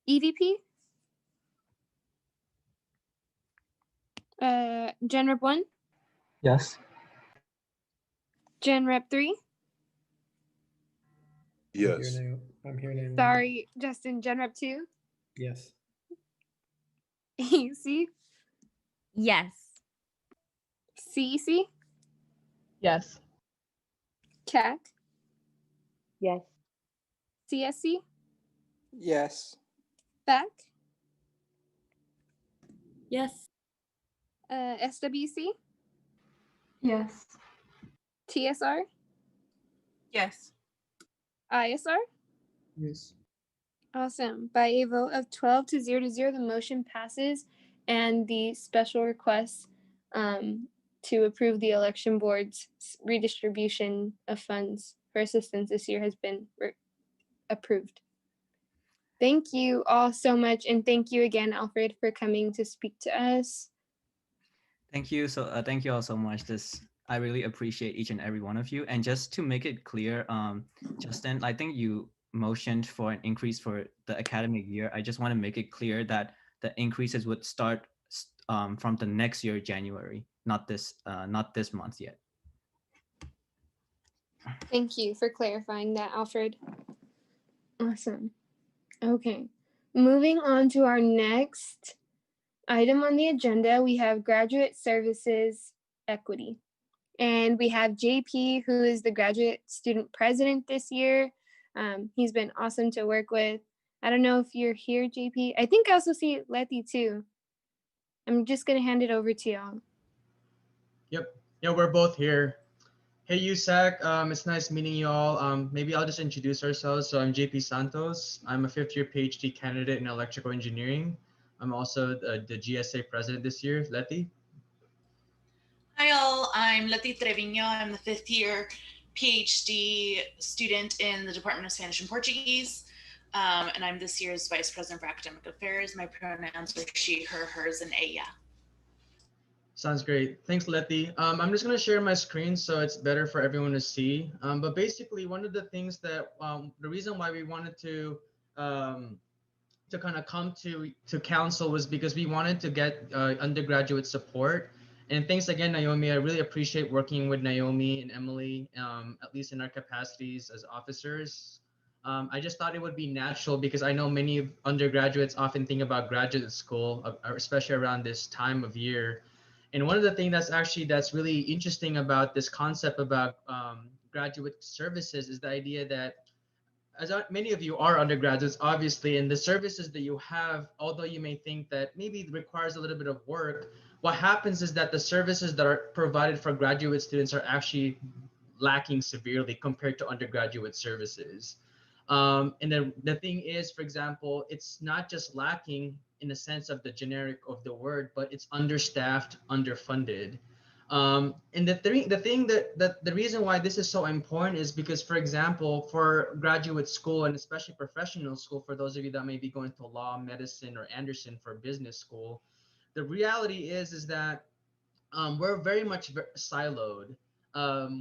EVP? Gen Rep 1? Yes. Gen Rep 3? Yes. I'm here now. Sorry, Justin, Gen Rep 2? Yes. EC? Yes. CEC? Yes. CAC? Yes. CSC? Yes. BAC? Yes. SWC? Yes. TSR? Yes. ISR? Yes. Awesome. By a vote of 12 to 0 to 0, the motion passes, and the special request to approve the election board's redistribution of funds for assistance this year has been approved. Thank you all so much, and thank you again, Alfred, for coming to speak to us. Thank you. Thank you all so much. I really appreciate each and every one of you. And just to make it clear, Justin, I think you motioned for an increase for the academic year. I just want to make it clear that the increases would start from the next year, January, not this month yet. Thank you for clarifying that, Alfred. Awesome. Okay. Moving on to our next item on the agenda, we have graduate services equity. And we have JP, who is the graduate student president this year. He's been awesome to work with. I don't know if you're here, JP. I think I also see Letty too. I'm just gonna hand it over to y'all. Yep. Yeah, we're both here. Hey, USAC. It's nice meeting you all. Maybe I'll just introduce ourselves. So I'm JP Santos. I'm a fifth-year PhD candidate in electrical engineering. I'm also the GSA president this year. Letty? Hi all, I'm Letty Treviño. I'm the fifth year PhD student in the Department of Spanish and Portuguese. And I'm this year's Vice President for Academic Affairs. My pronouns are she, her, hers, and ella. Sounds great. Thanks, Letty. I'm just going to share my screen so it's better for everyone to see. But basically, one of the things that the reason why we wanted to kind of come to council was because we wanted to get undergraduate support. And thanks again, Naomi. I really appreciate working with Naomi and Emily, at least in our capacities as officers. I just thought it would be natural because I know many undergraduates often think about graduate school, especially around this time of year. And one of the things that's really interesting about this concept about graduate services is the idea that as many of you are undergraduates, obviously, and the services that you have, although you may think that maybe it requires a little bit of work, what happens is that the services that are provided for graduate students are actually lacking severely compared to undergraduate services. And the thing is, for example, it's not just lacking in the sense of the generic of the word, but it's understaffed, underfunded. And the reason why this is so important is because, for example, for graduate school and especially professional school, for those of you that may be going to law, medicine, or Anderson for business school, the reality is that we're very much siloed.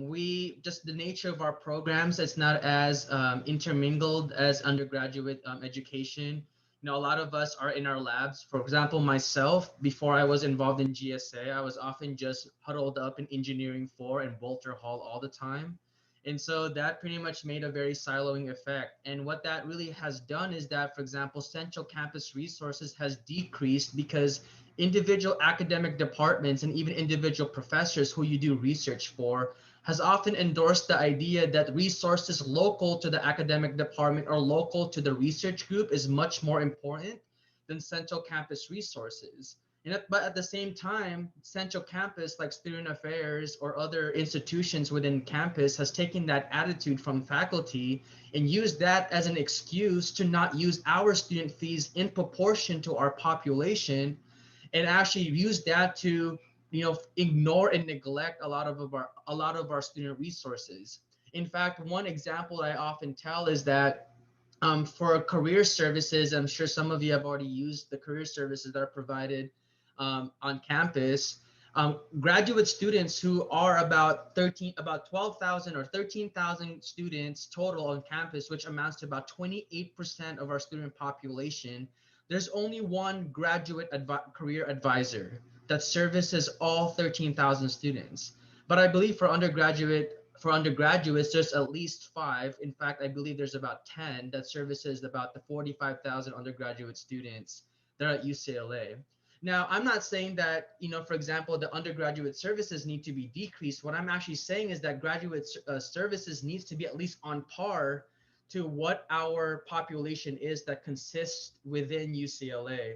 We just the nature of our programs, it's not as intermingled as undergraduate education. You know, a lot of us are in our labs. For example, myself, before I was involved in GSA, I was often just huddled up in engineering 4 and Bolter Hall all the time. And so that pretty much made a very siloing effect. And what that really has done is that, for example, central campus resources has decreased because individual academic departments and even individual professors who you do research for has often endorsed the idea that resources local to the academic department or local to the research group is much more important than central campus resources. But at the same time, Central Campus, like Student Affairs or other institutions within campus, has taken that attitude from faculty and used that as an excuse to not use our student fees in proportion to our population, and actually use that to, ignore and neglect a lot of our student resources. In fact, one example I often tell is that for career services, I'm sure some of you have already used the career services that are provided on campus. Graduate students who are about 12,000 or 13,000 students total on campus, which amounts to about 28% of our student population. There's only one graduate career advisor that services all 13,000 students. But I believe for undergraduates, there's at least 5. In fact, I believe there's about 10 that services about the 45,000 undergraduate students that are at UCLA. Now, I'm not saying that, for example, the undergraduate services need to be decreased. What I'm actually saying is that graduate services needs to be at least on par to what our population is that consists within UCLA.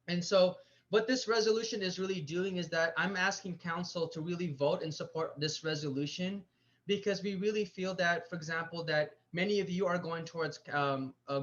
And so what this resolution is really doing is that I'm asking council to really vote and support this resolution, because we really feel that, for example, that many of you are going towards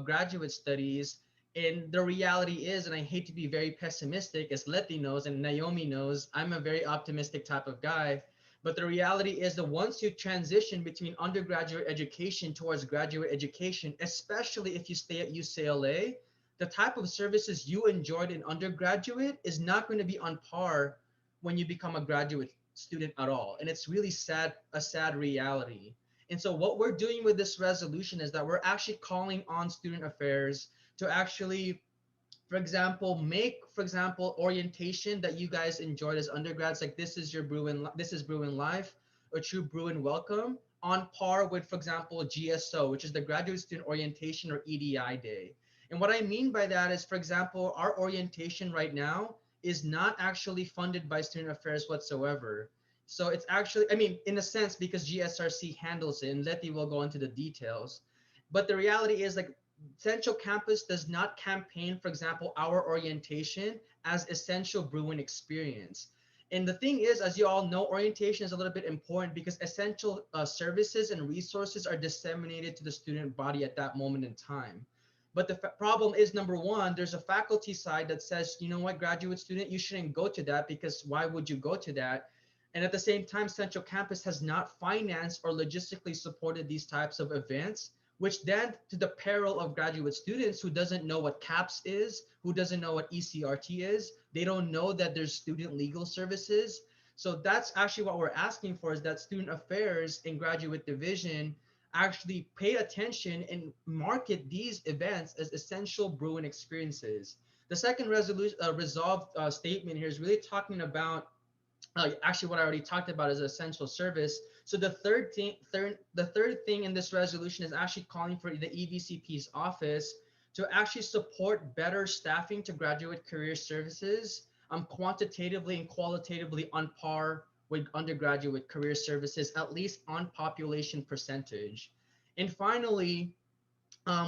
graduate studies. And the reality is, and I hate to be very pessimistic, as Letty knows and Naomi knows, I'm a very optimistic type of guy. But the reality is that once you transition between undergraduate education towards graduate education, especially if you stay at UCLA, the type of services you enjoyed in undergraduate is not going to be on par when you become a graduate student at all. And it's really a sad reality. And so what we're doing with this resolution is that we're actually calling on student affairs to actually, for example, orientation that you guys enjoyed as undergrads, like this is Bruin Life or True Bruin Welcome, on par with, for example, GSO, which is the Graduate Student Orientation or EDI Day. And what I mean by that is, for example, our orientation right now is not actually funded by Student Affairs whatsoever. So it's actually, in a sense, because GSRC handles it, and Letty will go into the details. But the reality is, like, Central Campus does not campaign, for example, our orientation as essential Bruin experience. And the thing is, as you all know, orientation is a little bit important because essential services and resources are disseminated to the student body at that moment in time. But the problem is, number one, there's a faculty side that says, you know what, graduate student, you shouldn't go to that, because why would you go to that? And at the same time, Central Campus has not financed or logistically supported these types of events, which then, to the peril of graduate students who doesn't know what CAPS is, who doesn't know what ECRT is, they don't know that there's student legal services. So that's actually what we're asking for, is that Student Affairs and Graduate Division actually pay attention and market these events as essential Bruin experiences. The second resolved statement here is really talking about actually what I already talked about is essential service. So the third thing in this resolution is actually calling for the EVCP's office to actually support better staffing to graduate career services, quantitatively and qualitatively on par with undergraduate career services, at least on population percentage. And finally,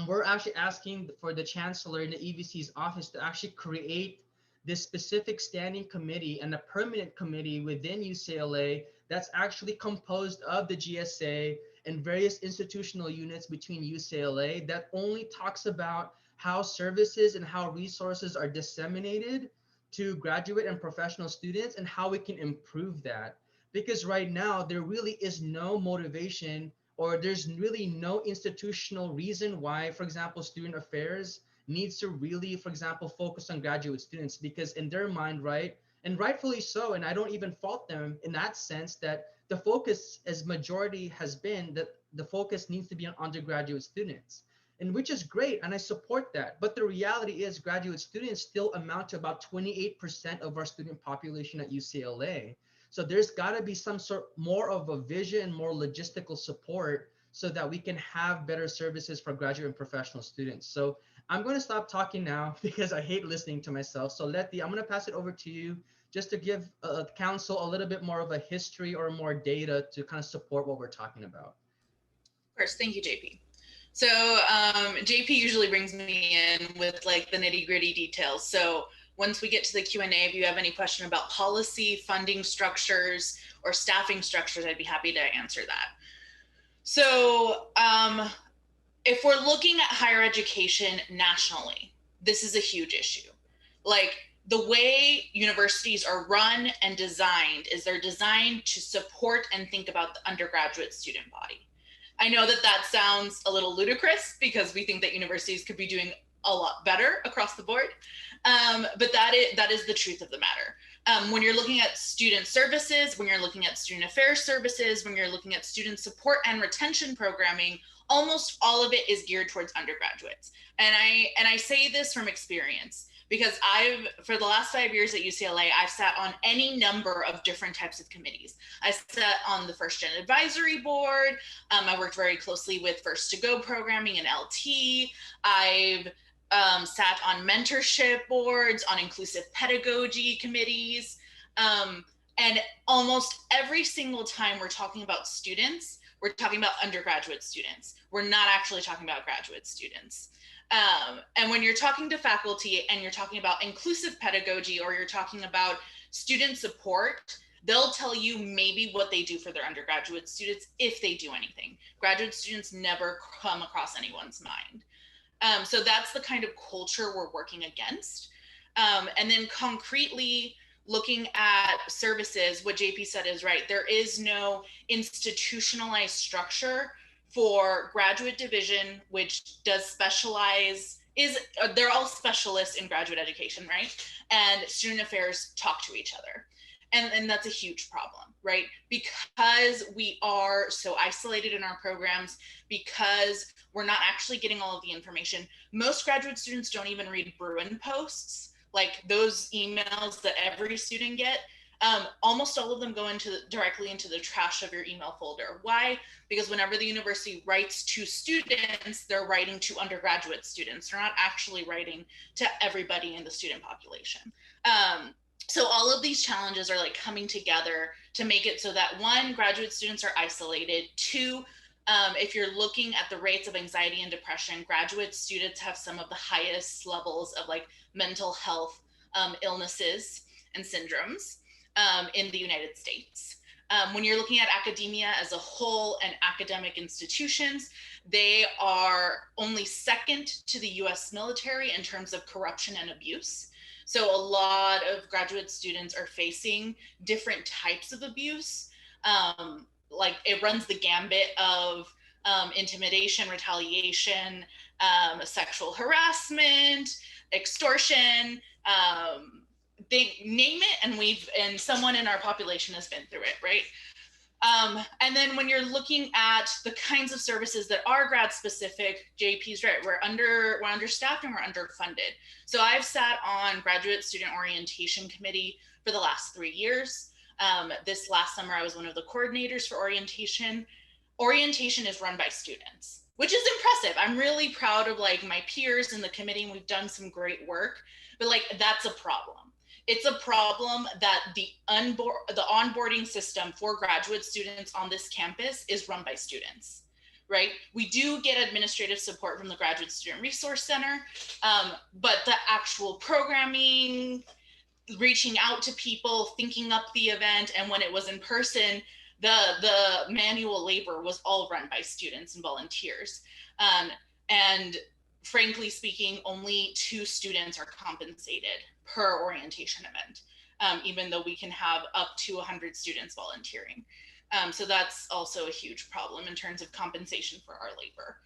we're actually asking for the chancellor in the EVC's office to actually create this specific standing committee and a permanent committee within UCLA that's actually composed of the GSA and various institutional units between UCLA that only talks about how services and how resources are disseminated to graduate and professional students and how we can improve that. Because right now, there really is no motivation, or there's really no institutional reason why, for example, Student Affairs needs to really, for example, focus on graduate students, because in their mind, right, and rightfully so, and I don't even fault them in that sense, that the focus as majority has been that the focus needs to be on undergraduate students, and which is great, and I support that. But the reality is graduate students still amount to about 28% of our student population at UCLA. So there's got to be some sort more of a vision, more logistical support so that we can have better services for graduate and professional students. So I'm going to stop talking now because I hate listening to myself. So Letty, I'm going to pass it over to you just to give council a little bit more of a history or more data to kind of support what we're talking about. Of course, thank you, JP. So JP usually brings me in with like the nitty gritty details. So once we get to the Q&A, if you have any question about policy, funding structures, or staffing structures, I'd be happy to answer that. So if we're looking at higher education nationally, this is a huge issue. Like, the way universities are run and designed is they're designed to support and think about the undergraduate student body. I know that that sounds a little ludicrous because we think that universities could be doing a lot better across the board, but that is the truth of the matter. When you're looking at student services, when you're looking at student affairs services, when you're looking at student support and retention programming, almost all of it is geared towards undergraduates. And I say this from experience, because for the last 5 years at UCLA, I've sat on any number of different types of committees. I sat on the First Gen Advisory Board. I worked very closely with First to Go programming and LT. I've sat on mentorship boards, on inclusive pedagogy committees. And almost every single time we're talking about students, we're talking about undergraduate students. We're not actually talking about graduate students. And when you're talking to faculty and you're talking about inclusive pedagogy, or you're talking about student support, they'll tell you maybe what they do for their undergraduate students, if they do anything. Graduate students never come across anyone's mind. So that's the kind of culture we're working against. And then concretely looking at services, what JP said is right. There is no institutionalized structure for graduate division, which does specialize, they're all specialists in graduate education, right? And student affairs talk to each other. And that's a huge problem, right? Because we are so isolated in our programs, because we're not actually getting all of the information. Most graduate students don't even read Bruin posts, like those emails that every student get. Almost all of them go directly into the trash of your email folder. Why? Because whenever the university writes to students, they're writing to undergraduate students. They're not actually writing to everybody in the student population. So all of these challenges are like coming together to make it so that, one, graduate students are isolated. Two, if you're looking at the rates of anxiety and depression, graduate students have some of the highest levels of like mental health illnesses and syndromes in the United States. When you're looking at academia as a whole and academic institutions, they are only second to the US military in terms of corruption and abuse. So a lot of graduate students are facing different types of abuse. Like, it runs the gambit of intimidation, retaliation, sexual harassment, extortion, name it, and someone in our population has been through it, right? And then when you're looking at the kinds of services that are grad specific, JP's right, we're understaffed and we're underfunded. So I've sat on graduate student orientation committee for the last 3 years. This last summer, I was one of the coordinators for orientation. Orientation is run by students, which is impressive. I'm really proud of like my peers in the committee, and we've done some great work, but like, that's a problem. It's a problem that the onboarding system for graduate students on this campus is run by students, right? We do get administrative support from the Graduate Student Resource Center, but the actual programming, reaching out to people, thinking up the event, and when it was in person, the manual labor was all run by students and volunteers. And frankly speaking, only 2 students are compensated per orientation event, even though we can have up to 100 students volunteering. So that's also a huge problem in terms of compensation for our labor.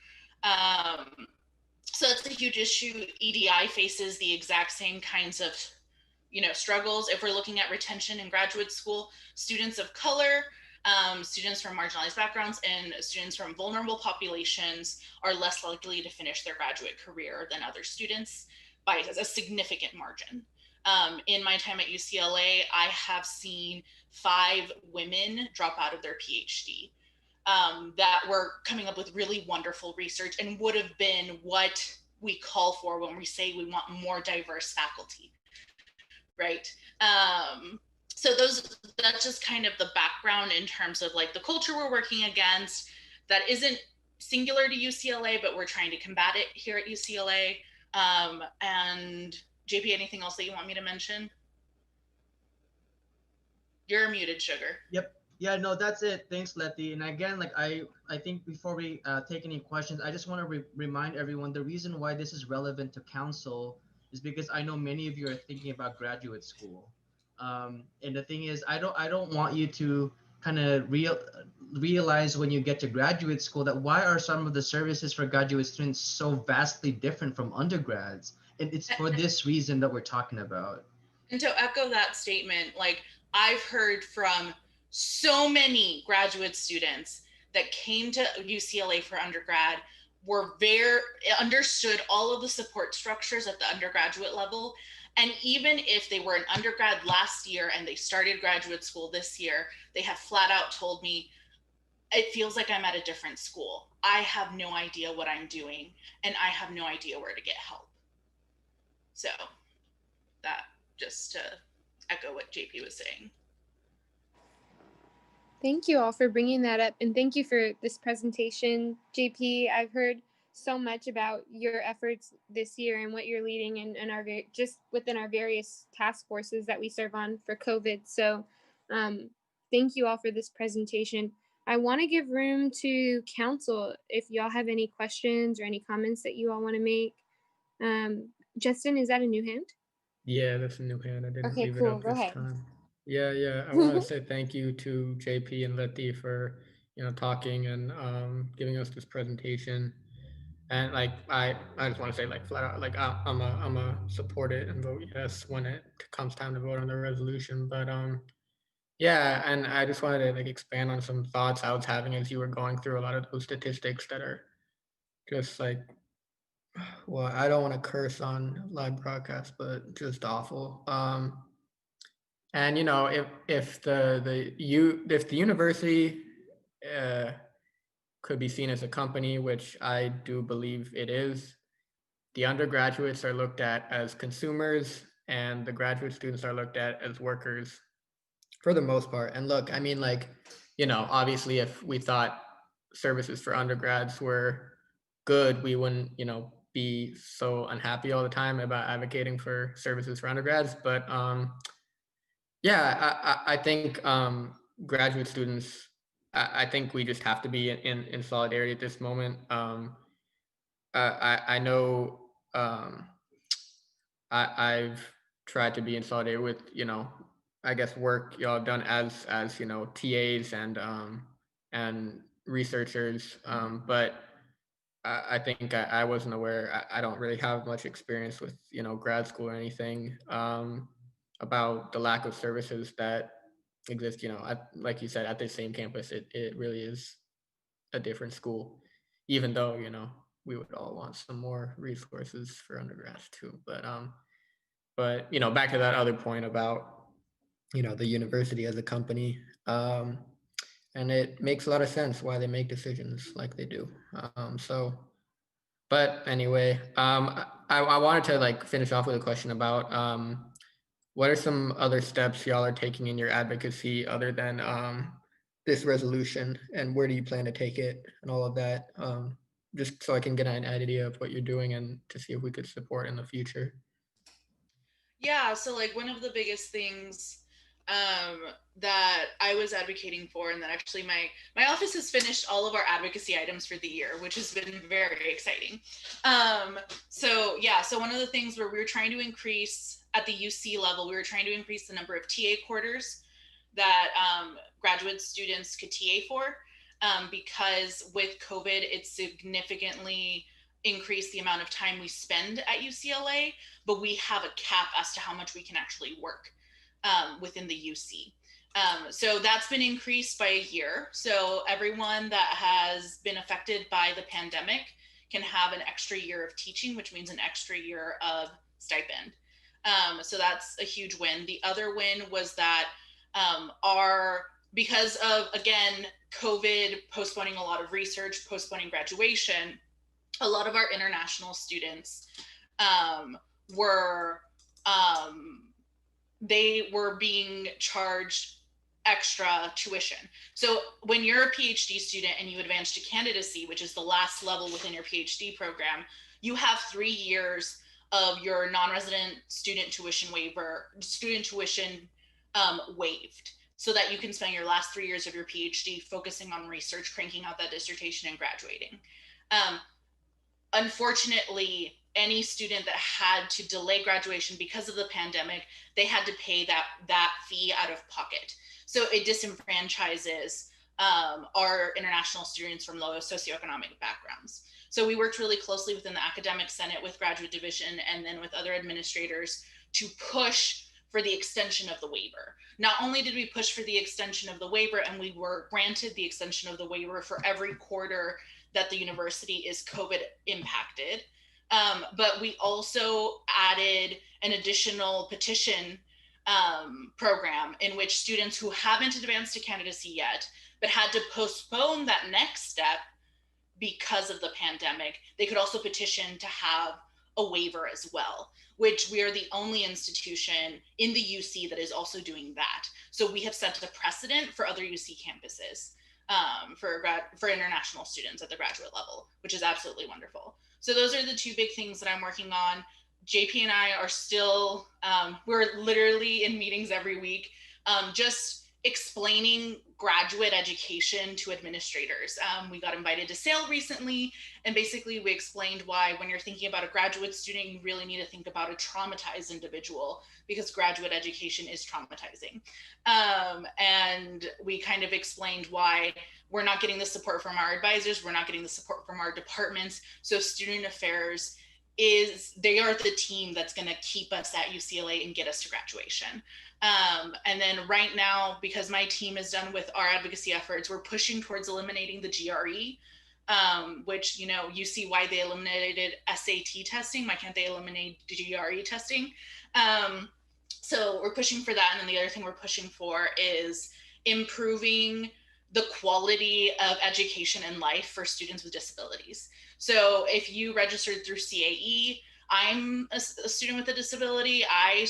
So that's a huge issue. EDI faces the exact same kinds of struggles. If we're looking at retention in graduate school, students of color, students from marginalized backgrounds, and students from vulnerable populations are less likely to finish their graduate career than other students by a significant margin. In my time at UCLA, I have seen 5 women drop out of their PhD that were coming up with really wonderful research and would have been what we call for when we say we want more diverse faculty, right? So that's just kind of the background in terms of like the culture we're working against that isn't singular to UCLA, but we're trying to combat it here at UCLA. And JP, anything else that you want me to mention? You're muted, Sugar. Yep. Yeah, no, that's it. Thanks, Letty. And again, like I think before we take any questions, I just want to remind everyone the reason why this is relevant to council is because I know many of you are thinking about graduate school. And the thing is, I don't want you to kind of realize when you get to graduate school that why are some of the services for graduate students so vastly different from undergrads? And it's for this reason that we're talking about. And to echo that statement, like I've heard from so many graduate students that came to UCLA for undergrad were very understood all of the support structures at the undergraduate level. And even if they were an undergrad last year and they started graduate school this year, they have flat out told me, it feels like I'm at a different school. I have no idea what I'm doing and I have no idea where to get help. So that just to echo what JP was saying. Thank you all for bringing that up, and thank you for this presentation, JP. I've heard so much about your efforts this year and what you're leading and our just within our various task forces that we serve on for COVID. So thank you all for this presentation. I want to give room to council if y'all have any questions or any comments that you all want to make. Justin, is that a new hand? Yeah, that's a new hand. I didn't Okay, leave it cool. up Go this ahead. time. Yeah. I want to say thank you to JP and Letty for talking and giving us this presentation. And like I just want to say like flat out like I'm a support it and vote yes when it comes time to vote on the resolution. But yeah, and I just wanted to like expand on some thoughts I was having as you were going through a lot of those statistics that are just like, well, I don't want to curse on live broadcast, but just awful. And if the university could be seen as a company, which I do believe it is, the undergraduates are looked at as consumers and the graduate students are looked at as workers for the most part. And look, I mean, like, obviously if we thought services for undergrads were good, we wouldn't, be so unhappy all the time about advocating for services for undergrads. But yeah, I think graduate students, I think we just have to be in solidarity at this moment. I know I've tried to be in solidarity with, I guess work y'all have done as TAs and researchers, but I think I wasn't aware. I don't really have much experience with grad school or anything about the lack of services that exist. Like you said, at the same campus, it really is a different school, even though we would all want some more resources for undergrads too. But back to that other point about the university as a company, and it makes a lot of sense why they make decisions like they do. But anyway, I wanted to like finish off with a question about what are some other steps y'all are taking in your advocacy other than this resolution, and where do you plan to take it and all of that? Just so I can get an idea of what you're doing and to see if we could support in the future. Yeah, so like one of the biggest things that I was advocating for, and that actually my office has finished all of our advocacy items for the year, which has been very exciting. So one of the things where we were trying to increase at the UC level, we were trying to increase the number of TA quarters that graduate students could TA for, because with COVID, it significantly increased the amount of time we spend at UCLA, but we have a cap as to how much we can actually work within the UC. So that's been increased by a year. So everyone that has been affected by the pandemic can have an extra year of teaching, which means an extra year of stipend. So that's a huge win. The other win was that because of, again, COVID postponing a lot of research, postponing graduation, a lot of our international students they were being charged extra tuition. So when you're a PhD student and you advance to candidacy, which is the last level within your PhD program, you have 3 years of your non-resident student tuition waived, so that you can spend your last 3 years of your PhD focusing on research, cranking out that dissertation, and graduating. Unfortunately, any student that had to delay graduation because of the pandemic, they had to pay that fee out of pocket. So it disenfranchises our international students from low socioeconomic backgrounds. So we worked really closely within the academic senate with graduate division and then with other administrators to push for the extension of the waiver. Not only did we push for the extension of the waiver, and we were granted the extension of the waiver for every quarter that the university is COVID impacted, but we also added an additional petition program in which students who haven't advanced to candidacy yet, but had to postpone that next step because of the pandemic, they could also petition to have a waiver as well, which we are the only institution in the UC that is also doing that. So we have set a precedent for other UC campuses for international students at the graduate level, which is absolutely wonderful. So those are the two big things that I'm working on. JP and I are still, we're literally in meetings every week, just explaining graduate education to administrators. We got invited to SAIL recently, and basically we explained why when you're thinking about a graduate student, you really need to think about a traumatized individual, because graduate education is traumatizing. And we kind of explained why we're not getting the support from our advisors, we're not getting the support from our departments. So student affairs they are the team that's going to keep us at UCLA and get us to graduation. And then right now, because my team is done with our advocacy efforts, we're pushing towards eliminating the GRE, which, you see why they eliminated SAT testing. Why can't they eliminate GRE testing? So we're pushing for that. And then the other thing we're pushing for is improving the quality of education and life for students with disabilities. So if you registered through CAE, I'm a student with a disability. I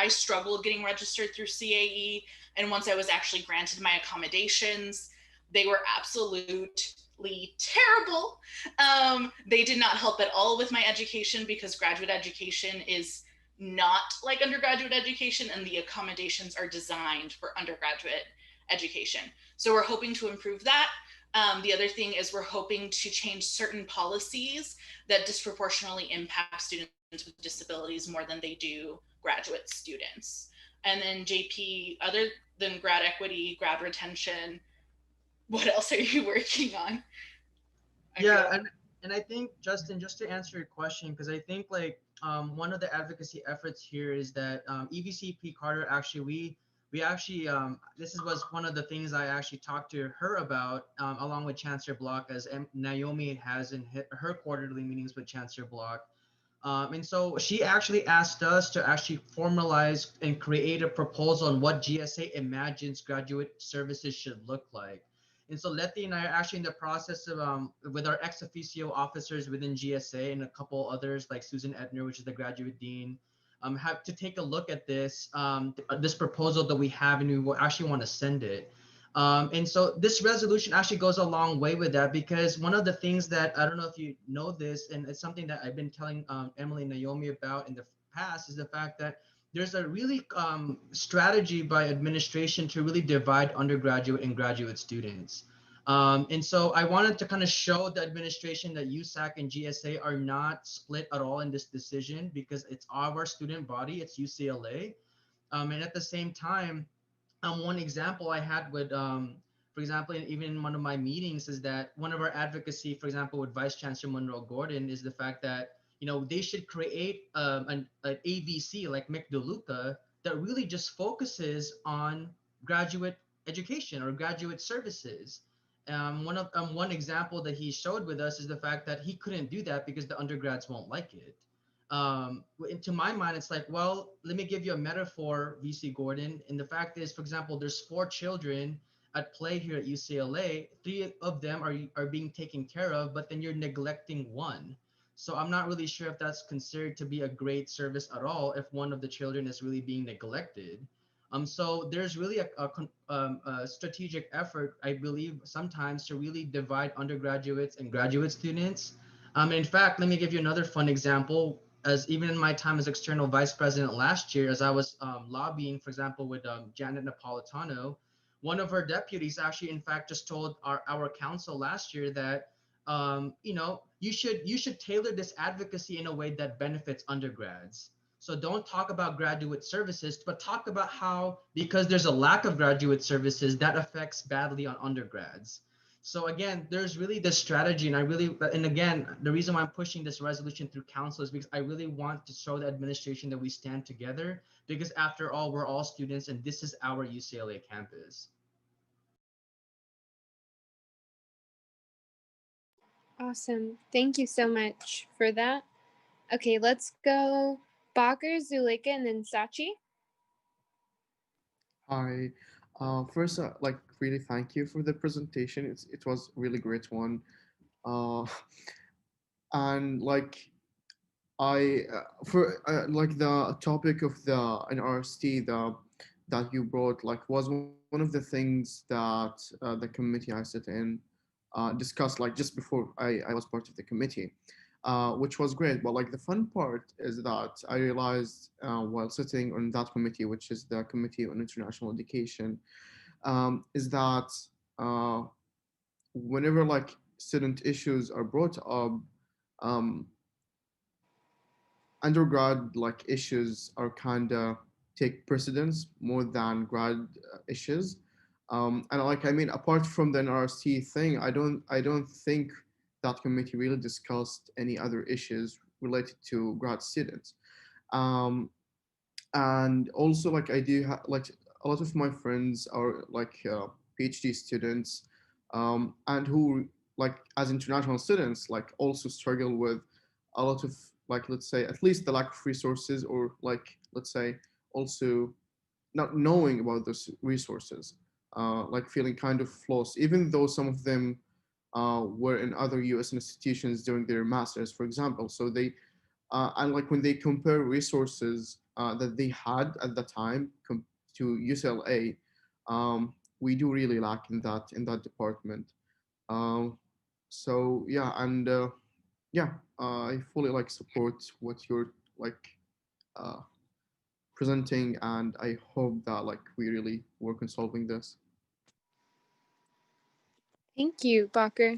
struggled getting registered through CAE. And once I was actually granted my accommodations, they were absolutely terrible. They did not help at all with my education, because graduate education is not like undergraduate education, and the accommodations are designed for undergraduate education. So we're hoping to improve that. The other thing is we're hoping to change certain policies that disproportionately impact students with disabilities more than they do graduate students. And then JP, other than grad equity, grad retention, what else are you working on? Yeah, and I think, Justin, just to answer your question, because I think one of the advocacy efforts here is that EVCP Carter, actually, we actually, this was one of the things I actually talked to her about, along with Chancellor Block, as Naomi has in her quarterly meetings with Chancellor Block. And so she actually asked us to actually formalize and create a proposal on what GSA imagines graduate services should look like. And so Letty and I are actually in the process of, with our ex officio officers within GSA and a couple others like Susan Edner, which is the graduate dean, have to take a look at this proposal that we have, and we will actually want to send it. And so this resolution actually goes a long way with that, because one of the things that, I don't know if you know this, and it's something that I've been telling Emily and Naomi about in the past, is the fact that there's a really strategy by administration to really divide undergraduate and graduate students. And so I wanted to kind of show the administration that USAC and GSA are not split at all in this decision, because it's our student body, it's UCLA. And at the same time, one example I had with, for example, even in one of my meetings, is that one of our advocacy, for example, with Vice Chancellor Monroe Gordon, is the fact that, they should create an AVC like McDeluca that really just focuses on graduate education or graduate services. One example that he showed with us is the fact that he couldn't do that because the undergrads won't like it. To my mind, it's like, well, let me give you a metaphor, VC Gordon. And the fact is, for example, there's 4 children at play here at UCLA. 3 of them are being taken care of, but then you're neglecting one. So I'm not really sure if that's considered to be a great service at all, if one of the children is really being neglected. So there's really a strategic effort, I believe, sometimes to really divide undergraduates and graduate students. In fact, let me give you another fun example. as even in my time as external vice president last year, as I was lobbying, for example, with Janet Napolitano, one of her deputies actually, in fact, just told our council last year that you should tailor this advocacy in a way that benefits undergrads. So don't talk about graduate services, but talk about how, because there's a lack of graduate services, that affects badly on undergrads. So again, there's really this strategy, and again, the reason why I'm pushing this resolution through council is because I really want to show the administration that we stand together, because after all, we're all students and this is our UCLA campus. Awesome. Thank you so much for that. Okay, let's go Baker, Zuleika, and then Sachi. Hi. First, like really thank you for the presentation. It was a really great one. Uh, and like for like the topic of the NRST that you brought like was one of the things that the committee I sit in discussed like just before I was part of the committee, which was great. But like the fun part is that I realized while sitting on that committee, which is the Committee on International Education, is that uh, whenever like student issues are brought up, um, undergrad like issues are kind of take precedence more than grad issues. And like I mean, apart from the NRC thing, I don't think that committee really discussed any other issues related to grad students. Um, and also like I do have like a lot of my friends are like PhD students, and who like as international students like also struggle with a lot of like let's say at least the lack of resources, or like let's say also not knowing about those resources, like feeling kind of lost even though some of them were in other US institutions during their masters, for example. So they and like when they compare resources that they had at the time to UCLA, we do really lack in that department. Um, so yeah, and yeah, I fully like support what you're like uh, presenting, and I hope that like we really work on solving this. Thank you, Baker.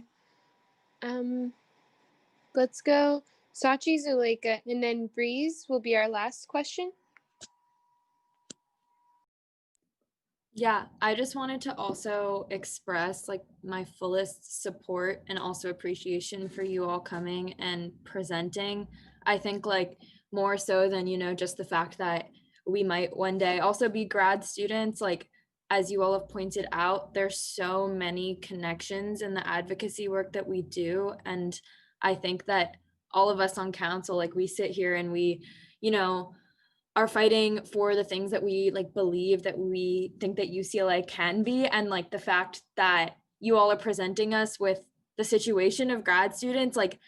Let's go Sachi, Zuleika, and then Breeze will be our last question. Yeah, I just wanted to also express like my fullest support and also appreciation for you all coming and presenting. I think like more so than, just the fact that we might one day also be grad students, like as you all have pointed out, there's so many connections in the advocacy work that we do. And I think that all of us on council, like we sit here and we, are fighting for the things that we like believe that we think that UCLA can be, and like the fact that you all are presenting us with the situation of grad students, like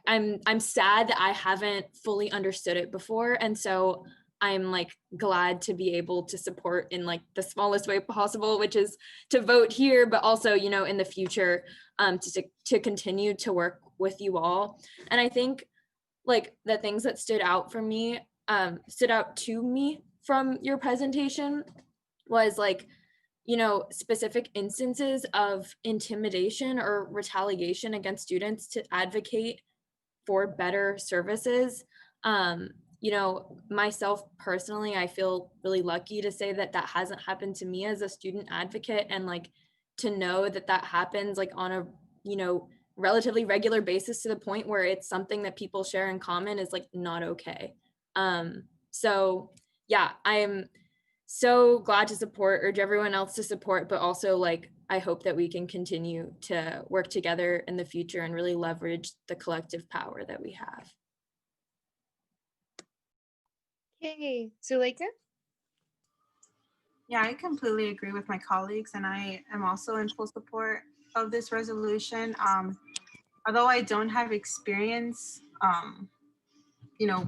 I'm sad that I haven't fully understood it before, and so I'm like glad to be able to support in like the smallest way possible, which is to vote here, but also in the future to continue to work with you all. And I think like the things that stood out to me from your presentation was like specific instances of intimidation or retaliation against students to advocate for better services. Myself personally, I feel really lucky to say that that hasn't happened to me as a student advocate, and like to know that that happens like on a relatively regular basis to the point where it's something that people share in common is like not okay. So yeah, I'm so glad to urge everyone else to support, but also like I hope that we can continue to work together in the future and really leverage the collective power that we have. Yay, Zuleika? Yeah, I completely agree with my colleagues, and I am also in full support of this resolution. Although I don't have experience,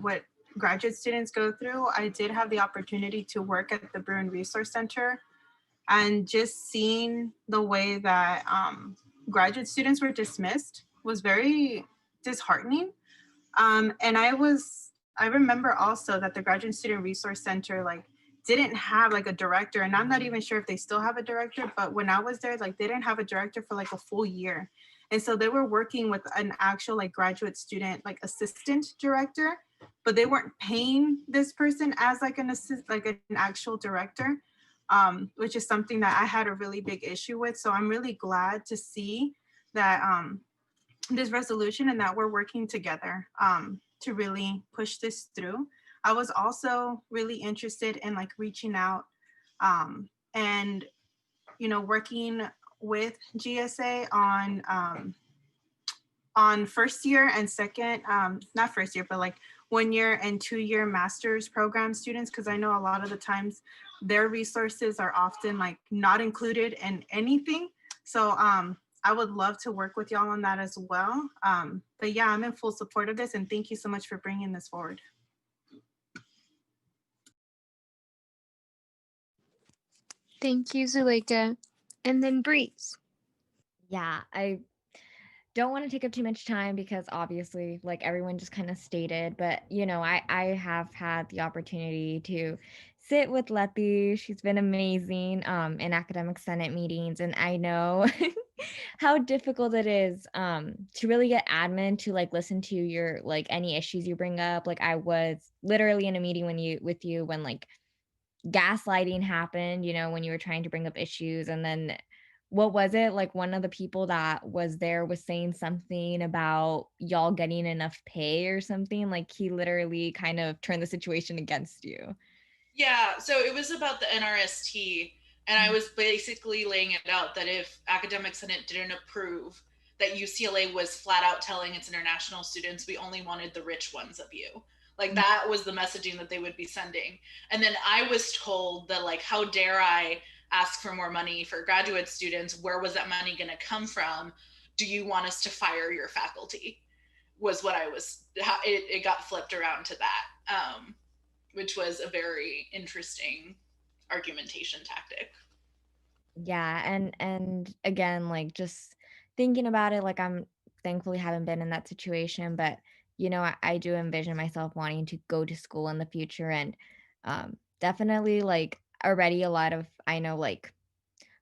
what graduate students go through, I did have the opportunity to work at the Bruin Resource Center, and just seeing the way that graduate students were dismissed was very disheartening. And I was I remember also that the Graduate Student Resource Center like didn't have like a director, and I'm not even sure if they still have a director, but when I was there, like they didn't have a director for like a full year. And so they were working with an actual like graduate student, like assistant director, but they weren't paying this person as like an actual director, which is something that I had a really big issue with. So I'm really glad to see that this resolution and that we're working together to really push this through. I was also really interested in like reaching out and, you know, working with GSA on first year and second, not first year, but like 1 year and 2 year master's program students, because I know a lot of the times their resources are often like not included in anything. So I would love to work with y'all on that as well. But yeah, I'm in full support of this, and thank you so much for bringing this forward. Thank you, Zuleika. And then Breeze. Yeah, I don't want to take up too much time because obviously, like everyone just kind of stated, but you know, I have had the opportunity to sit with Letty. She's been amazing in academic senate meetings, and I know how difficult it is to really get admin to like listen to your like any issues you bring up. Like I was literally in a meeting with you when like gaslighting happened, you know, when you were trying to bring up issues, and then what was it, like one of the people that was there was saying something about y'all getting enough pay or something, like he literally kind of turned the situation against you. Yeah, so it was about the NRST, and I was basically laying it out that if Academic Senate didn't approve, that UCLA was flat out telling its international students, we only wanted the rich ones of you. Like that was the messaging that they would be sending. And then I was told that like, how dare I ask for more money for graduate students? Where was that money gonna come from? Do you want us to fire your faculty? Was what I was, how it got flipped around to that. Which was a very interesting argumentation tactic. Yeah, and again, like just thinking about it, like I'm thankfully haven't been in that situation, but you know, I do envision myself wanting to go to school in the future, and definitely like already a lot of I know like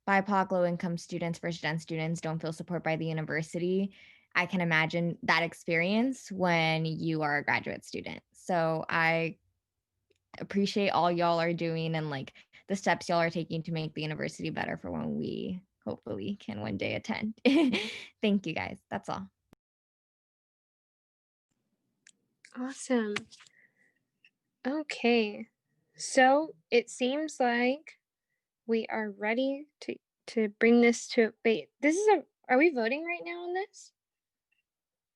BIPOC, low income students, first gen students don't feel support by the university. I can imagine that experience when you are a graduate student. So I appreciate all y'all are doing and like the steps y'all are taking to make the university better for when we hopefully can one day attend. Thank you guys. That's all. Awesome. Okay. So it seems like we are ready to bring this to wait. This is are we voting right now on this?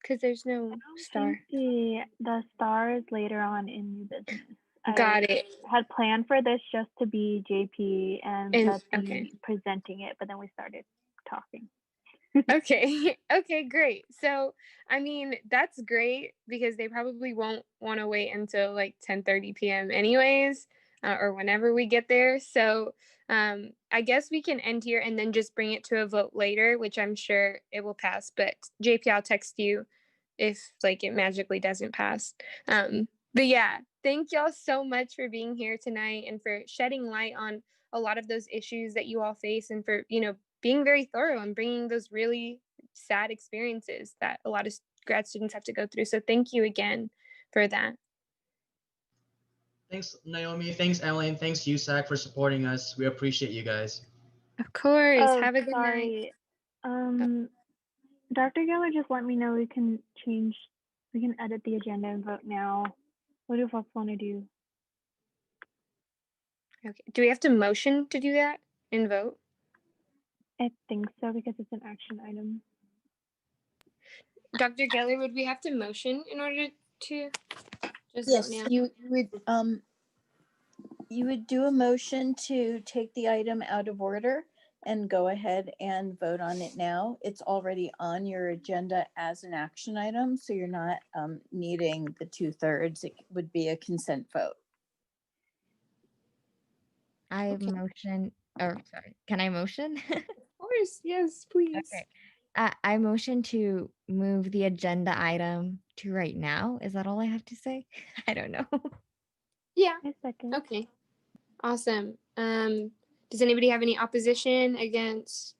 Because there's no star. The star is later on in new business. Got it. Had planned for this just to be JP and Letty okay. presenting it, but then we started talking. Okay. Okay, great. So, I mean, that's great because they probably won't want to wait until like 10:30 p.m. anyways, or whenever we get there. So, I guess we can end here and then just bring it to a vote later, which I'm sure it will pass. But JP, I'll text you if like it magically doesn't pass. But yeah, thank y'all so much for being here tonight and for shedding light on a lot of those issues that you all face, and for, you know, being very thorough and bringing those really sad experiences that a lot of grad students have to go through. So thank you again for that. Thanks, Naomi. Thanks, Emily. And thanks, USAC, for supporting us. We appreciate you guys. Of course. Have a good night. Dr. Geller just let me know we can edit the agenda and vote now. What do folks want to do? Okay. Do we have to motion to do that and vote? I think so because it's an action item. Dr. Geller, would we have to motion in order to just Yes, vote now? you would do a motion to take the item out of order and go ahead and vote on it now. It's already on your agenda as an action item, so you're not needing the 2/3. It would be a consent vote. I motion, or sorry, can I motion? Of course, yes, please. Okay. I motion to move the agenda item to right now. Is that all I have to say? I don't know. Yeah. I second. Okay. Awesome. Does anybody have any opposition against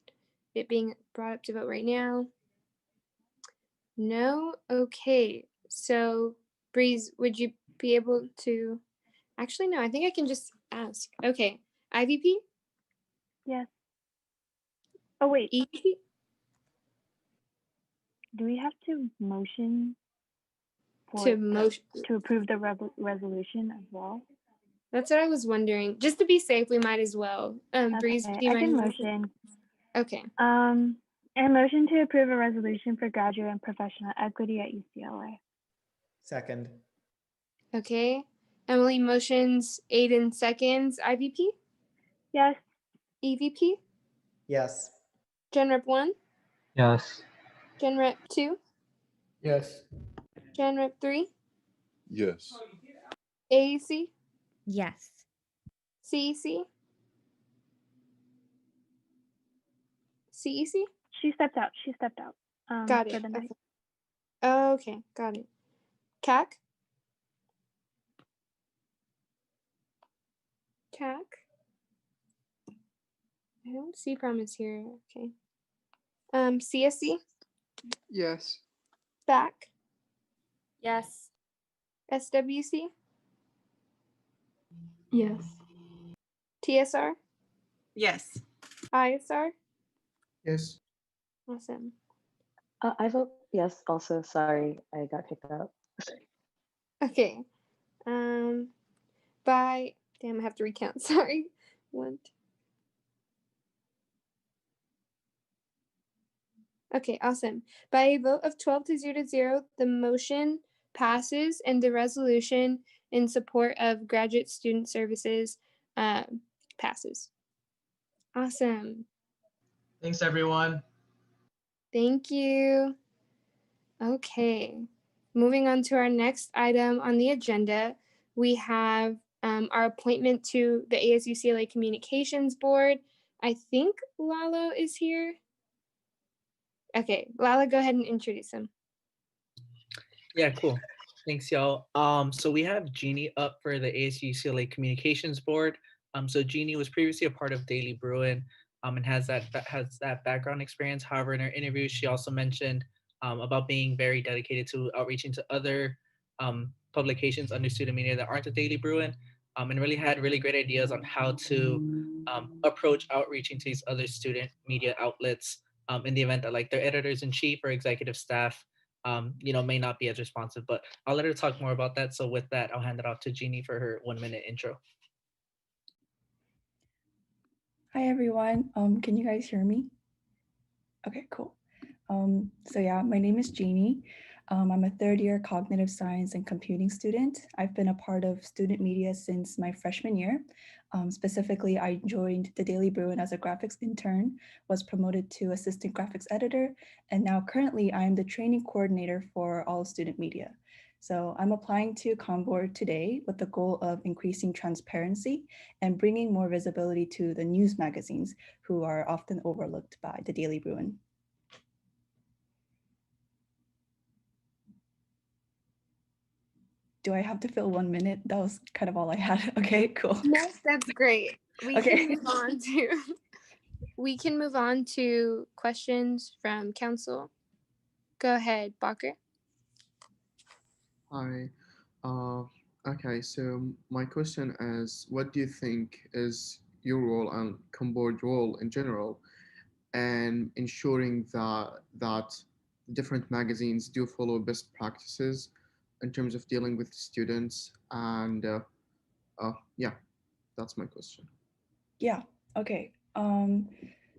it being brought up to vote right now? No? Okay. So, Breeze, would you be able to? Actually, no, I think I can just ask. Okay. IVP? Yes. Oh, wait. EVP? Do we have to motion To motion. to approve the resolution as well? That's what I was wondering. Just to be safe, we might as well. Breeze, Okay, do you I mind? can motion. Okay. And motion to approve a resolution for graduate and professional equity at UCLA. Second. Okay. Emily motions, Aiden seconds. IVP? Yes. EVP? Yes. Gen Rep 1? Yes. Gen Rep 2? Yes. Gen Rep 3? Yes. AAC? Yes. CEC? CEC? She stepped out. She stepped out. Got For it. the night. Okay, got it. CAC? CAC? I don't see promise here. Okay. CSC? Yes. SPAC? Yes. SWC? Yes. TSR? Yes. ISR? Yes. Awesome. I vote yes. Also, sorry, I got kicked out. Okay. By damn, I have to recount. Sorry. 1, 2. Okay, awesome. By a vote of 12 to 0, the motion passes and the resolution in support of graduate student services passes. Awesome. Thanks, everyone. Thank you. Okay. Moving on to our next item on the agenda, we have our appointment to the ASUCLA Communications Board. I think Lalo is here. Okay, Lala, go ahead and introduce him. Yeah, cool. Thanks, y'all. So we have Jeannie up for the ASU-UCLA Communications Board. So Jeannie was previously a part of Daily Bruin, and has that background experience. However, in her interview, she also mentioned about being very dedicated to outreaching to other publications under student media that aren't the Daily Bruin, and really had really great ideas on how to approach outreaching to these other student media outlets in the event that like their editors in chief or executive staff may not be as responsive, but I'll let her talk more about that. So with that, I'll hand it off to Jeannie for her 1-minute intro. Hi, everyone. Can you guys hear me? Okay, cool. So yeah, my name is Jeannie. I'm a third-year cognitive science and computing student. I've been a part of student media since my freshman year. Specifically, I joined the Daily Bruin as a graphics intern, was promoted to assistant graphics editor, and now currently I'm the training coordinator for all student media. So I'm applying to ComBoard today with the goal of increasing transparency and bringing more visibility to the news magazines who are often overlooked by the Daily Bruin. Do I have to fill 1 minute? That was kind of all I had. Okay, cool. No, that's great. We Okay. can move on to questions from council. Go ahead, Bacher. Hi. Okay, so my question is, what do you think is your role and ComBoard role in general, and ensuring that different magazines do follow best practices in terms of dealing with students? And yeah, that's my question. Yeah, okay.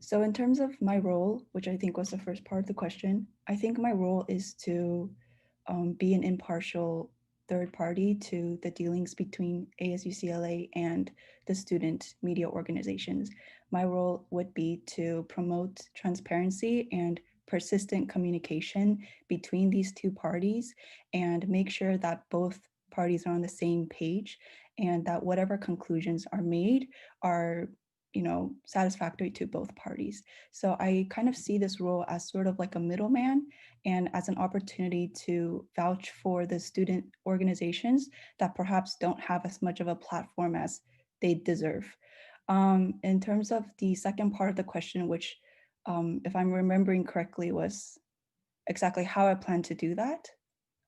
So in terms of my role, which I think was the first part of the question, I think my role is to be an impartial third party to the dealings between ASUCLA and the student media organizations. My role would be to promote transparency and persistent communication between these two parties and make sure that both parties are on the same page and that whatever conclusions are made are satisfactory to both parties. So I kind of see this role as sort of like a middleman and as an opportunity to vouch for the student organizations that perhaps don't have as much of a platform as they deserve. In terms of the second part of the question, which, if I'm remembering correctly, was exactly how I plan to do that.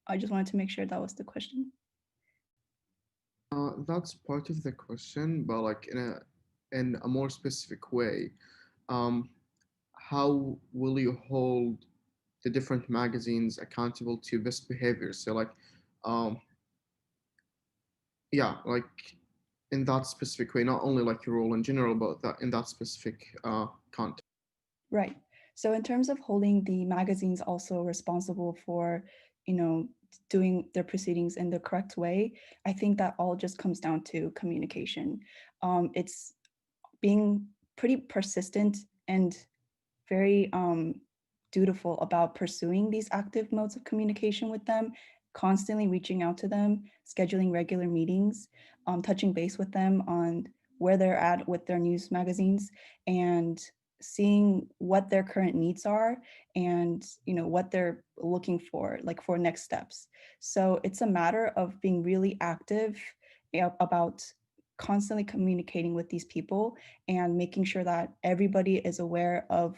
I just wanted to make sure that was the question. That's part of the question, but like in a more specific way. How will you hold the different magazines accountable to best behavior? So like, um, yeah, like in that specific way, not only like your role in general, but that in that specific context. Right. So in terms of holding the magazines also responsible for, doing their proceedings in the correct way, I think that all just comes down to communication. It's being pretty persistent and very dutiful about pursuing these active modes of communication with them, constantly reaching out to them, scheduling regular meetings, touching base with them on where they're at with their news magazines, and seeing what their current needs are and what they're looking for, like for next steps. So it's a matter of being really active about constantly communicating with these people and making sure that everybody is aware of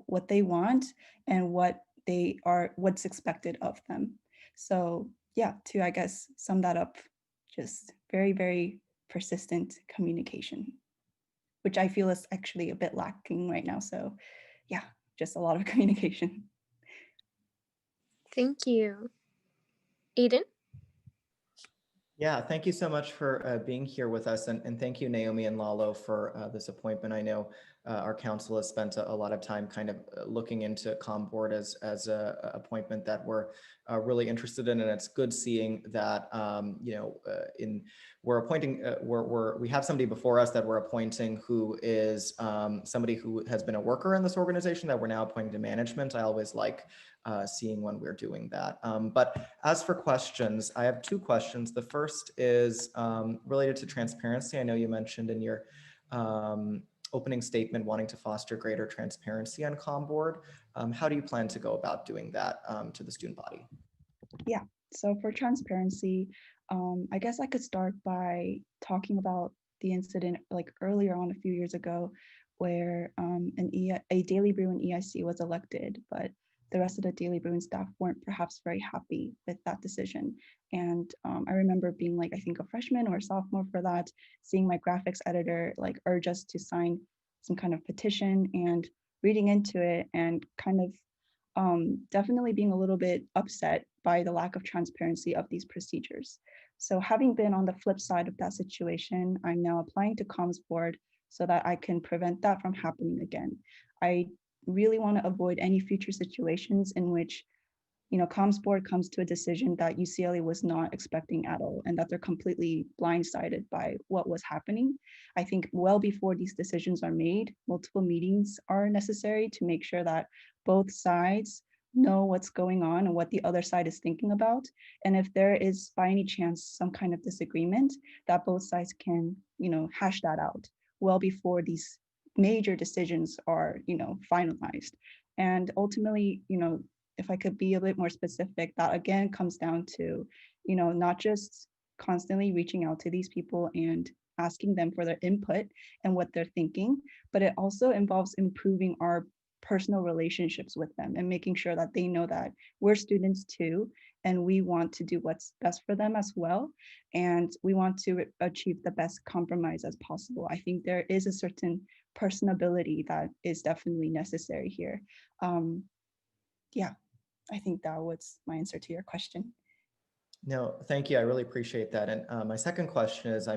what they want and what's expected of them. So yeah, to I guess sum that up, just very, very persistent communication, which I feel is actually a bit lacking right now. So yeah, just a lot of communication. Thank you. Aiden? Yeah, thank you so much for being here with us. And thank you, Naomi and Lalo, for this appointment. I know our council has spent a lot of time kind of looking into COM board as a appointment that we're really interested in. And it's good seeing that, we're appointing, we have somebody before us that we're appointing who is somebody who has been a worker in this organization that we're now appointing to management. I always like seeing when we're doing that. But as for questions, I have two questions. The first is related to transparency. I know you mentioned in your opening statement wanting to foster greater transparency on COM board. How do you plan to go about doing that to the student body? Yeah, so for transparency, I guess I could start by talking about the incident like earlier on a few years ago where a Daily Bruin EIC was elected, but the rest of the Daily Bruin staff weren't perhaps very happy with that decision. And I remember being like, I think a freshman or a sophomore for that, seeing my graphics editor like urge us to sign some kind of petition and reading into it and kind of definitely being a little bit upset by the lack of transparency of these procedures. So having been on the flip side of that situation, I'm now applying to Comms Board so that I can prevent that from happening again. I really want to avoid any future situations in which Comms Board comes to a decision that UCLA was not expecting at all and that they're completely blindsided by what was happening. I think well before these decisions are made, multiple meetings are necessary to make sure that both sides know what's going on and what the other side is thinking about. And if there is by any chance some kind of disagreement, that both sides can, hash that out well before these major decisions are, finalized. And ultimately, if I could be a bit more specific, that again comes down to, not just constantly reaching out to these people and asking them for their input and what they're thinking, but it also involves improving our personal relationships with them and making sure that they know that we're students too, and we want to do what's best for them as well. And we want to achieve the best compromise as possible. I think there is a certain personability that is definitely necessary here. Yeah, I think that was my answer to your question. No, thank you. I really appreciate that. And my second question is,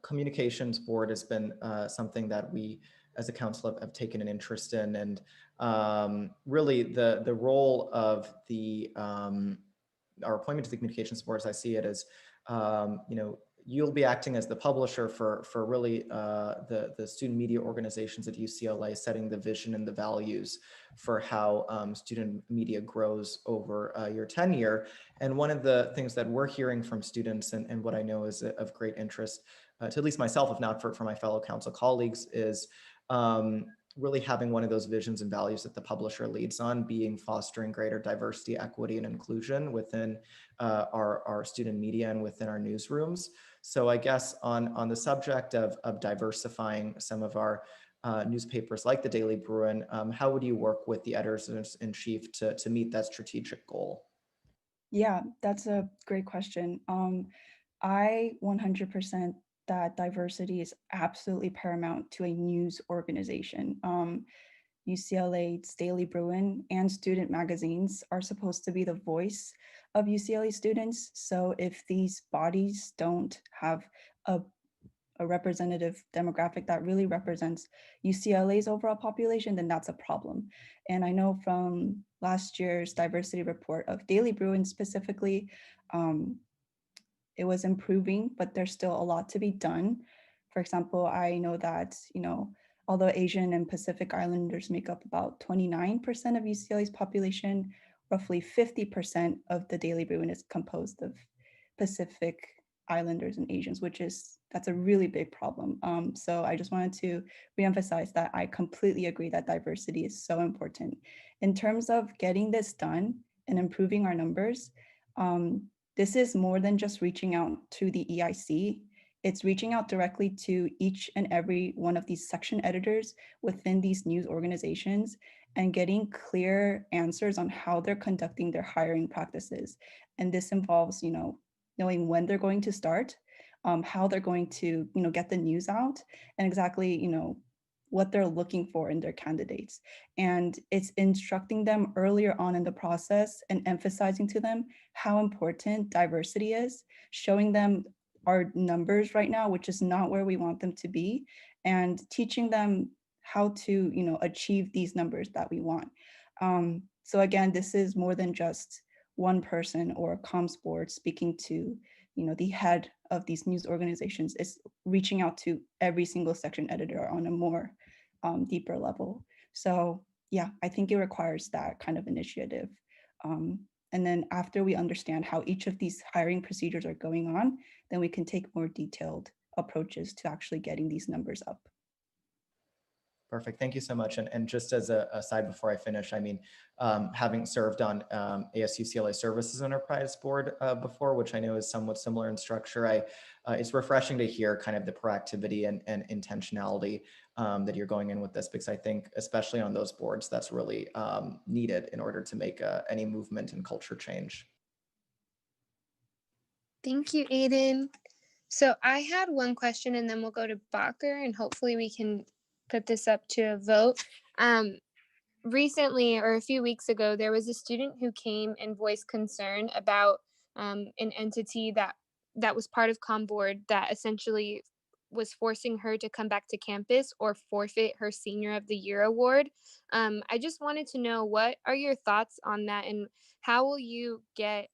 communications board has been something that we as a council have taken an interest in, and really the role of our appointment to the communications board, as I see it, as you'll be acting as the publisher for really the student media organizations at UCLA, setting the vision and the values for how student media grows over your tenure. And one of the things that we're hearing from students, and what I know is of great interest to at least myself, if not for my fellow council colleagues, is really having one of those visions and values that the publisher leads on, being fostering greater diversity, equity, and inclusion within our student media and within our newsrooms. So I guess on the subject of diversifying some of our newspapers like the Daily Bruin, how would you work with the editors-in-chief to meet that strategic goal? Yeah, that's a great question. I 100% that diversity is absolutely paramount to a news organization. UCLA's Daily Bruin and student magazines are supposed to be the voice of UCLA students. So if these bodies don't have a representative demographic that really represents UCLA's overall population, then that's a problem. And I know from last year's diversity report of Daily Bruin specifically, it was improving, but there's still a lot to be done. For example, I know that, although Asian and Pacific Islanders make up about 29% of UCLA's population, roughly 50% of the Daily Bruin is composed of Pacific Islanders and Asians, that's a really big problem. So I just wanted to reemphasize that I completely agree that diversity is so important. In terms of getting this done and improving our numbers, this is more than just reaching out to the EIC. It's reaching out directly to each and every one of these section editors within these news organizations and getting clear answers on how they're conducting their hiring practices. And this involves, knowing when they're going to start, how they're going to, get the news out, and exactly, what they're looking for in their candidates. And it's instructing them earlier on in the process and emphasizing to them how important diversity is, showing them our numbers right now, which is not where we want them to be, and teaching them how to, achieve these numbers that we want. So again, this is more than just one person or a comms board speaking to, the head of these news organizations. Is reaching out to every single section editor on a more deeper level. So yeah, I think it requires that kind of initiative. And then after we understand how each of these hiring procedures are going on, then we can take more detailed approaches to actually getting these numbers up. Perfect. Thank you so much. And just as a side before I finish, I mean, having served on ASUCLA Services Enterprise Board before, which I know is somewhat similar in structure, it's refreshing to hear kind of the proactivity and intentionality that you're going in with this, because I think especially on those boards, that's really needed in order to make any movement and culture change. Thank you, Aiden. So I had one question and then we'll go to Bacher and hopefully we can put this up to a vote. Recently, or a few weeks ago, there was a student who came and voiced concern about an entity that was part of ComBoard that essentially was forcing her to come back to campus or forfeit her Senior of the Year award. I just wanted to know, what are your thoughts on that, and how will you get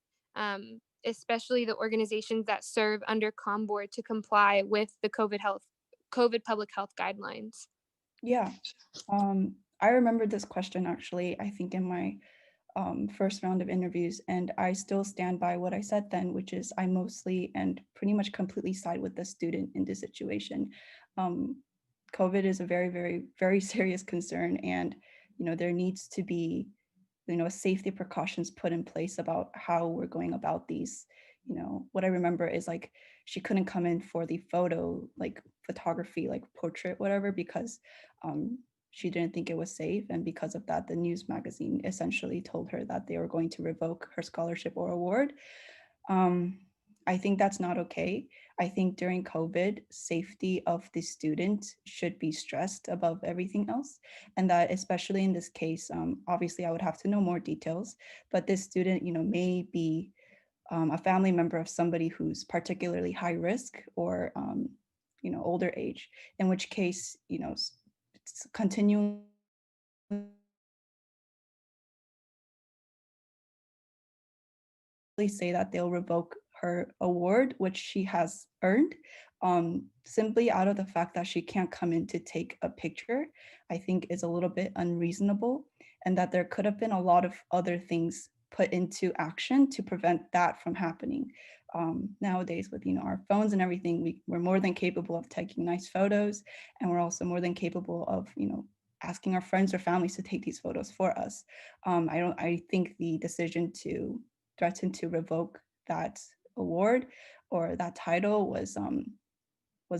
especially the organizations that serve under ComBoard to comply with the COVID public health guidelines? Yeah, I remember this question actually, I think in my first round of interviews, and I still stand by what I said then, which is I mostly and pretty much completely side with the student in this situation. COVID is a very, very, very serious concern, and there needs to be safety precautions put in place about how we're going about these. What I remember is like she couldn't come in for the photography, like portrait, whatever, because she didn't think it was safe. And because of that, the news magazine essentially told her that they were going to revoke her scholarship or award. I think that's not okay. I think during COVID, safety of the student should be stressed above everything else. And that especially in this case, obviously I would have to know more details, but this student, may be a family member of somebody who's particularly high risk or, older age, in which case, continuing say that they'll revoke her award, which she has earned, simply out of the fact that she can't come in to take a picture, I think is a little bit unreasonable, and that there could have been a lot of other things put into action to prevent that from happening. nowadays with our phones and everything, we're more than capable of taking nice photos, and we're also more than capable of asking our friends or families to take these photos for us. I think the decision to threaten to revoke that award or that title was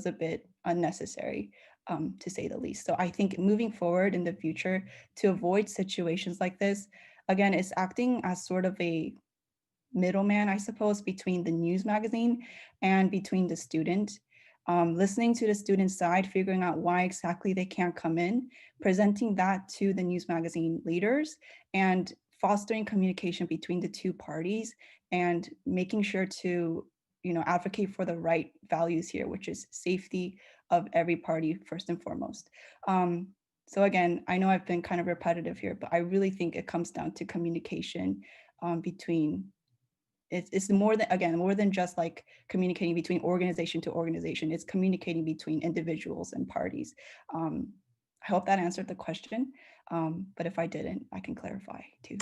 a bit unnecessary, to say the least. So I think moving forward in the future, to avoid situations like this, again, it's acting as sort of a middleman, I suppose, between the news magazine and between the student. Listening to the student side, figuring out why exactly they can't come in, presenting that to the news magazine leaders, and fostering communication between the two parties, and making sure to advocate for the right values here, which is safety of every party first and foremost. So again, I know I've been kind of repetitive here, but I really think it comes down to communication between. It's more than just like communicating between organization to organization. It's communicating between individuals and parties. I hope that answered the question, but if I didn't, I can clarify too.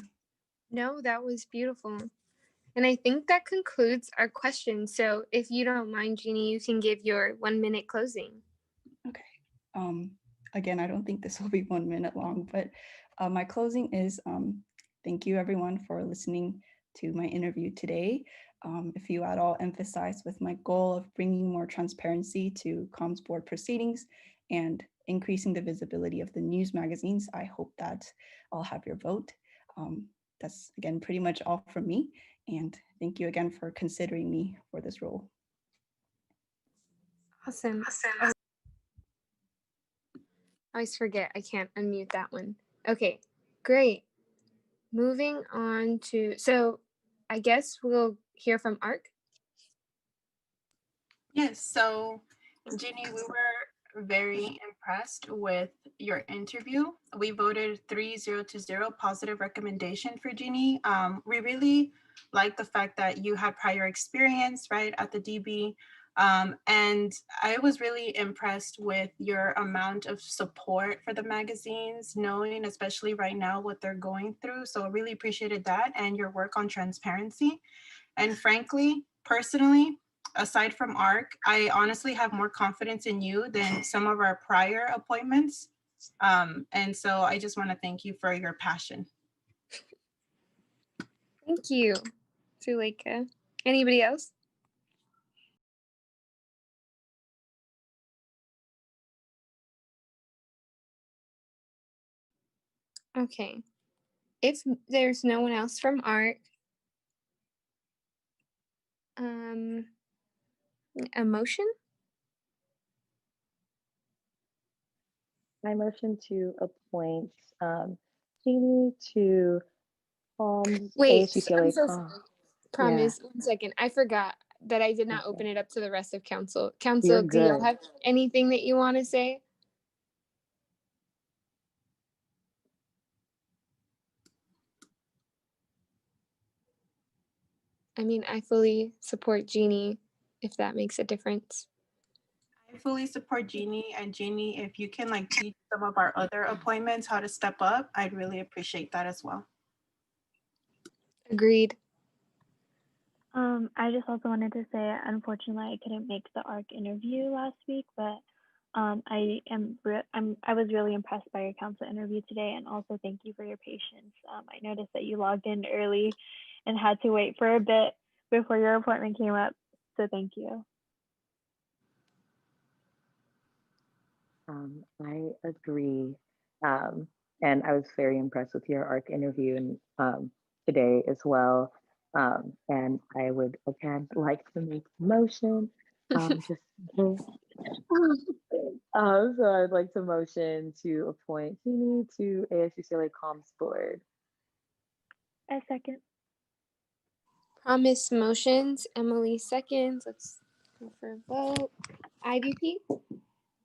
No, that was beautiful. And I think that concludes our questions. So if you don't mind, Jeannie, you can give your 1 minute closing. Okay. Again, I don't think this will be 1 minute long, but my closing is thank you everyone for listening to my interview today. If you at all emphasize with my goal of bringing more transparency to comms board proceedings and increasing the visibility of the news magazines, I hope that I'll have your vote. That's again pretty much all from me. And thank you again for considering me for this role. Awesome. I always forget I can't unmute that one. Okay, great. Moving on to, so I guess we'll hear from ARC. Yes, so Ginny, we were very impressed with your interview. We voted 3-0 positive recommendation for Ginny. We really like the fact that you had prior experience, right, at the DB. And I was really impressed with your amount of support for the magazines, knowing especially right now what they're going through. So I really appreciated that and your work on transparency. And frankly, personally, aside from ARC, I honestly have more confidence in you than some of our prior appointments. And so I just want to thank you for your passion. Thank you, Zuleika. Anybody else? Okay. If there's no one else from ARC, a motion? I motion to appoint Jeannie to Wait, ASUCLA. I'm so sorry. Promise, Yeah. 1 second. I forgot that I did not Okay. open it up to the rest of council. You're Council, do y'all good. have anything that you want to say? I mean, I fully support Jeannie, if that makes a difference. I fully support Jeannie, and Jeannie, if you can like teach some of our other appointments how to step up, I'd really appreciate that as well. Agreed. I just also wanted to say, unfortunately, I couldn't make the ARC interview last week, but I was really impressed by your council interview today, and also thank you for your patience. I noticed that you logged in early and had to wait for a bit before your appointment came up, so thank you. I agree. And I was very impressed with your ARC interview and today as well. And I would again like to make a motion, just in case. So I'd like to motion to appoint Jeannie to ASUCLA Comms Board. A second. Promise motions. Emily seconds. Let's go for a vote. IVP?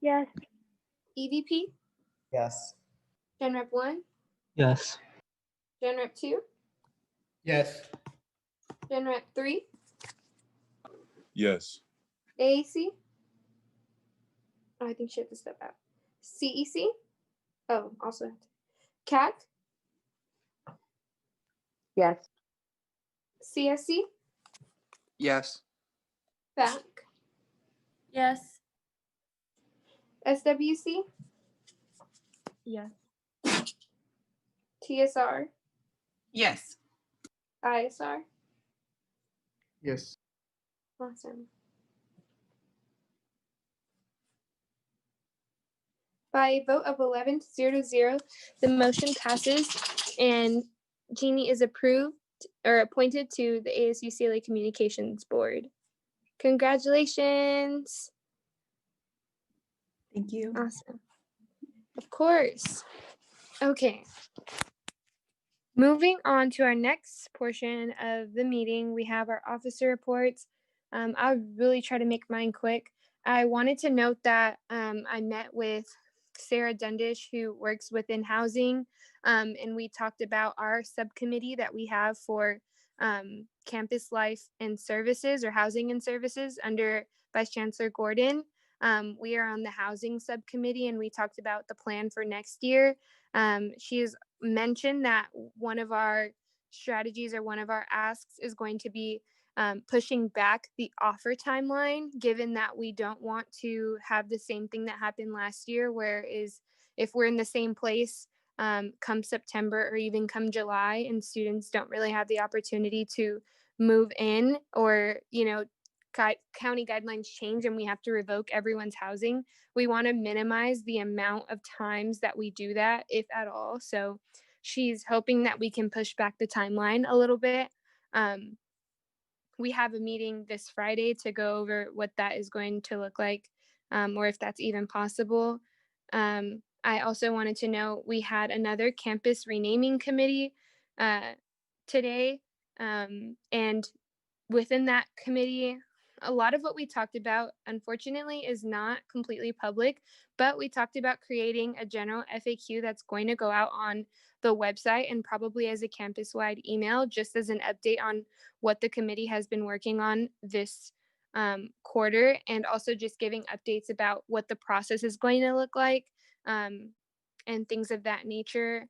Yes. EVP? Yes. Gen Rep 1? Yes. Gen Rep 2? Yes. Gen Rep 3? Yes. AAC? Oh, I think she had to step out. CEC? Oh, also have to. CAC? Yes. CSC? Yes. VAC, Yes. SWC, Yes. TSR, Yes. ISR. Yes. Awesome. By a vote of 11 to 0, the motion passes and Jeannie is approved or appointed to the ASU CLA Communications Board. Congratulations. Thank you. Awesome. Of course. Okay. Moving on to our next portion of the meeting, we have our officer reports. I'll really try to make mine quick. I wanted to note that I met with Sarah Dundish, who works within housing, and we talked about our subcommittee that we have for campus life and services, or housing and services, under Vice Chancellor Gordon. We are on the housing subcommittee, and we talked about the plan for next year. She has mentioned that one of our strategies or one of our asks is going to be pushing back the offer timeline, given that we don't want to have the same thing that happened last year, where is if we're in the same place come September or even come July, and students don't really have the opportunity to move in, or, you know, county guidelines change and we have to revoke everyone's housing. We want to minimize the amount of times that we do that, if at all. So she's hoping that we can push back the timeline a little bit. We have a meeting this Friday to go over what that is going to look like, or if that's even possible. I also wanted to know we had another campus renaming committee today, and within that committee, a lot of what we talked about, unfortunately, is not completely public, but we talked about creating a general FAQ that's going to go out on the website and probably as a campus-wide email, just as an update on what the committee has been working on this quarter, and also just giving updates about what the process is going to look like, and things of that nature.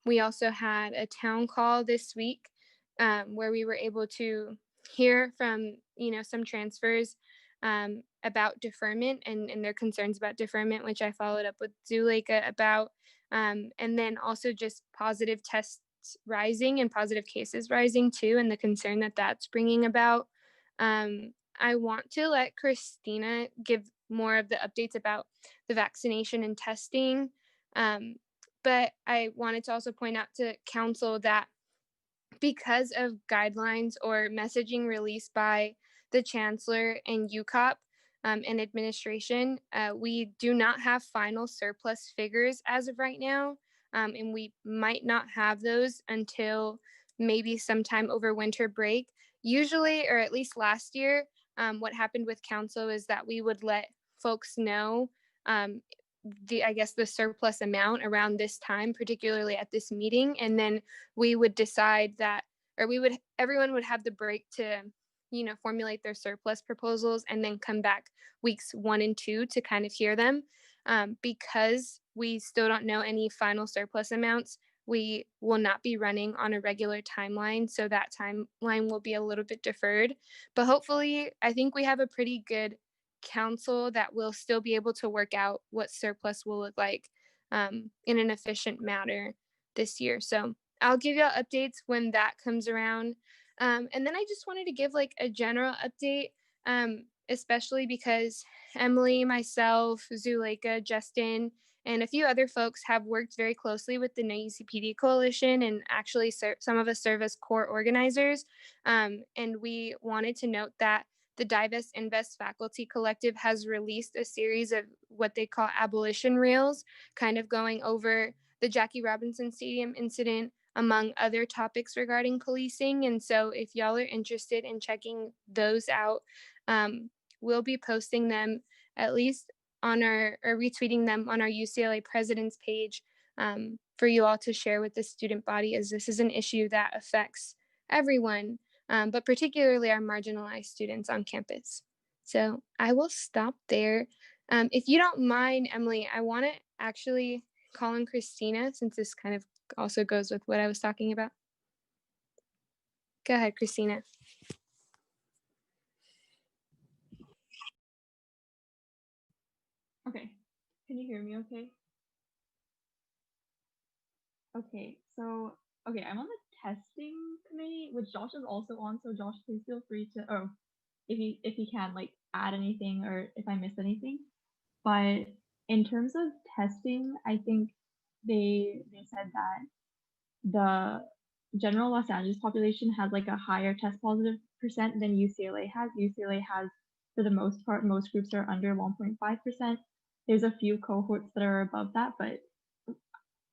We also had a town call this week where we were able to hear from, you know, some transfers about deferment and their concerns about deferment, which I followed up with Zuleika about, and then also just positive tests rising and positive cases rising too, and the concern that that's bringing about. I want to let Christina give more of the updates about the vaccination and testing, but I wanted to also point out to council that because of guidelines or messaging released by the chancellor and UCOP and administration, we do not have final surplus figures as of right now, and we might not have those until maybe sometime over winter break. Usually, or at least last year, what happened with council is that we would let folks know the surplus amount around this time, particularly at this meeting, and then we would decide that, or everyone would have the break to, you know, formulate their surplus proposals and then come back weeks 1 and 2 to kind of hear them. Because we still don't know any final surplus amounts, we will not be running on a regular timeline, so that timeline will be a little bit deferred. But hopefully, I think we have a pretty good council that will still be able to work out what surplus will look like in an efficient manner this year. So I'll give y'all updates when that comes around. And then I just wanted to give like a general update, especially because Emily, myself, Zuleika, Justin, and a few other folks have worked very closely with the NUCPD Coalition, and actually some of us serve as core organizers. And we wanted to note that the Divest Invest Faculty Collective has released a series of what they call abolition reels, kind of going over the Jackie Robinson Stadium incident, among other topics regarding policing. And so if y'all are interested in checking those out, we'll be posting them at least on or retweeting them on our UCLA President's page for you all to share with the student body, as this is an issue that affects everyone, but particularly our marginalized students on campus. So I will stop there. If you don't mind, Emily, I want to actually call on Christina, since this kind of also goes with what I was talking about. Go ahead, Christina. Okay, can you hear me okay? Okay, so, okay, I'm on the testing committee, which Josh is also on, so Josh, please feel free to, or if you can, like, add anything or if I missed anything. But in terms of testing, I think they said that the general Los Angeles population has like a higher test positive percent than UCLA has. UCLA has, for the most part, most groups are under 1.5%. There's a few cohorts that are above that, but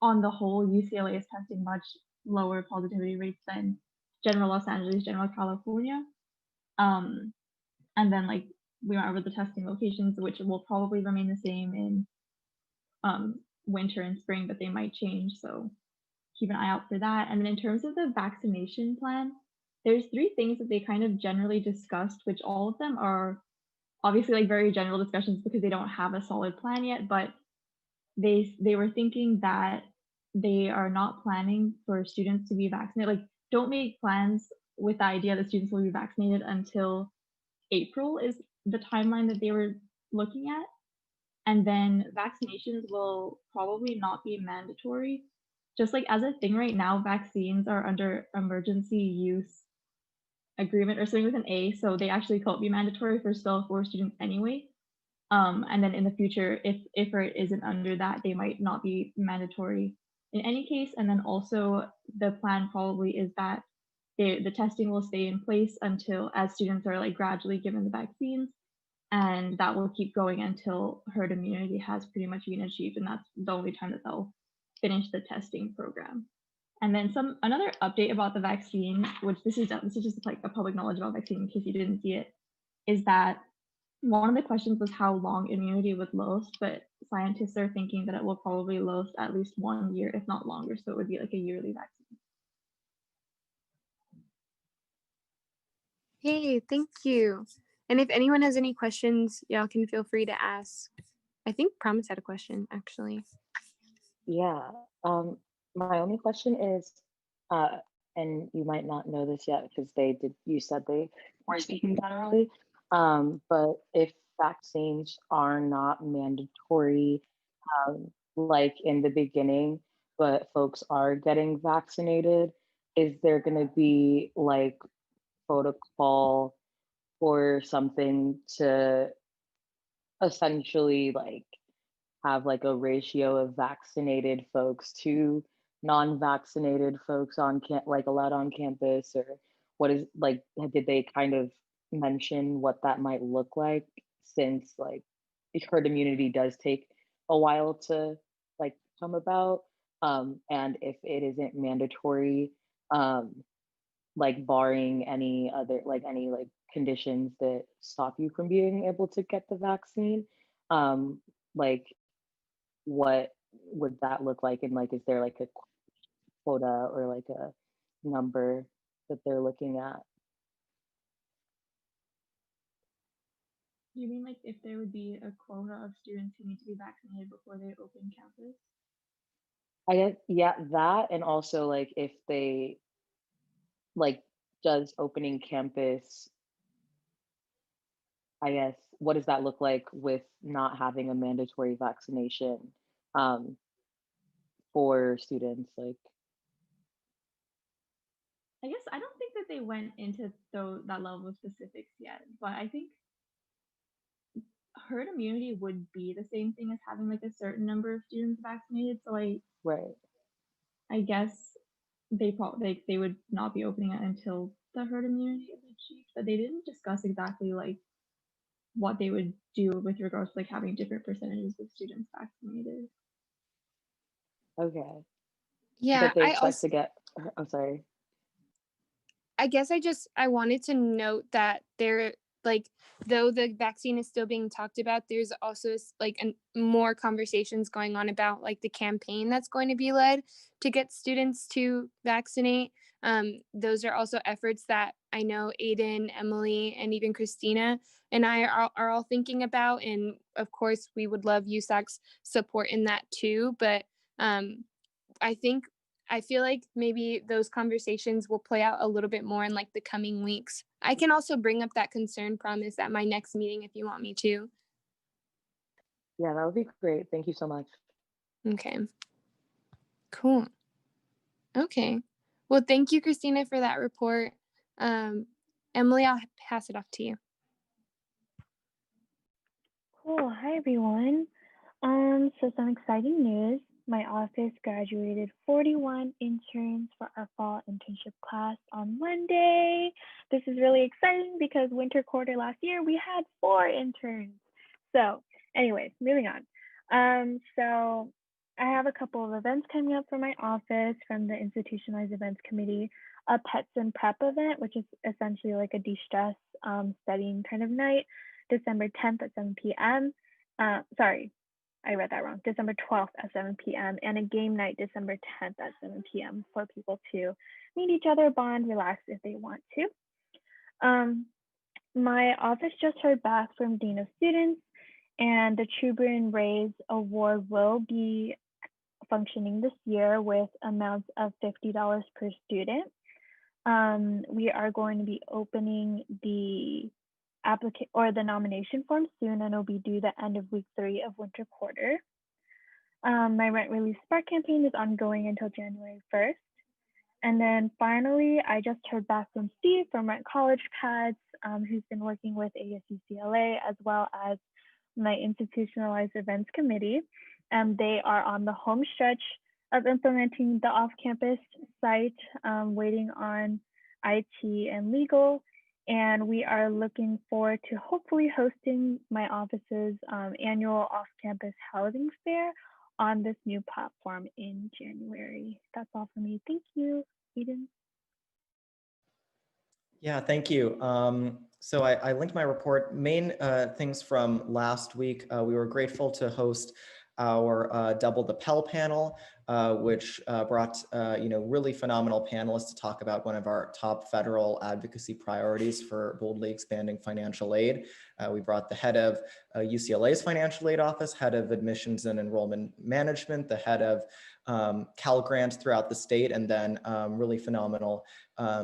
on the whole, UCLA is testing much lower positivity rates than general Los Angeles, general California. Um, and then like we went over the testing locations, which will probably remain the same in winter and spring, but they might change. So keep an eye out for that. And then in terms of the vaccination plan, there's 3 things that they kind of generally discussed, which all of them are obviously like very general discussions because they don't have a solid plan yet, but they were thinking that they are not planning for students to be vaccinated. Like, don't make plans with the idea that students will be vaccinated until April is the timeline that they were looking at. And then vaccinations will probably not be mandatory. Just like as a thing right now, vaccines are under emergency use agreement or something with an A, so they actually can't be mandatory for students anyway. And then in the future, if it isn't under that, they might not be mandatory in any case. And then also the plan probably is that the testing will stay in place until as students are like gradually given the vaccines, and that will keep going until herd immunity has pretty much been achieved, and that's the only time that they'll finish the testing program. And then another update about the vaccine, which this is just like a public knowledge about vaccine in case you didn't see it, is that one of the questions was how long immunity would last, but scientists are thinking that it will probably last at least 1 year, if not longer. So it would be like a yearly vaccine. Hey, thank you. And if anyone has any questions, y'all can feel free to ask. I think Promise had a question, actually. Yeah. My only question is, and you might not know this yet because you said they were speaking generally, but if vaccines are not mandatory, like in the beginning, but folks are getting vaccinated, is there going to be like protocol or something to essentially like have like a ratio of vaccinated folks to non-vaccinated folks like allowed on campus, or what is like, did they kind of mention what that might look like, since like herd immunity does take a while to like come about, and if it isn't mandatory, like barring any other any like conditions that stop you from being able to get the vaccine, like what would that look like? And like, is there like a quota or like a number that they're looking at? Do you mean like if there would be a quota of students who need to be vaccinated before they open campus? I guess, yeah, that, and also like if they like, does opening campus, I guess, what does that look like with not having a mandatory vaccination um, for students? Like, I guess I don't think that they went into that level of specifics yet, but I think herd immunity would be the same thing as having like a certain number of students vaccinated. So right. I guess they would not be opening it until the herd immunity is achieved, but they didn't discuss exactly like what they would do with regards to like having different percentages of students vaccinated. Okay. Yeah, But they expect to get, I'm sorry. I guess I wanted to note that though the vaccine is still being talked about, there's also like more conversations going on about like the campaign that's going to be led to get students to vaccinate. Those are also efforts that I know Aiden, Emily, and even Christina and I are all thinking about. And of course, we would love USAC's support in that too. But I feel like maybe those conversations will play out a little bit more in like the coming weeks. I can also bring up that concern, Promise, at my next meeting if you want me to. Yeah, that would be great. Thank you so much. Okay, cool. Okay. Well, thank you, Christina, for that report. Emily, I'll pass it off to you. Cool. Hi, everyone. So some exciting news. My office graduated 41 interns for our fall internship class on Monday. This is really exciting because winter quarter last year, we had 4 interns. So anyways, moving on. So I have a couple of events coming up for my office from the Institutionalized Events Committee, a Pets and Prep event, which is essentially like a de-stress studying kind of night, December 10th at 7 p.m. Sorry, I read that wrong. December 12th at 7 p.m. and a game night December 10th at 7 p.m. for people to meet each other, bond, relax if they want to. My office just heard back from Dean of Students, and the Truber Rays Award will be functioning this year with amounts of $50 per student. We are going to be opening the nomination form soon, and it'll be due the end of week 3 of winter quarter. My rent relief spark campaign is ongoing until January 1st. And then finally, I just heard back from Steve from Rent College Pads, who's been working with ASUCLA as well as my Institutionalized Events Committee. They are on the home stretch of implementing the off-campus site, waiting on IT and legal. And we are looking forward to hopefully hosting my office's annual off-campus housing fair on this new platform in January. That's all for me. Thank you, Eden. Yeah, thank you. So I linked my report. Main things from last week, we were grateful to host our Double the Pell panel, which brought really phenomenal panelists to talk about one of our top federal advocacy priorities for boldly expanding financial aid. We brought the head of UCLA's financial aid office, head of admissions and enrollment management, the head of Cal Grants throughout the state, and then really phenomenal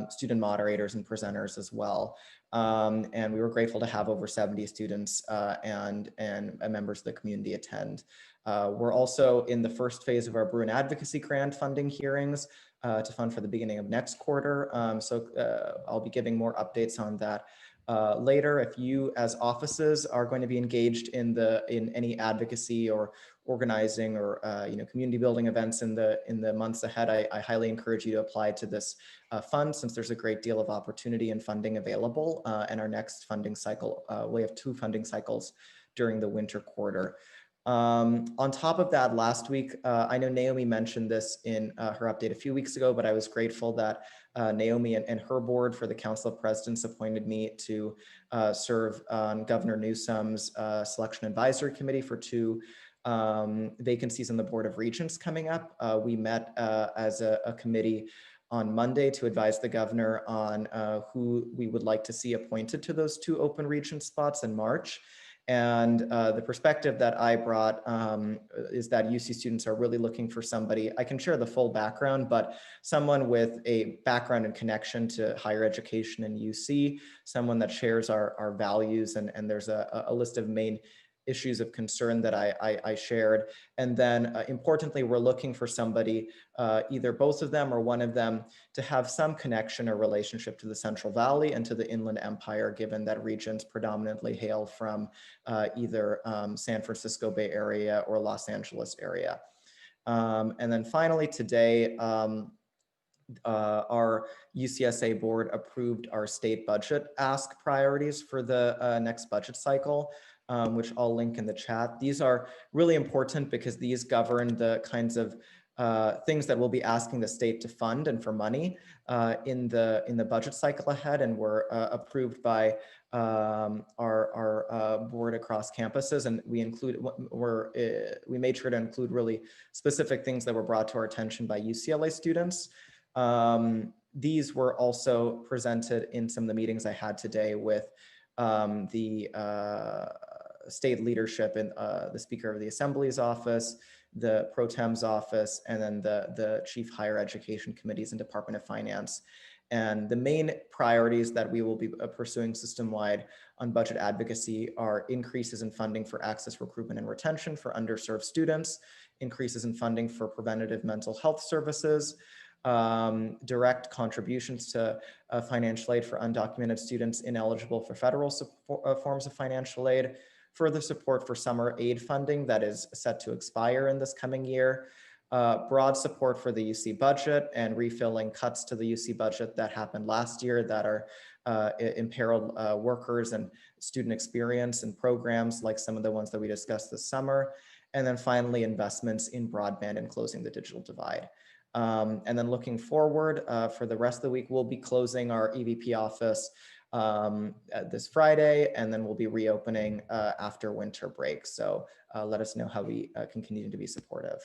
student moderators and presenters as well. And we were grateful to have over 70 students and members of the community attend. We're also in the first phase of our Bruin Advocacy Grant funding hearings to fund for the beginning of next quarter. So I'll be giving more updates on that later. If you as offices are going to be engaged in any advocacy or organizing or community building events in the months ahead, I highly encourage you to apply to this fund, since there's a great deal of opportunity and funding available. And our next funding cycle, we have 2 funding cycles during the winter quarter. On top of that, last week, I know Naomi mentioned this in her update a few weeks ago, but I was grateful that Naomi and her board for the Council of Presidents appointed me to serve on Governor Newsom's Selection Advisory Committee for 2 vacancies on the Board of Regents coming up. We met as a committee on Monday to advise the governor on who we would like to see appointed to those 2 open regent spots in March. And the perspective that I brought is that UC students are really looking for somebody, I can share the full background, but someone with a background and connection to higher education in UC, someone that shares our values, and there's a list of main issues of concern that I shared. And then importantly, we're looking for somebody, either both of them or one of them, to have some connection or relationship to the Central Valley and to the Inland Empire, given that regents predominantly hail from either San Francisco Bay Area or Los Angeles area. And then finally today, our UCSA board approved our state budget ask priorities for the next budget cycle, which I'll link in the chat. These are really important because these govern the kinds of things that we'll be asking the state to fund and for money in the budget cycle ahead, and were approved by our board across campuses. And we made sure to include really specific things that were brought to our attention by UCLA students. These were also presented in some of the meetings I had today with the state leadership and the Speaker of the Assembly's office, the Pro Tem's office, and then the Chief Higher Education Committees and Department of Finance. And the main priorities that we will be pursuing system-wide on budget advocacy are increases in funding for access, recruitment, and retention for underserved students, increases in funding for preventative mental health services, direct contributions to financial aid for undocumented students ineligible for federal forms of financial aid, further support for summer aid funding that is set to expire in this coming year, broad support for the UC budget and refilling cuts to the UC budget that happened last year that are imperiled workers and student experience and programs like some of the ones that we discussed this summer. And then finally, investments in broadband and closing the digital divide. And then looking forward for the rest of the week, we'll be closing our EVP office this Friday, and then we'll be reopening after winter break. So let us know how we can continue to be supportive.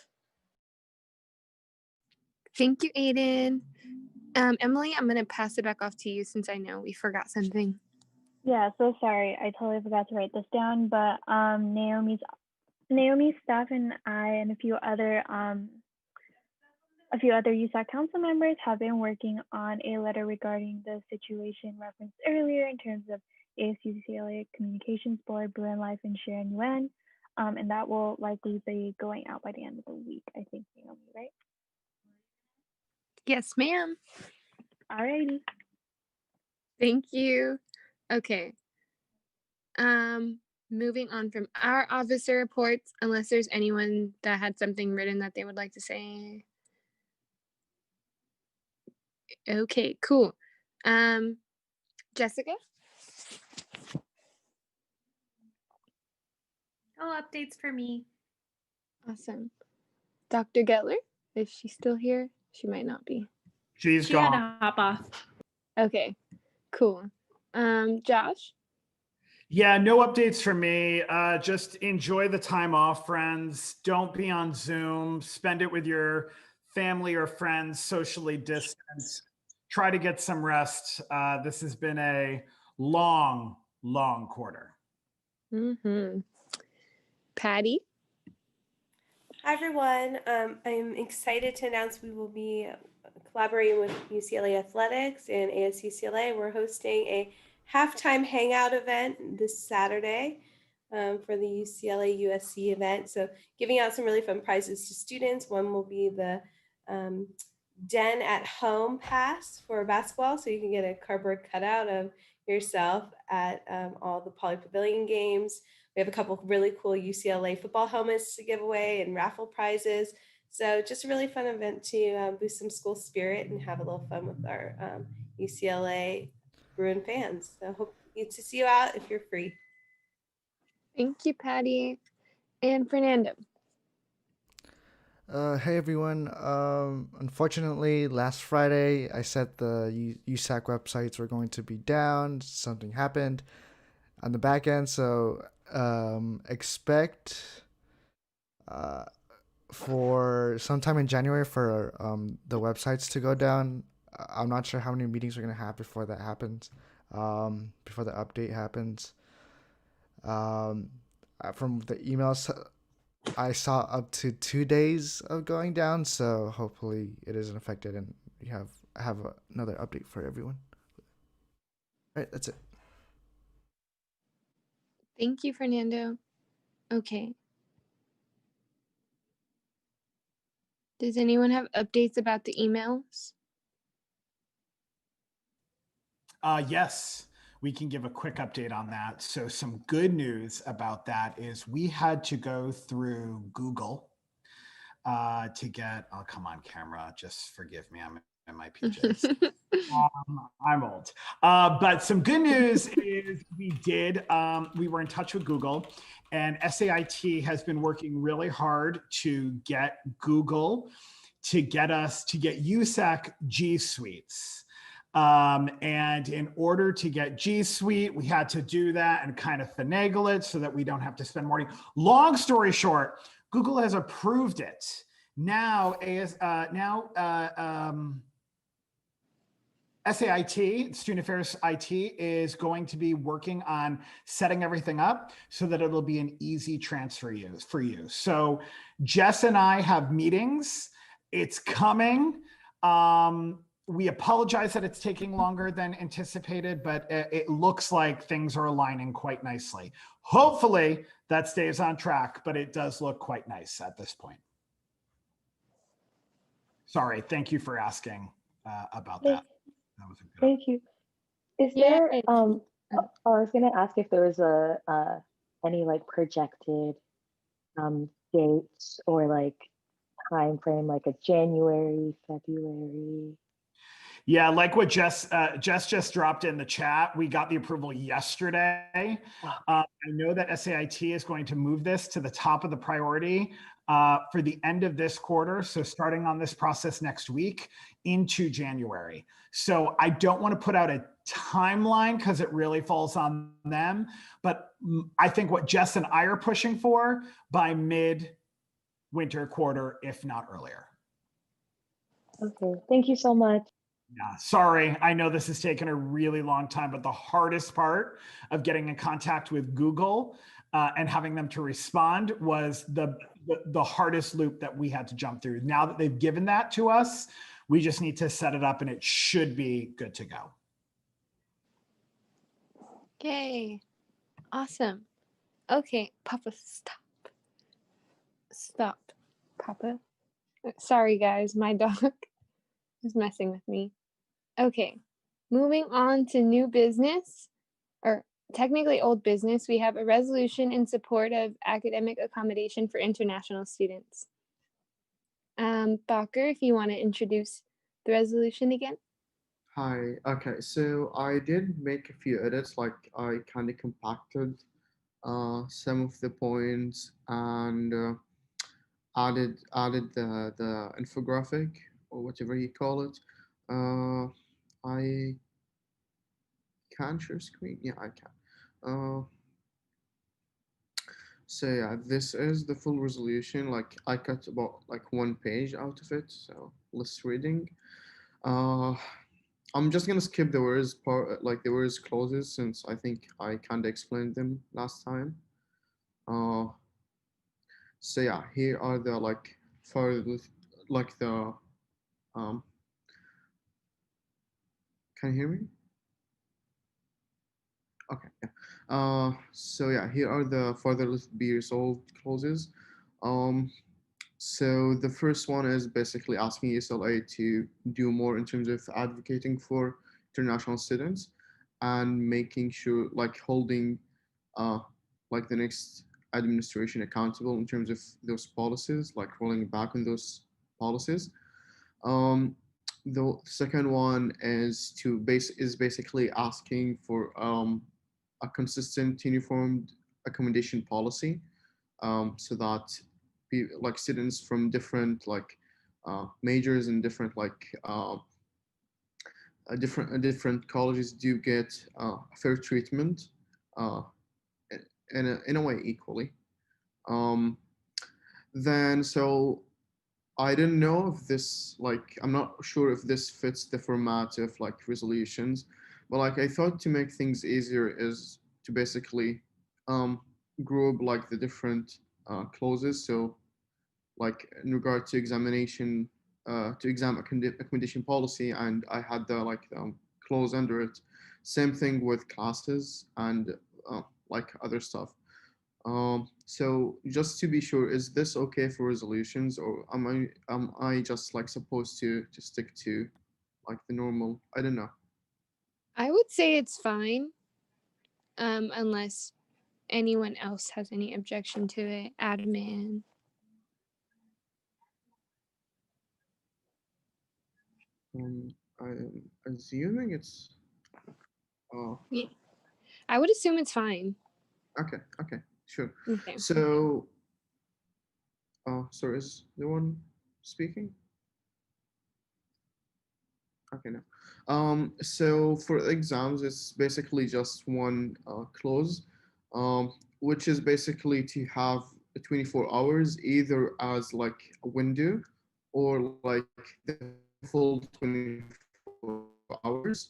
Thank you, Aiden. Emily, I'm going to pass it back off to you since I know we forgot something. Yeah, so sorry. I totally forgot to write this down, but Naomi's staff and I and a few other USAC council members have been working on a letter regarding the situation referenced earlier in terms of ASU CLA Communications Board, Bruin Life, and Sharon UN. And that will likely be going out by the end of the week, I think, Naomi, right? Yes, ma'am. Alrighty. Thank you. Okay. Moving on from our officer reports, unless there's anyone that had something written that they would like to say. Okay, cool. Jessica? No updates for me. Awesome. Dr. Gettler, is she still here? She might not be. She's She gone. had to hop off. Okay, cool. Josh? Yeah, no updates for me. Just enjoy the time off, friends. Don't be on Zoom. Spend it with your family or friends, socially distanced. Try to get some rest. This has been a long, long quarter. Mm-hmm. Patty? Hi, everyone. I'm excited to announce we will be collaborating with UCLA Athletics and ASUCLA. We're hosting a halftime hangout event this Saturday for the UCLA USC event. So giving out some really fun prizes to students. One will be the Den at Home pass for basketball. So you can get a cardboard cutout of yourself at all the Poly Pavilion games. We have a couple really cool UCLA football helmets to give away and raffle prizes. So just a really fun event to boost some school spirit and have a little fun with our UCLA Bruin fans. So hope to see you out if you're free. Thank you, Patty. And Fernando? Hey everyone. Unfortunately, last Friday I said the USAC websites were going to be down. Something happened on the back end, so expect for sometime in January for the websites to go down. I'm not sure how many meetings we're gonna have before that happens. Before the update happens. From the emails, I saw up to 2 days of going down, so hopefully it isn't affected and we have another update for everyone. All right, that's it. Thank you, Fernando. Okay. Does anyone have updates about the emails? Yes, we can give a quick update on that. So some good news about that is we had to go through Google to get, oh, come on, camera, just forgive me, I'm in my PJs. I'm old. But some good news is we were in touch with Google, and SAIT has been working really hard to get Google to get USAC G Suites. And in order to get G Suite, we had to do that and kind of finagle it so that we don't have to spend more money. Long story short, Google has approved it. Now, SAIT, Student Affairs IT, is going to be working on setting everything up so that it'll be an easy transfer for you. So Jess and I have meetings. It's coming. We apologize that it's taking longer than anticipated, but it looks like things are aligning quite nicely. Hopefully that stays on track, but it does look quite nice at this point. Sorry, thank you for asking about that. That was a good Thank you. Is there, I was gonna ask if there was any like projected dates or like time frame, like a January, February? Yeah, like what Jess just dropped in the chat. We got the approval yesterday. I know that SAIT is going to move this to the top of the priority for the end of this quarter. So starting on this process next week into January. So I don't want to put out a timeline because it really falls on them. But I think what Jess and I are pushing for by mid-winter quarter, if not earlier. Okay, thank you so much. Yeah, sorry. I know this has taken a really long time, but the hardest part of getting in contact with Google and having them to respond was the hardest loop that we had to jump through. Now that they've given that to us, we just need to set it up and it should be good to go. Yay. Awesome. Okay, Papa, stop. Stop, Papa. Sorry, guys, my dog is messing with me. Okay, moving on to new business, or technically old business. We have a resolution in support of academic accommodation for international students. Bacher, if you want to introduce the resolution again. Hi, okay, so I did make a few edits, like I kind of compacted some of the points and added the infographic or whatever you call it. I can share screen. Yeah, I can. So yeah, this is the full resolution. Like I cut about like 1 page out of it, so less reading. I'm just gonna skip the words part, like the words clauses, since I think I kind of explained them last time. So yeah, here are the like for like the um. Can you hear me? Okay, yeah. So yeah, here are the further be resolved clauses. Um, so the first one is basically asking USLA to do more in terms of advocating for international students and making sure, like holding, like the next administration accountable in terms of those policies, like rolling back on those policies. The second one is basically asking for a consistent, uniformed accommodation policy, so that like students from different like majors and different like different colleges do get fair treatment uh, in a way equally. Um, then so I didn't know if this, like, I'm not sure if this fits the format of like resolutions, but like I thought to make things easier is to basically group like the different clauses. So like in regard to examination, to exam accommodation policy, and I had the like clause under it. Same thing with classes and like other stuff. So just to be sure, is this okay for resolutions, or am I just like supposed to stick to like the normal? I don't know. I would say it's fine, unless anyone else has any objection to it. Admin. I'm assuming it's. Yeah, I would assume it's fine. Okay. Okay. Sure. Okay. So. Sorry, is the one speaking? Okay, no. So for exams, it's basically just one clause, which is basically to have 24 hours either as like a window or like the full 24 hours.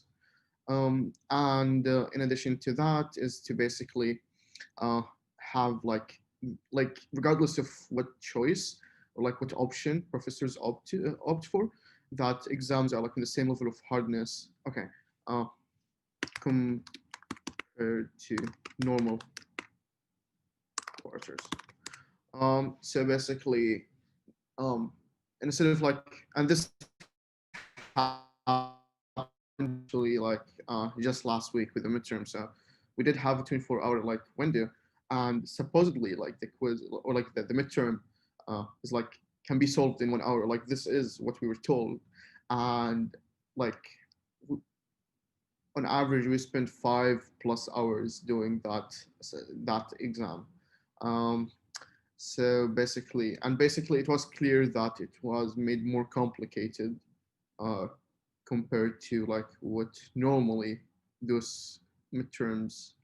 And in addition to that is to basically have like regardless of what choice or like what option professors opt for, that exams are like in the same level of hardness. Okay, compared to normal quarters. So basically, instead of like, and this actually like just last week with the midterm. So we did have a 24-hour like window, and supposedly like the quiz or like the midterm is like can be solved in 1 hour. Like this is what we were told, and like on average we spent 5+ hours doing that exam. Um, so basically it was clear that it was made more complicated uh, compared to like what normally those midterms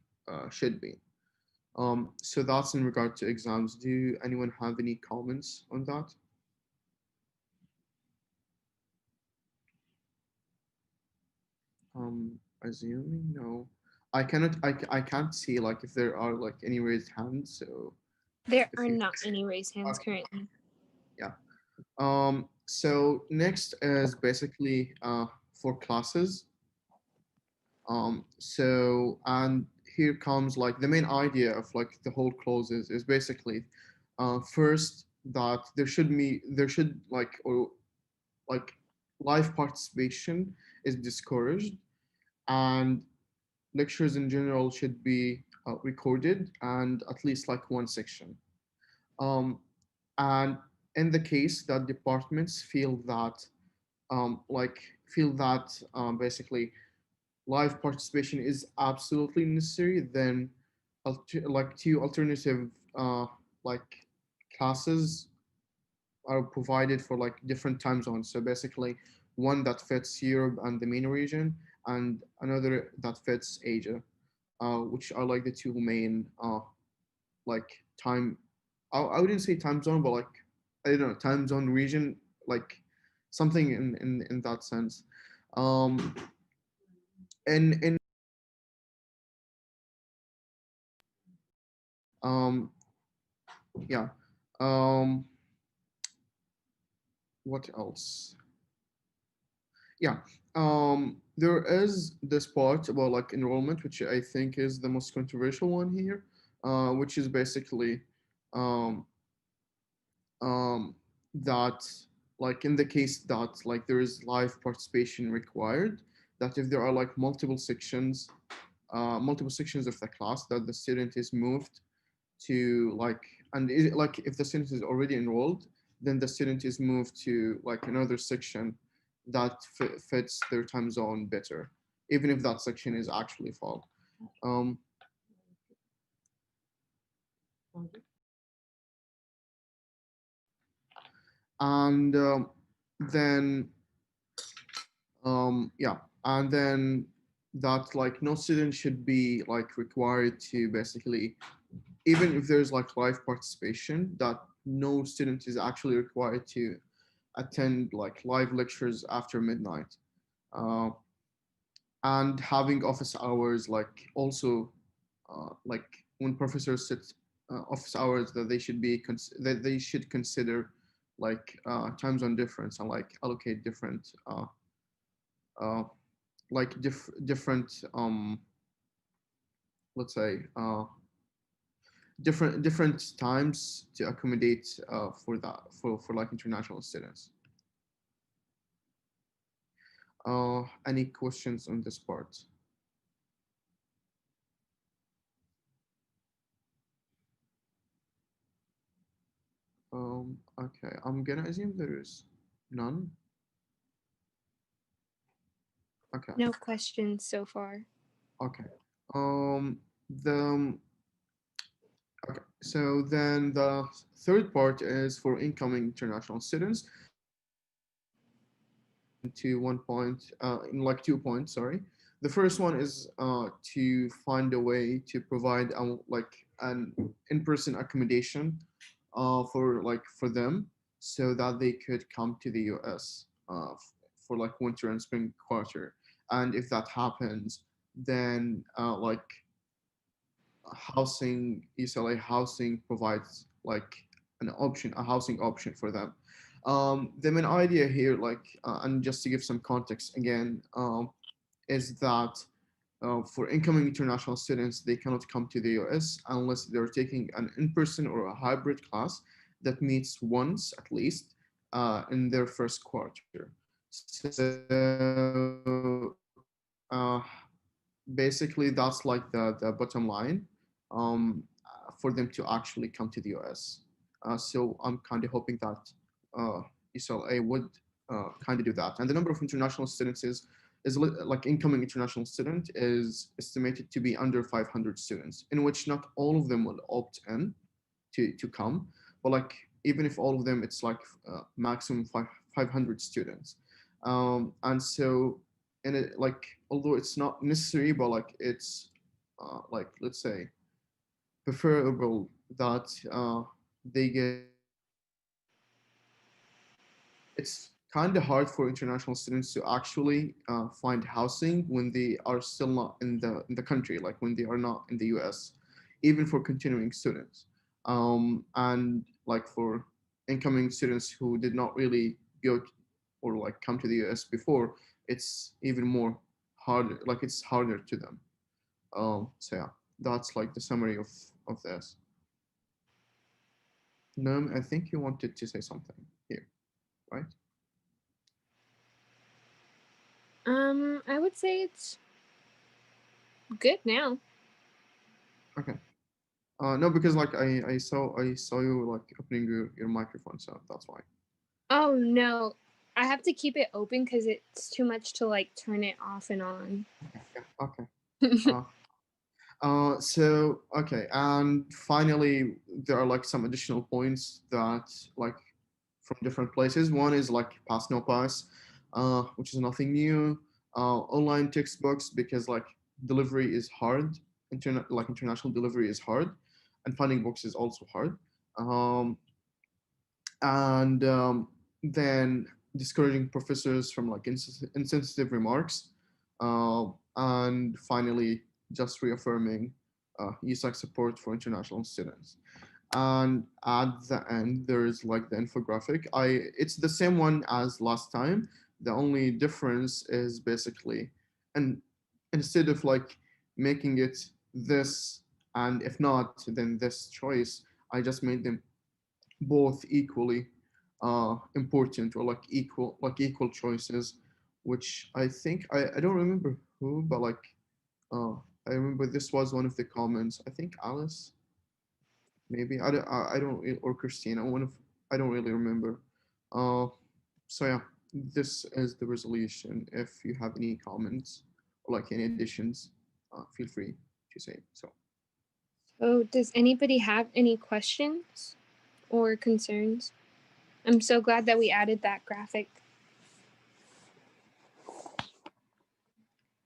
should be. So that's in regard to exams. Do anyone have any comments on that? Assuming no. I can't see like if there are like any raised hands. So There if are you not any raised hands okay, currently. yeah. So next is basically for classes. So and here comes like the main idea of like the whole clause is basically first that there should like or like live participation is discouraged, and lectures in general should be recorded and at least like one section. Um, and in the case that departments feel that basically live participation is absolutely necessary, then like two alternative like classes are provided for like different time zones. So basically, one that fits Europe and the MENA region, and another that fits Asia, which are like the two main like time. I wouldn't say time zone, but like I don't know, time zone region, like something in that sense. Um, and um, yeah. Um, what else? Yeah. There is this part about like enrollment, which I think is the most controversial one here, which is basically um, um, that like in the case that like there is live participation required, that if there are like multiple sections of the class, that the student is moved to like, and like if the student is already enrolled, then the student is moved to like another section that fits their time zone better, even if that section is actually full. Um, and then yeah, and then that like no student should be like required to basically, even if there's like live participation, that no student is actually required to attend like live lectures after midnight. Uh, and having office hours, like also like when professors set office hours, that they should be that they should consider like time zone difference and like allocate different uh, like different let's say different times to accommodate for that for like international students. Any questions on this part? Okay, I'm gonna assume there is none. Okay, No questions so far. okay. The okay. So then the third part is for incoming international students. To one point, in like 2 points. Sorry. The first one is to find a way to provide like an in-person accommodation for them, so that they could come to the US for like winter and spring quarter. And if that happens, then like housing, UCLA housing provides like an option, a housing option for them. The main idea here, like, and just to give some context again, is that for incoming international students, they cannot come to the US unless they're taking an in-person or a hybrid class that meets once at least in their first quarter. So basically, that's like the bottom line for them to actually come to the US. So I'm kind of hoping that UCLA would kind of do that. And the number of international students is like incoming international student is estimated to be under 500 students, in which not all of them will opt in to come, but like even if all of them, it's like maximum 500 students. And so, and it like, although it's not necessary, but like it's like, let's say, preferable that they get. It's kind of hard for international students to actually find housing when they are still not in the country, like when they are not in the US, even for continuing students. And like for incoming students who did not really go or like come to the US before, it's even more harder, like it's harder to them. So yeah, that's like the summary of this. Noam, I think you wanted to say something here, right? I would say it's good now. Okay. No, because like I saw you like opening your microphone, so that's why. Oh no, I have to keep it open because it's too much to like turn it off and on. Yeah, okay. So okay, and finally, there are like some additional points that like from different places. One is like pass no pass, which is nothing new. Online textbooks, because like delivery is hard. International delivery is hard, and finding books is also hard. And then discouraging professors from like insensitive remarks, and finally just reaffirming USAC support for international students. And at the end, there's like the infographic. It's the same one as last time. The only difference is basically, and instead of like making it this, and if not, then this choice, I just made them both equally important, or like equal choices, which I think I don't remember who, but like uh, I remember this was one of the comments. I think Alice, maybe or Christina, one of, I don't really remember. Uh, so yeah, this is the resolution. If you have any comments or like any additions, feel free to say so. So, does anybody have any questions or concerns? I'm so glad that we added that graphic.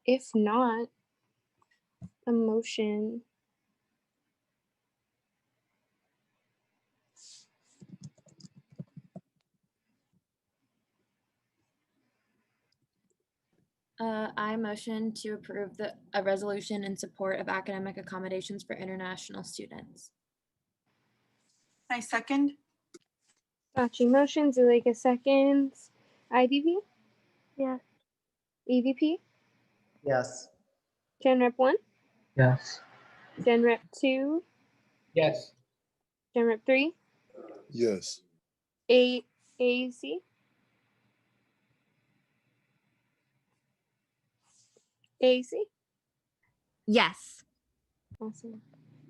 If not, a motion. I motion to approve a resolution in support of academic accommodations for international students. I second. Sachi motions, Zuleika seconds. IDV? Yes. EVP? Yes. Gen Rep 1? Yes. Gen Rep 2? Yes. Gen Rep 3? Yes. AAC? AAC? Yes. Awesome.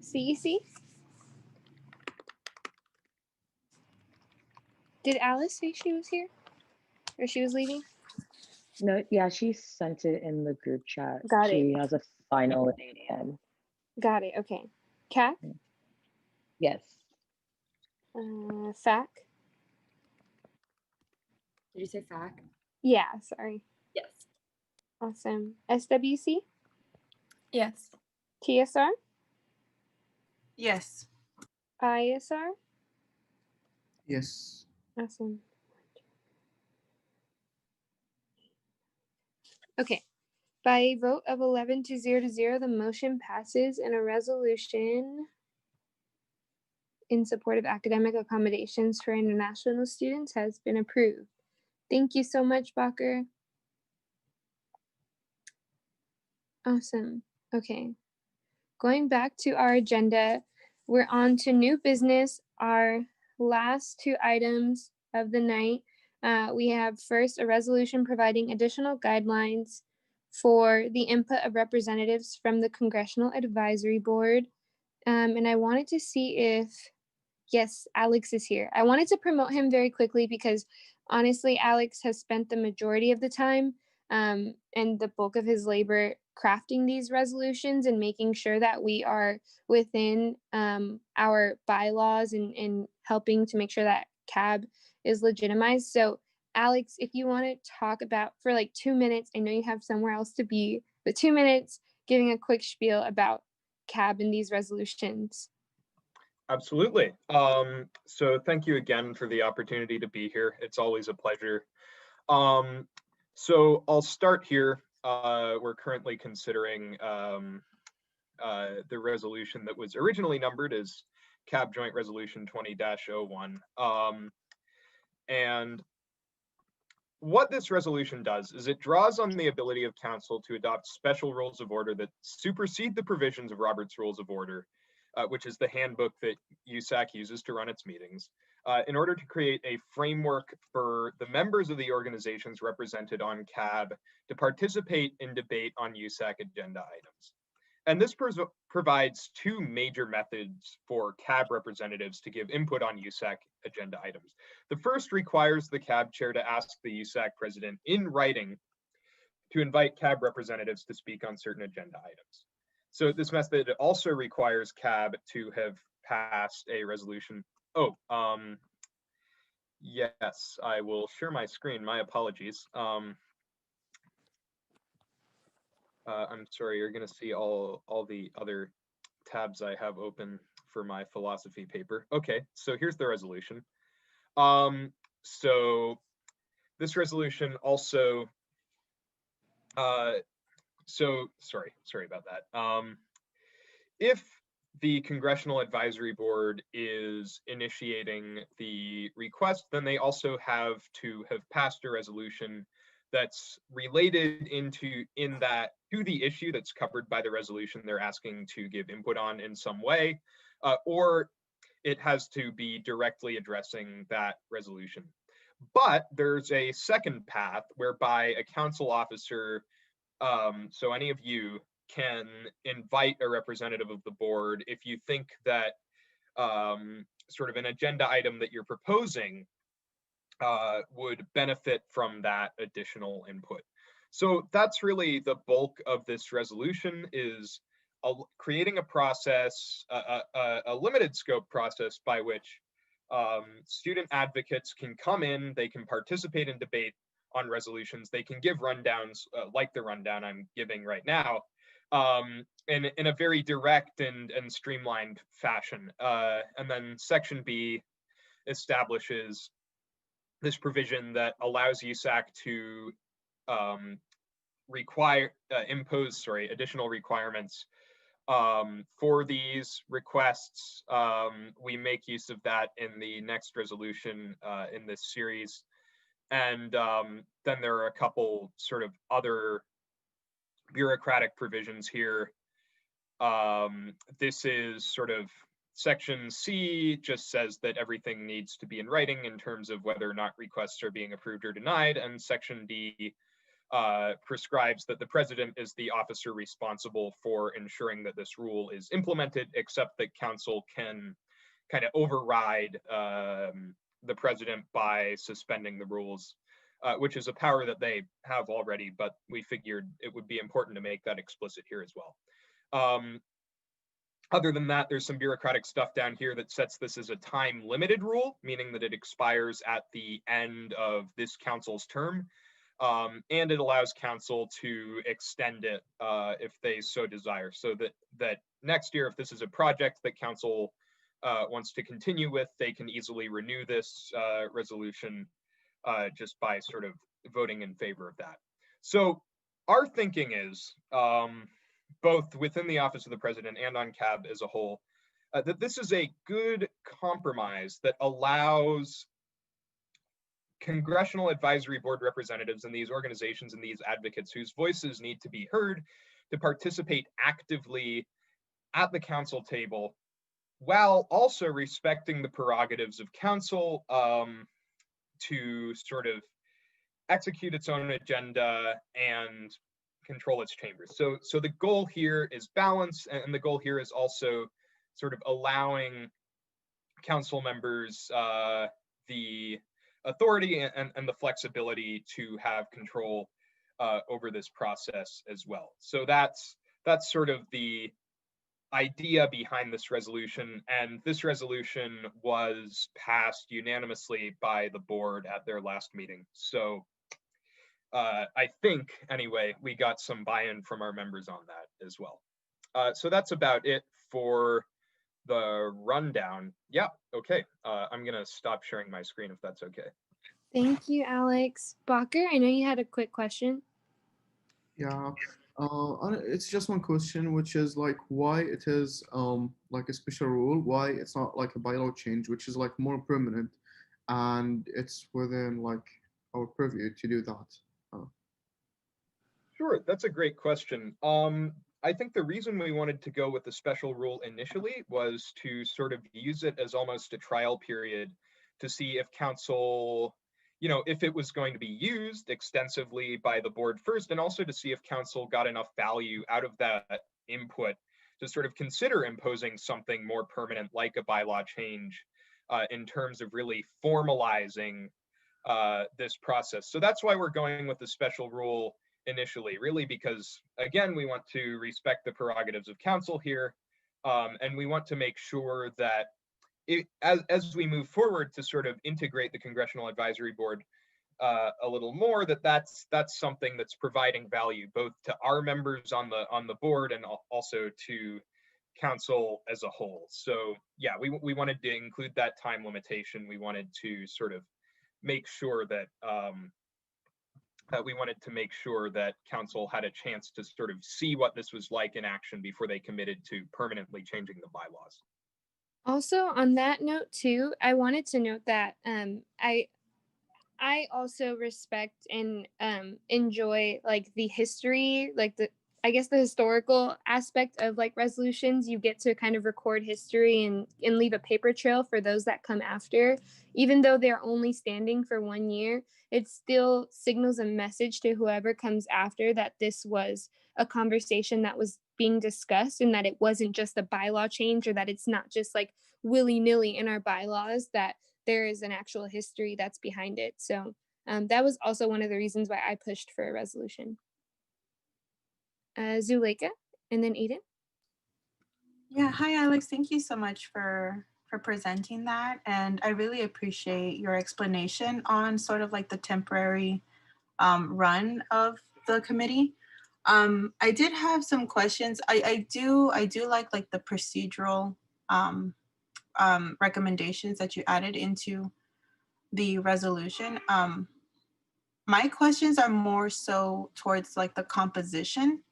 CEC? Did Alice say she was here? Or she was leaving? No, yeah, she sent it in the group chat. Got it. She has a final at 8 a.m. Got it. Okay. CAC? Yes. FAC? Did you say FAC? Yeah, sorry. Yes. Awesome. SWC? Yes. TSR? Yes. ISR? Yes. Awesome. Okay. By a vote of 11 to 0, the motion passes and a resolution in support of academic accommodations for international students has been approved. Thank you so much, Bacher. Awesome. Okay. Going back to our agenda, we're on to new business, our last two items of the night. We have first a resolution providing additional guidelines for the input of representatives from the Congressional Advisory Board. And I wanted to see if, yes, Alex is here. I wanted to promote him very quickly because honestly, Alex has spent the majority of the time and the bulk of his labor crafting these resolutions and making sure that we are within our bylaws and helping to make sure that CAB is legitimized. So Alex, if you want to talk about for like 2 minutes, I know you have somewhere else to be, but 2 minutes giving a quick spiel about CAB and these resolutions. Absolutely. So thank you again for the opportunity to be here. It's always a pleasure. So I'll start here. We're currently considering the resolution that was originally numbered as CAB Joint Resolution 20-01. And what this resolution does is it draws on the ability of council to adopt special rules of order that supersede the provisions of Robert's Rules of Order, which is the handbook that USAC uses to run its meetings, in order to create a framework for the members of the organizations represented on CAB to participate in debate on USAC agenda items. And this provides two major methods for CAB representatives to give input on USAC agenda items. The first requires the CAB chair to ask the USAC president in writing to invite CAB representatives to speak on certain agenda items. So this method also requires CAB to have passed a resolution. Yes, I will share my screen. My apologies. I'm sorry, you're going to see all the other tabs I have open for my philosophy paper. Okay, so here's the resolution. So this resolution also, sorry about that. If the Congressional Advisory Board is initiating the request, then they also have to have passed a resolution that's related to the issue that's covered by the resolution they're asking to give input on in some way, or it has to be directly addressing that resolution. But there's a second path whereby a council officer, so any of you, can invite a representative of the board if you think that sort of an agenda item that you're proposing would benefit from that additional input. So that's really the bulk of this resolution, is creating a process, a limited scope process by which student advocates can come in, they can participate in debate on resolutions, they can give rundowns like the rundown I'm giving right now, in a very direct and streamlined fashion. And then Section B establishes this provision that allows USAC to impose additional requirements for these requests. We make use of that in the next resolution in this series. And then there are a couple sort of other bureaucratic provisions here. This is sort of Section C just says that everything needs to be in writing in terms of whether or not requests are being approved or denied. And Section D prescribes that the president is the officer responsible for ensuring that this rule is implemented, except that council can kind of override the president by suspending the rules, which is a power that they have already, but we figured it would be important to make that explicit here as well. Other than that, there's some bureaucratic stuff down here that sets this as a time-limited rule, meaning that it expires at the end of this council's term, and it allows council to extend it if they so desire, so that next year, if this is a project that council wants to continue with, they can easily renew this resolution just by sort of voting in favor of that. So our thinking is, both within the Office of the President and on CAB as a whole, that this is a good compromise that allows Congressional Advisory Board representatives in these organizations and these advocates whose voices need to be heard to participate actively at the council table, while also respecting the prerogatives of council to sort of execute its own agenda and control its chambers. So the goal here is balance, and the goal here is also sort of allowing council members the authority and the flexibility to have control over this process as well. So that's sort of the idea behind this resolution, and this resolution was passed unanimously by the board at their last meeting. So I think, anyway, we got some buy-in from our members on that as well. So that's about it for the rundown. Yeah, okay. I'm gonna stop sharing my screen if that's okay. Thank you, Alex. Bacher, I know you had a quick question. Yeah, it's just one question, which is like why it is like a special rule, why it's not like a bylaw change, which is like more permanent, and it's within like our purview to do that. Sure, that's a great question. I think the reason we wanted to go with the special rule initially was to sort of use it as almost a trial period to see if council, you know, if it was going to be used extensively by the board first, and also to see if council got enough value out of that input to sort of consider imposing something more permanent like a bylaw change in terms of really formalizing this process. So that's why we're going with the special rule initially, really, because again, we want to respect the prerogatives of council here, and we want to make sure that as we move forward to sort of integrate the Congressional Advisory Board a little more, that's something that's providing value both to our members on the board and also to council as a whole. So yeah, we wanted to include that time limitation. We wanted to sort of make sure that council had a chance to sort of see what this was like in action before they committed to permanently changing the bylaws. Also, on that note too, I wanted to note that I also respect and enjoy like the history, like I guess the historical aspect of like resolutions. You get to kind of record history and leave a paper trail for those that come after. Even though they're only standing for 1 year, it still signals a message to whoever comes after that this was a conversation that was being discussed and that it wasn't just a bylaw change, or that it's not just like willy-nilly in our bylaws, that there is an actual history that's behind it. So that was also one of the reasons why I pushed for a resolution. Zuleika, and then Aiden. Yeah, hi Alex, thank you so much for presenting that. And I really appreciate your explanation on sort of like the temporary run of the committee. I did have some questions. I do like the procedural recommendations that you added into the resolution. My questions are more so towards like the composition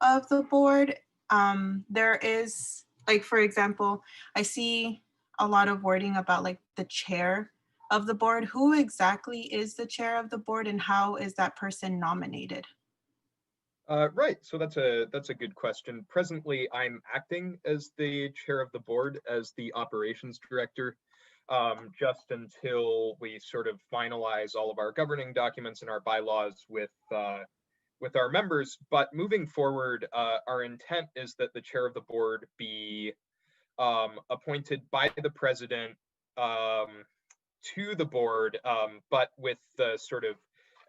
of the board. There is, like, for example, I see a lot of wording about like the chair of the board. Who exactly is the chair of the board and how is that person nominated? Right, so that's a good question. Presently, I'm acting as the chair of the board, as the operations director, just until we sort of finalize all of our governing documents and our bylaws with our members. But moving forward, our intent is that the chair of the board be appointed by the president to the board, but with the sort of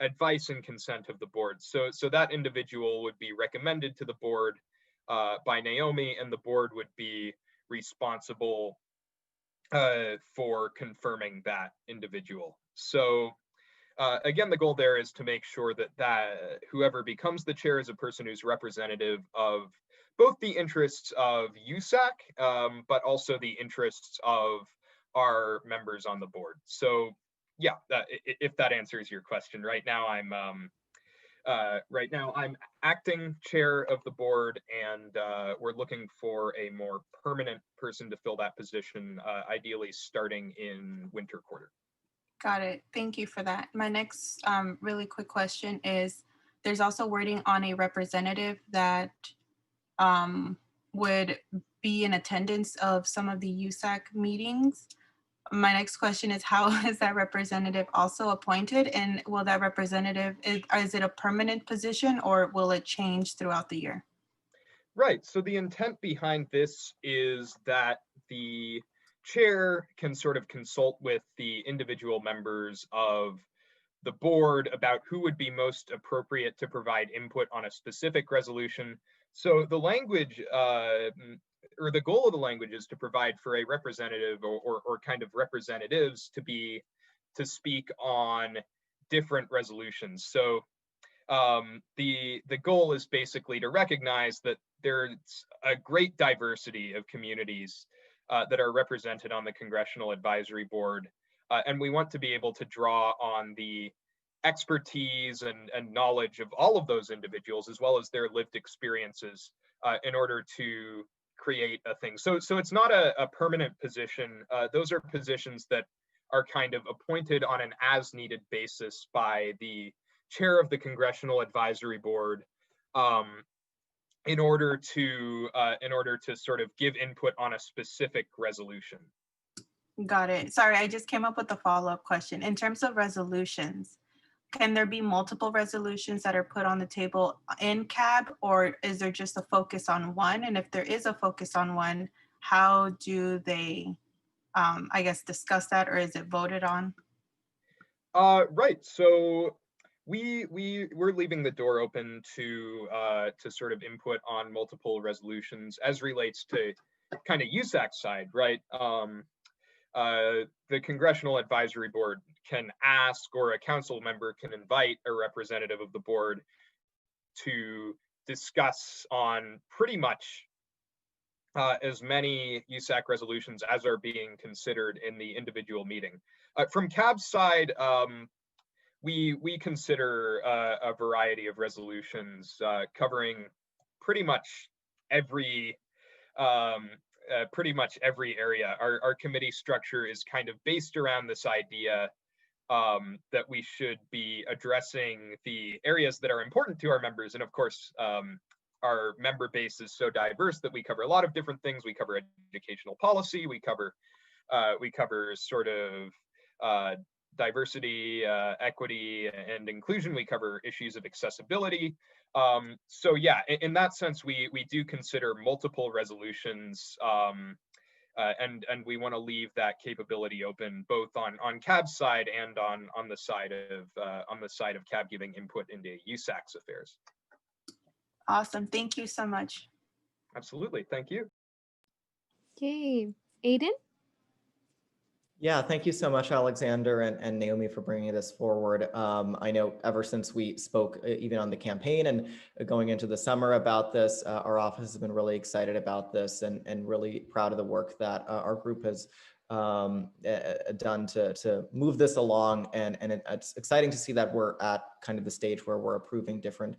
advice and consent of the board. So that individual would be recommended to the board by Naomi, and the board would be responsible for confirming that individual. So again, the goal there is to make sure that whoever becomes the chair is a person who's representative of both the interests of USAC, but also the interests of our members on the board. So yeah, if that answers your question. Right now, I'm right now I'm acting chair of the board, and we're looking for a more permanent person to fill that position, ideally starting in winter quarter. Got it. Thank you for that. My next really quick question is, there's also wording on a representative that would be in attendance of some of the USAC meetings. My next question is, how is that representative also appointed? And will that representative, is it a permanent position or will it change throughout the year? Right. So the intent behind this is that the chair can sort of consult with the individual members of the board about who would be most appropriate to provide input on a specific resolution. So the language, or the goal of the language, is to provide for a representative or kind of representatives to speak on different resolutions. So the goal is basically to recognize that there's a great diversity of communities that are represented on the Congressional Advisory Board. And we want to be able to draw on the expertise and knowledge of all of those individuals, as well as their lived experiences, in order to create a thing. So it's not a permanent position. Those are positions that are kind of appointed on an as needed basis by the chair of the Congressional Advisory Board, in order to sort of give input on a specific resolution. Got it. Sorry, I just came up with a follow-up question. In terms of resolutions, can there be multiple resolutions that are put on the table in CAB, or is there just a focus on one? And if there is a focus on one, how do they, I guess, discuss that, or is it voted on? Right. So we're leaving the door open to sort of input on multiple resolutions as relates to kind of USAC side, right? The Congressional Advisory Board can ask, or a council member can invite a representative of the board to discuss on pretty much as many USAC resolutions as are being considered in the individual meeting. From CAB's side, we consider a variety of resolutions covering pretty much every area. Our committee structure is kind of based around this idea that we should be addressing the areas that are important to our members. And of course, our member base is so diverse that we cover a lot of different things. We cover educational policy, we cover sort of diversity, equity, and inclusion. We cover issues of accessibility. So yeah, in that sense, we do consider multiple resolutions, and we want to leave that capability open, both on CAB's side and on the side of CAB giving input into USAC's affairs. Awesome. Thank you so much. Absolutely. Thank you. Okay, Aiden? Yeah, thank you so much, Alexander and Naomi, for bringing this forward. I know ever since we spoke, even on the campaign and going into the summer about this, our office has been really excited about this and really proud of the work that our group has done to move this along. And it's exciting to see that we're at kind of the stage where we're approving different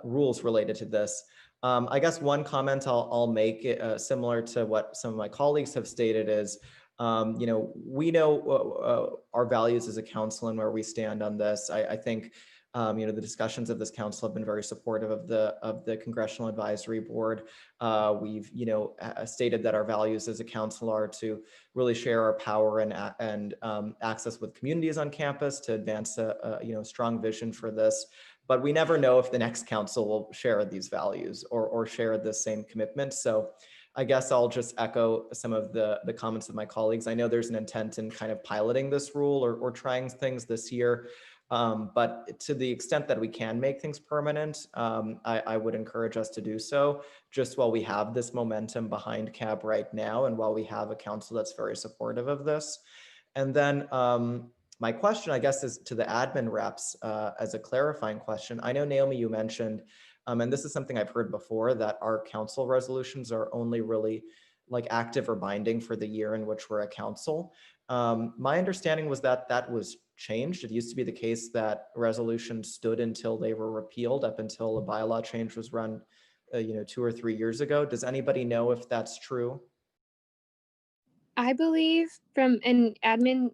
rules related to this. I guess one comment I'll make, similar to what some of my colleagues have stated, is we know our values as a council and where we stand on this. I think the discussions of this council have been very supportive of the Congressional Advisory Board. We've stated that our values as a council are to really share our power and access with communities on campus to advance a strong vision for this. But we never know if the next council will share these values or share the same commitment. So I guess I'll just echo some of the comments of my colleagues. I know there's an intent in kind of piloting this rule or trying things this year. But to the extent that we can make things permanent, I would encourage us to do so, just while we have this momentum behind CAB right now and while we have a council that's very supportive of this. And then my question, I guess, is to the admin reps as a clarifying question. I know, Naomi, you mentioned, and this is something I've heard before, that our council resolutions are only really like active or binding for the year in which we're a council. My understanding was that that was changed. It used to be the case that resolutions stood until they were repealed, up until a bylaw change was run, 2 or 3 years ago. Does anybody know if that's true? I believe from an admin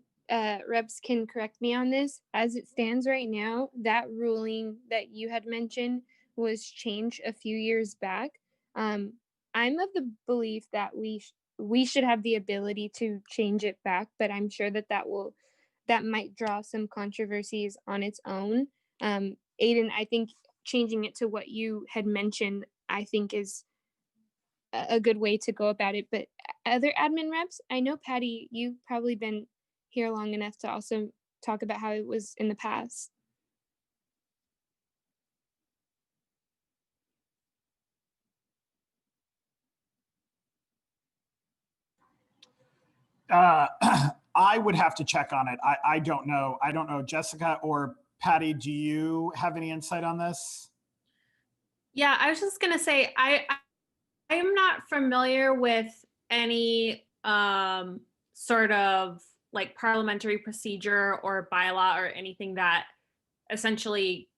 reps can correct me on this. As it stands right now, that ruling that you had mentioned was changed a few years back. I'm of the belief that we should have the ability to change it back, but I'm sure that might draw some controversies on its own. Aiden, I think changing it to what you had mentioned, I think is a good way to go about it. But other admin reps, I know Patty, you've probably been here long enough to also talk about how it was in the past. I would have to check on it. I don't know. I don't know. Jessica or Patty, do you have any insight on this? Yeah, I was just gonna say I am not familiar with any sort of like parliamentary procedure or bylaw or anything that essentially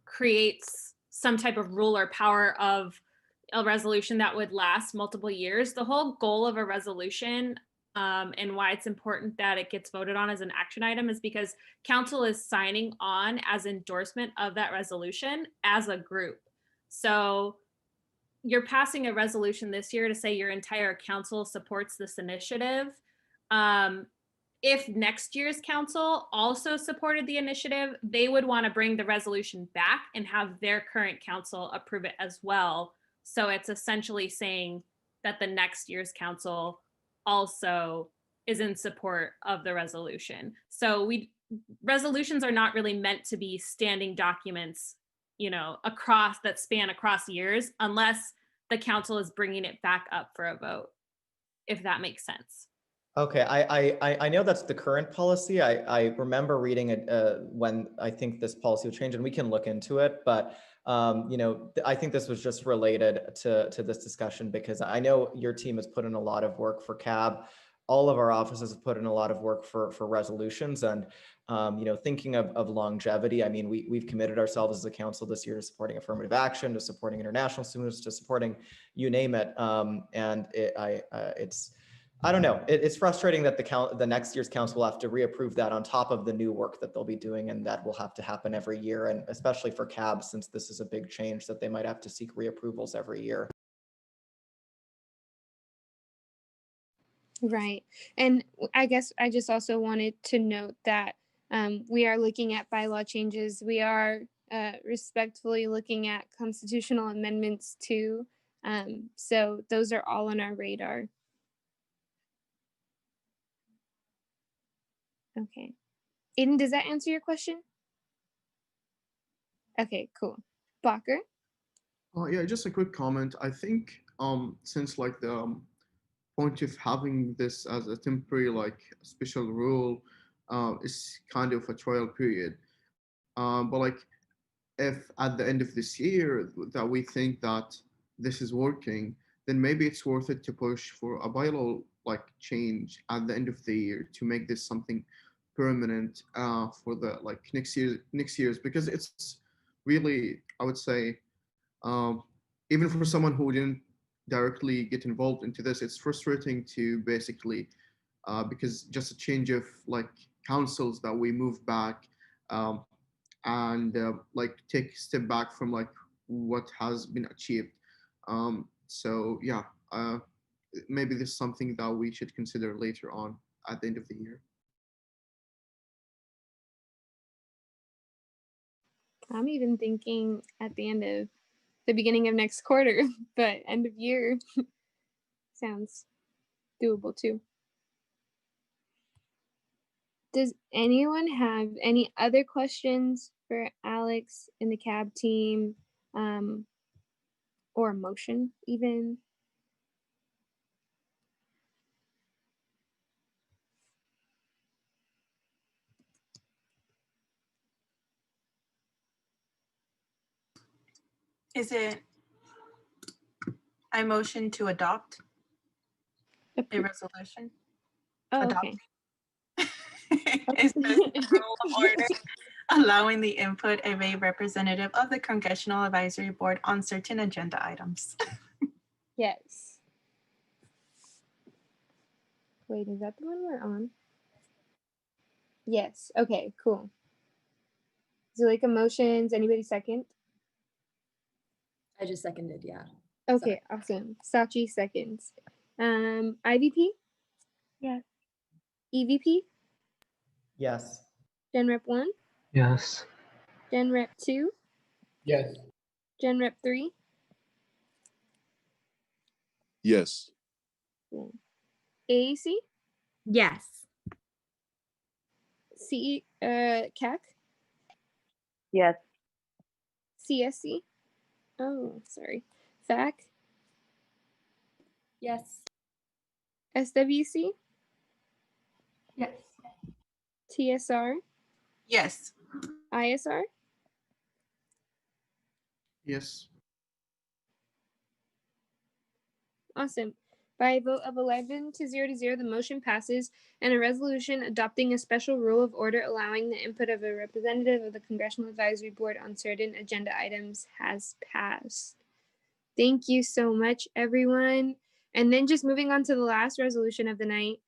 creates some type of rule or power of a resolution that would last multiple years. The whole goal of a resolution and why it's important that it gets voted on as an action item is because council is signing on as endorsement of that resolution as a group. So you're passing a resolution this year to say your entire council supports this initiative. If next year's council also supported the initiative, they would want to bring the resolution back and have their current council approve it as well. So it's essentially saying that the next year's council also is in support of the resolution. So resolutions are not really meant to be standing documents, that span across years, unless the council is bringing it back up for a vote, if that makes sense. Okay, I know that's the current policy. I remember reading it when I think this policy was changed, and we can look into it. But I think this was just related to this discussion because I know your team has put in a lot of work for CAB. All of our offices have put in a lot of work for resolutions, and thinking of longevity. I mean, we've committed ourselves as a council this year to supporting affirmative action, to supporting international students, to supporting you name it. I don't know. It's frustrating that the next year's council will have to reapprove that on top of the new work that they'll be doing, and that will have to happen every year. And especially for CAB, since this is a big change, that they might have to seek reapprovals every year. Right. And I guess I just also wanted to note that we are looking at bylaw changes. We are respectfully looking at constitutional amendments too. So those are all on our radar. Okay. Aiden, does that answer your question? Okay, cool. Blocker? Yeah, just a quick comment. I think since like the point of having this as a temporary like special rule is kind of a trial period. But like if at the end of this year that we think that this is working, then maybe it's worth it to push for a bylaw like change at the end of the year to make this something permanent for the like next year's, because it's really, I would say, even for someone who didn't directly get involved into this, it's frustrating to basically because just a change of like councils that we move back and like take a step back from like what has been achieved. So yeah, maybe this is something that we should consider later on at the end of the year. I'm even thinking at the beginning of next quarter, but end of year sounds doable too. Does anyone have any other questions for Alex and the CAB team, or a motion even? Is it, I motion to adopt a resolution? Oh, okay. Is this the rule of order allowing the input of a representative of the Congressional Advisory Board on certain agenda items? Yes. Wait, is that the one we're on? Yes. Okay, cool. Zuleika motions. Anybody second? I just seconded, yeah. Okay, awesome. Sachi seconds. IVP, Yes. EVP, Yes. Gen Rep 1, Yes. Gen Rep 2, Yes. Gen Rep 3, Yes. AAC, Yes. CAC, Yes. CSC. Oh, sorry. FAC, Yes. SWC, Yes. TSR, Yes. ISR. Yes. Awesome. By a vote of 11 to 0, the motion passes, and a resolution adopting a special rule of order allowing the input of a representative of the Congressional Advisory Board on certain agenda items has passed. Thank you so much, everyone. And then just moving on to the last resolution of the night,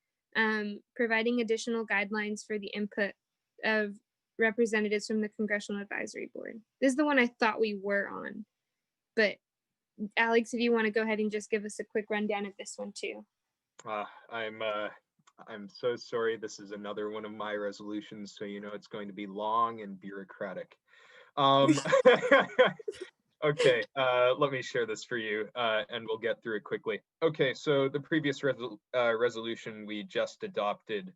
providing additional guidelines for the input of representatives from the Congressional Advisory Board. This is the one I thought we were on, but Alex, if you want to go ahead and just give us a quick rundown of this one too. I'm so sorry. This is another one of my resolutions, so you know it's going to be long and bureaucratic. Okay, let me share this for you, and we'll get through it quickly. Okay, so the previous resolution we just adopted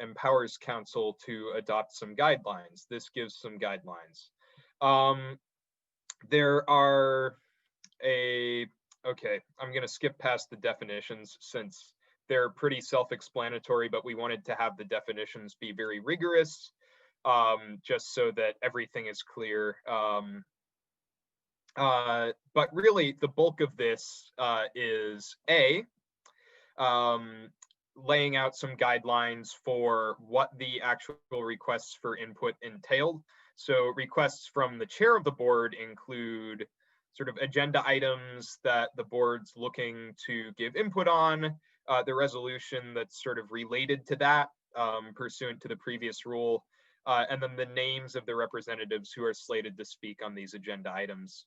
empowers council to adopt some guidelines. This gives some guidelines. There are okay, I'm going to skip past the definitions since they're pretty self-explanatory, but we wanted to have the definitions be very rigorous, just so that everything is clear. But really, the bulk of this is laying out some guidelines for what the actual requests for input entailed. So requests from the chair of the board include sort of agenda items that the board's looking to give input on, the resolution that's sort of related to that, pursuant to the previous rule, and then the names of the representatives who are slated to speak on these agenda items.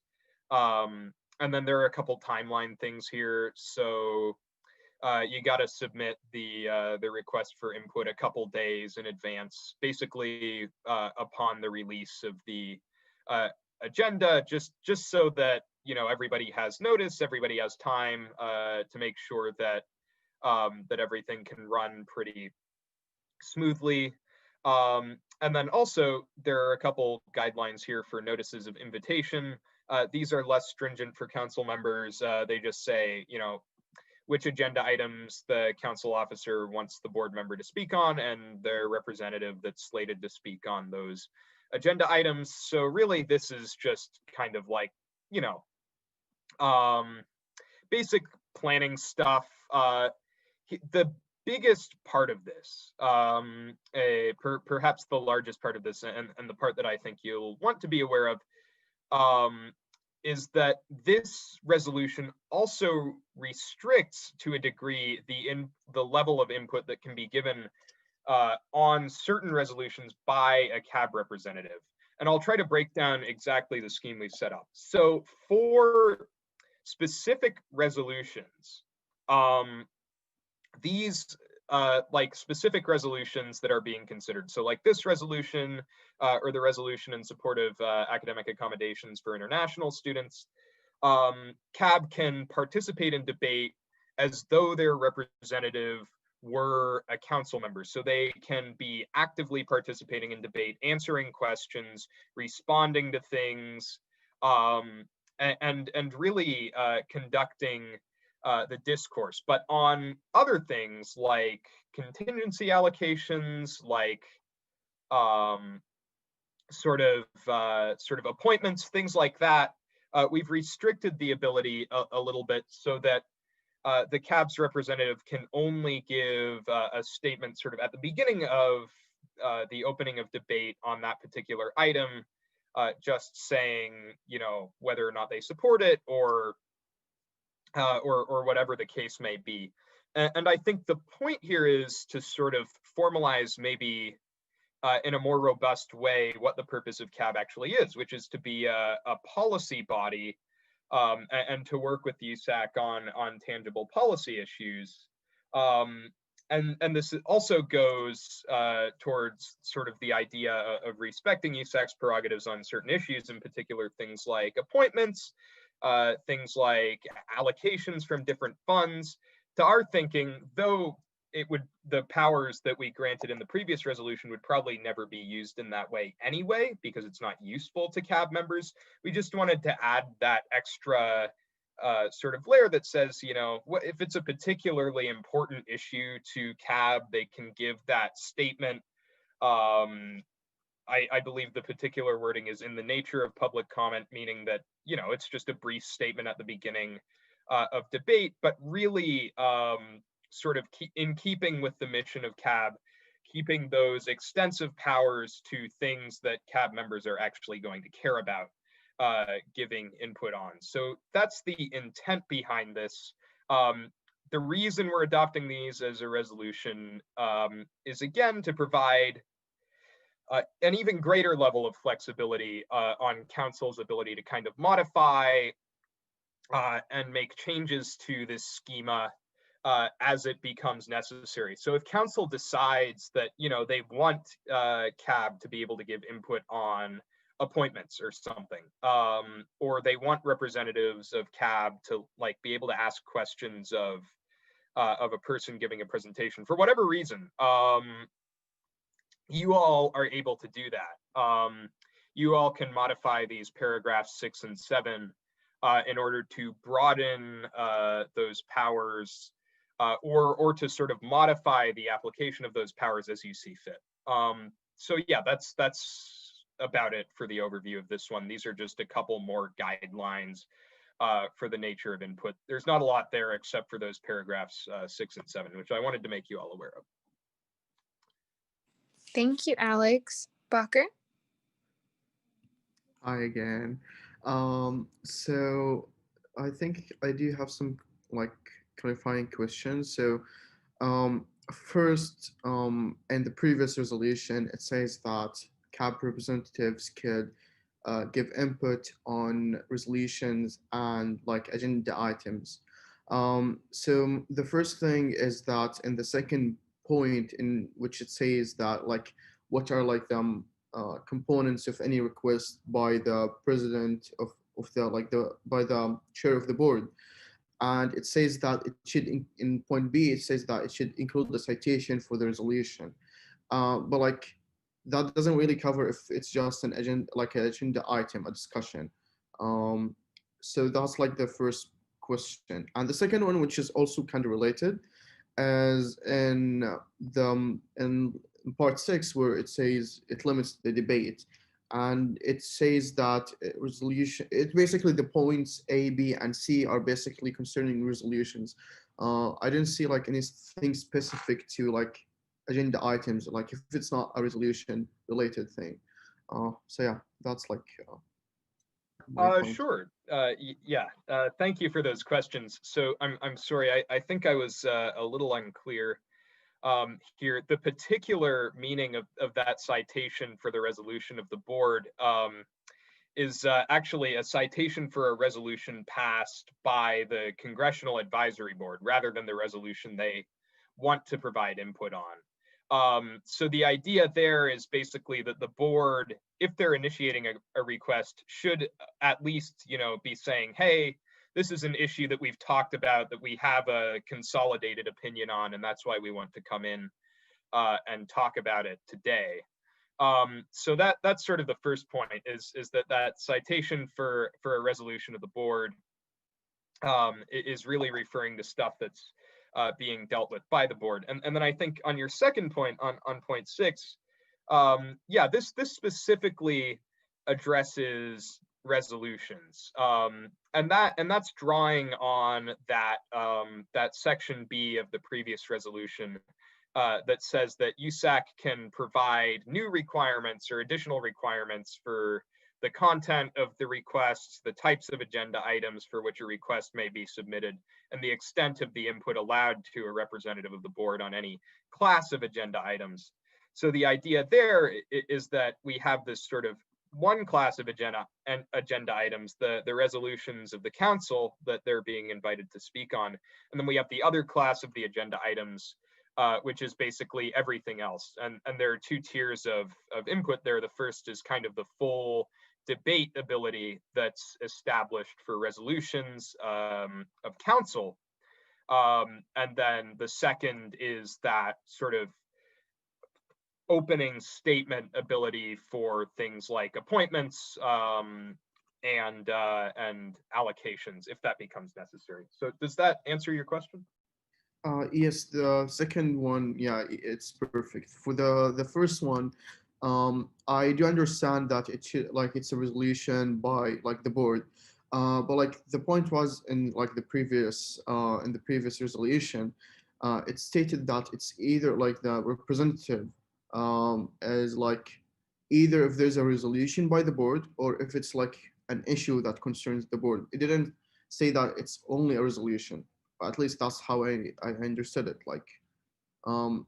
And then there are a couple timeline things here. So you got to submit the request for input a couple days in advance, basically upon the release of the agenda, just so that everybody has notice, everybody has time to make sure that that everything can run pretty smoothly. And then also there are a couple guidelines here for notices of invitation. These are less stringent for council members. They just say, which agenda items the council officer wants the board member to speak on and their representative that's slated to speak on those agenda items. So really this is just kind of like, basic planning stuff. The biggest part of this, perhaps the largest part of this, and the part that I think you'll want to be aware of, is that this resolution also restricts to a degree the level of input that can be given on certain resolutions by a CAB representative. And I'll try to break down exactly the scheme we've set up. So for specific resolutions, these like specific resolutions that are being considered. So like this resolution or the resolution in support of academic accommodations for international students, CAB can participate in debate as though their representative were a council member. So they can be actively participating in debate, answering questions, responding to things, and really conducting the discourse. But on other things like contingency allocations, like sort of appointments, things like that, we've restricted the ability a little bit so that the CAB's representative can only give a statement sort of at the beginning of the opening of debate on that particular item, just saying, whether or not they support it or whatever the case may be. And I think the point here is to sort of formalize maybe in a more robust way what the purpose of CAB actually is, which is to be a policy body and to work with the USAC on tangible policy issues. And this also goes towards sort of the idea of respecting USAC's prerogatives on certain issues, in particular things like appointments, things like allocations from different funds. To our thinking, though the powers that we granted in the previous resolution would probably never be used in that way anyway, because it's not useful to CAB members. We just wanted to add that extra sort of layer that says, if it's a particularly important issue to CAB, they can give that statement. I believe the particular wording is in the nature of public comment, meaning that, it's just a brief statement at the beginning of debate, but really sort of in keeping with the mission of CAB, keeping those extensive powers to things that CAB members are actually going to care about giving input on. So that's the intent behind this. The reason we're adopting these as a resolution is, again, to provide an even greater level of flexibility on council's ability to kind of modify and make changes to this schema as it becomes necessary. So if council decides that, they want CAB to be able to give input on appointments or something, or they want representatives of CAB to be able to ask questions of a person giving a presentation for whatever reason, you all are able to do that. You all can modify these paragraphs 6 and 7 in order to broaden those powers or to sort of modify the application of those powers as you see fit. So yeah, that's about it for the overview of this one. These are just a couple more guidelines for the nature of input. There's not a lot there except for those paragraphs 6 and 7, which I wanted to make you all aware of. Thank you, Alex. Bacher? Hi again. So I think I do have some clarifying questions. So first, in the previous resolution, it says that CAB representatives could give input on resolutions and agenda items. So the first thing is that in the second point, in which it says that what are the components of any request by the president of by the chair of the board, and it says that it should in point B, it says that it should include the citation for the resolution, but that doesn't really cover if it's just an agenda, an agenda item, a discussion. So that's the first question. And the second one, which is also kind of related, as in part 6, where it says it limits the debate, and it says that resolution, it basically the points A, B, and C are basically concerning resolutions. I didn't see anything specific to agenda items, if it's not a resolution related thing. So yeah, that's Sure. Yeah. Thank you for those questions. So I'm sorry. I think I was a little unclear here. The particular meaning of that citation for the resolution of the board is actually a citation for a resolution passed by the Congressional Advisory Board rather than the resolution they want to provide input on. So the idea there is basically that the board, if they're initiating a request, should at least, be saying, hey, this is an issue that we've talked about, that we have a consolidated opinion on, and that's why we want to come in and talk about it today. So that's sort of the first point, is that citation for a resolution of the board is really referring to stuff that's being dealt with by the board. And then I think on your second point, on point 6, yeah, this specifically addresses resolutions, and that's drawing on that that section B of the previous resolution that says that USAC can provide new requirements or additional requirements for the content of the requests, the types of agenda items for which a request may be submitted, and the extent of the input allowed to a representative of the board on any class of agenda items. So the idea there is that we have this sort of one class of agenda items, the resolutions of the council that they're being invited to speak on. And then we have the other class of the agenda items, which is basically everything else. And there are two tiers of input there. The first is kind of the full debate ability that's established for resolutions of council. And then the second is that sort of opening statement ability for things like appointments and allocations, if that becomes necessary. So does that answer your question? Yes, the second one, yeah, it's perfect. For the first one, I do understand that it should, like, it's a resolution by like the board, but like the point was in like the previous resolution, it stated that it's either like the representative as like either if there's a resolution by the board or if it's like an issue that concerns the board. It didn't say that it's only a resolution. At least that's how I understood it. Like, oh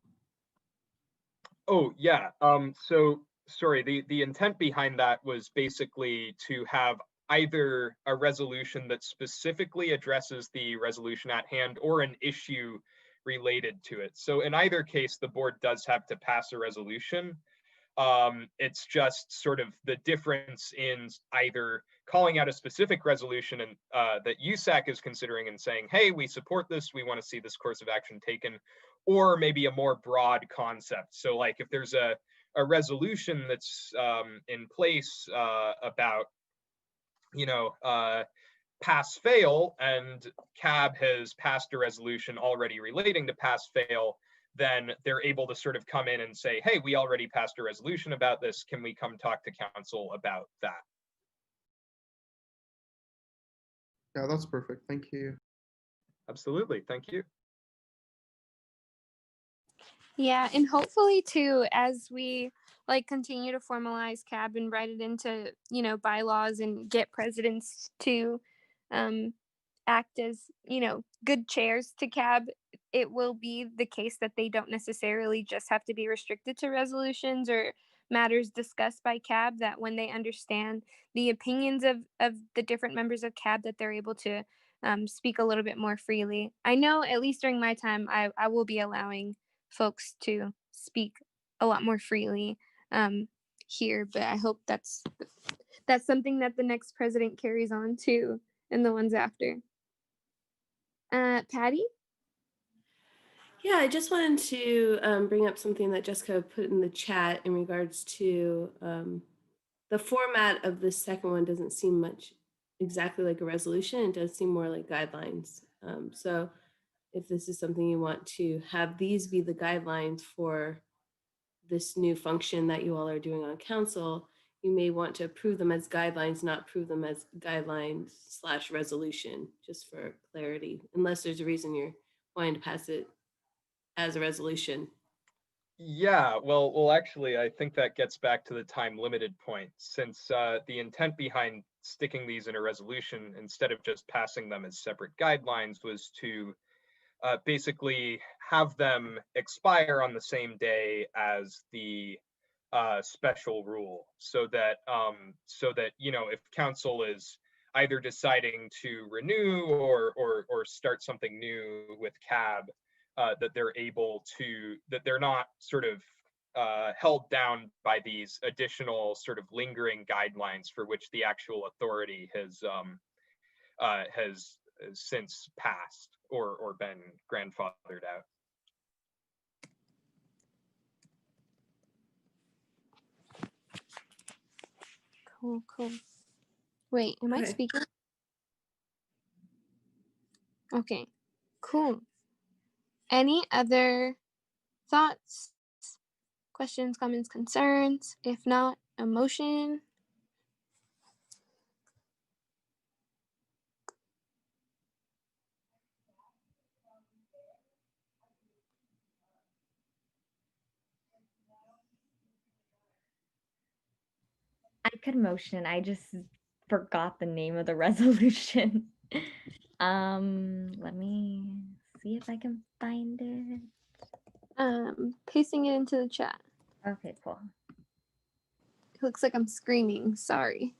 yeah. So sorry, the intent behind that was basically to have either a resolution that specifically addresses the resolution at hand or an issue related to it. So in either case, the board does have to pass a resolution. It's just sort of the difference in either calling out a specific resolution and that USAC is considering and saying, hey, we support this, we want to see this course of action taken, or maybe a more broad concept. So like if there's a resolution that's in place about, you know, pass fail, and CAB has passed a resolution already relating to pass fail, then they're able to sort of come in and say, hey, we already passed a resolution about this. Can we come talk to council about that? yeah, that's perfect. Thank you. Absolutely. Thank you. Yeah, and hopefully too, as we like continue to formalize CAB and write it into, you know, bylaws and get presidents to act as, you know, good chairs to CAB, it will be the case that they don't necessarily just have to be restricted to resolutions or matters discussed by CAB, that when they understand the opinions of the different members of CAB, that they're able to speak a little bit more freely. I know at least during my time, I will be allowing folks to speak a lot more freely here, but I hope that's something that the next president carries on too, and the ones after. Patty? Yeah, I just wanted to bring up something that Jessica put in the chat in regards to the format of the second one doesn't seem much exactly like a resolution. It does seem more like guidelines. So if this is something you want to have these be the guidelines for this new function that you all are doing on council, you may want to approve them as guidelines, not approve them as guidelines/resolution, just for clarity, unless there's a reason you're wanting to pass it as a resolution. Yeah, well, actually, I think that gets back to the time limited point, since the intent behind sticking these in a resolution instead of just passing them as separate guidelines was to basically have them expire on the same day as the special rule, so that you know, if council is either deciding to renew or start something new with CAB, that they're able to, that they're not sort of held down by these additional sort of lingering guidelines for which the actual authority has since passed or been grandfathered out. Cool. Wait, am I Okay. speaking? Okay, cool. Any other thoughts, questions, comments, concerns? If not, a motion. could motion. I just forgot the name of the resolution. Let me see if I can find it. Pasting it into the chat. Okay, cool. It looks like I'm screaming. Sorry.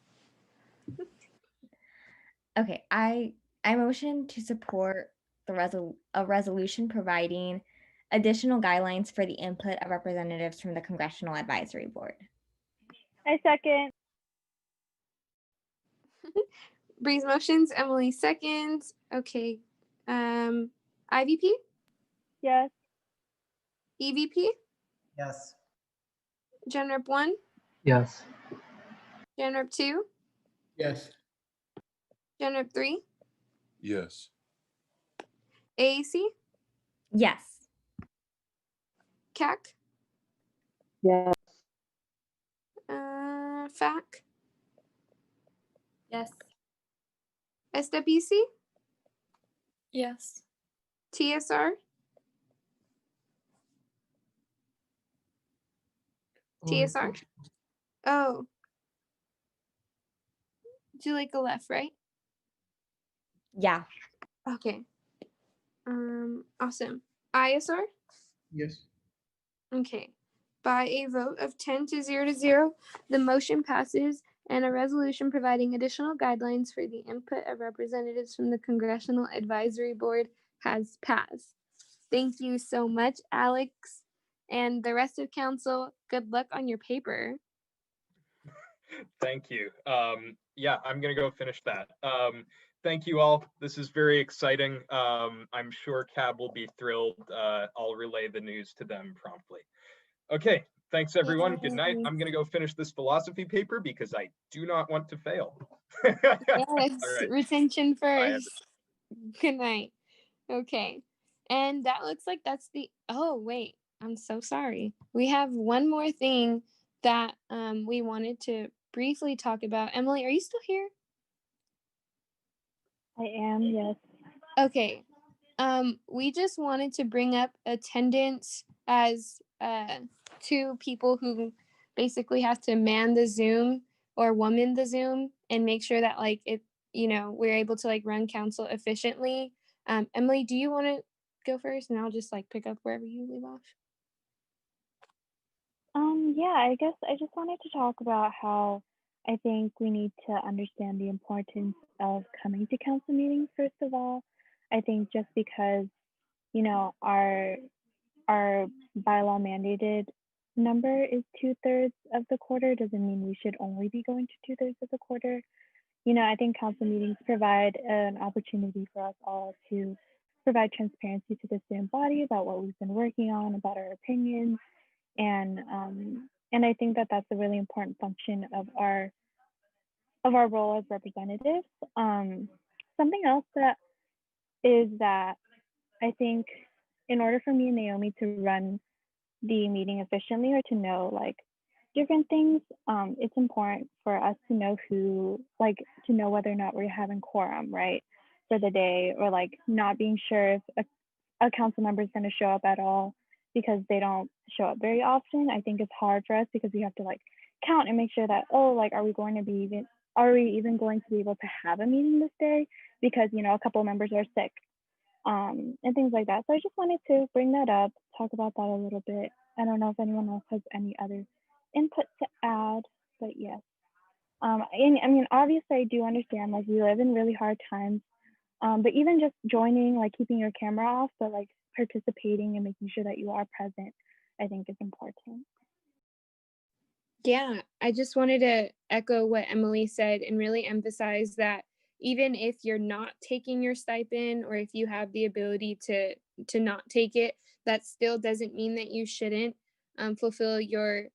Okay, I motion to support a resolution providing additional guidelines for the input of representatives from the Congressional Advisory Board. I second. Breeze motions, Emily seconds. Okay. IVP, Yes. EVP, Yes. Gen Rep 1, Yes. Gen Rep 2, Yes. Gen Rep 3, Yes. AAC, Yes. CAC, Yes. FAC, Yes. SWC, Yes. TSR, TSR. Oh, do you like a left, right? Yeah. Okay. Awesome. ISR? Yes. Okay. By a vote of 10 to 0, the motion passes and a resolution providing additional guidelines for the input of representatives from the Congressional Advisory Board has passed. Thank you so much, Alex. And the rest of council, good luck on your paper. Thank you. Yeah, I'm gonna go finish that. Thank you all. This is very exciting. I'm sure CAB will be thrilled. I'll relay the news to them promptly. Okay, thanks everyone. Good night. I'm gonna go finish this philosophy paper because I do not want to fail. Yes, All right. retention Bye, first. Good night. Okay. And that looks like that's oh, wait, I'm so sorry. We have one more thing that we wanted to briefly talk about. Emily, are you still here? I am, yes. Okay. We just wanted to bring up attendance as two people who basically have to man the Zoom or woman the Zoom and make sure that like we're able to like run council efficiently. Emily, do you want to go first and I'll just like pick up wherever you leave off? Yeah, I guess I just wanted to talk about how I think we need to understand the importance of coming to council meetings, first of all. I think just because, our bylaw mandated number is 2/3 of the quarter doesn't mean we should only be going to 2/3 of the quarter. I think council meetings provide an opportunity for us all to provide transparency to the student body about what we've been working on, about our opinions, and I think that that's a really important function of our role as representatives. Something else that I think in order for me and Naomi to run the meeting efficiently or to know like different things, it's important for us to know to know whether or not we're having quorum, right, for the day, or like not being sure if a council member is going to show up at all because they don't show up very often. I think it's hard for us because we have to like count and make sure that, are we even going to be able to have a meeting this day because a couple members are sick, and things like that. So I just wanted to bring that up, talk about that a little bit. I don't know if anyone else has any other input to add, but yes. And I mean, obviously I do understand like we live in really hard times, but even just joining, like keeping your camera off, but like participating and making sure that you are present, I think is important. Yeah, I just wanted to echo what Emily said and really emphasize that even if you're not taking your stipend or if you have the ability to not take it, that still doesn't mean that you shouldn't fulfill your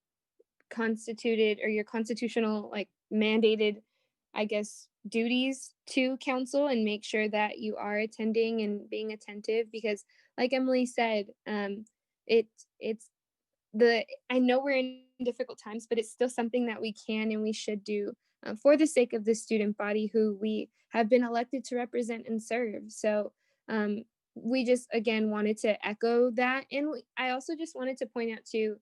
constituted or your constitutional like mandated, I guess, duties to council and make sure that you are attending and being attentive because like Emily said, I know we're in difficult times, but it's still something that we can and we should do for the sake of the student body who we have been elected to represent and serve. So we just again wanted to echo that, and I also just wanted to point out too,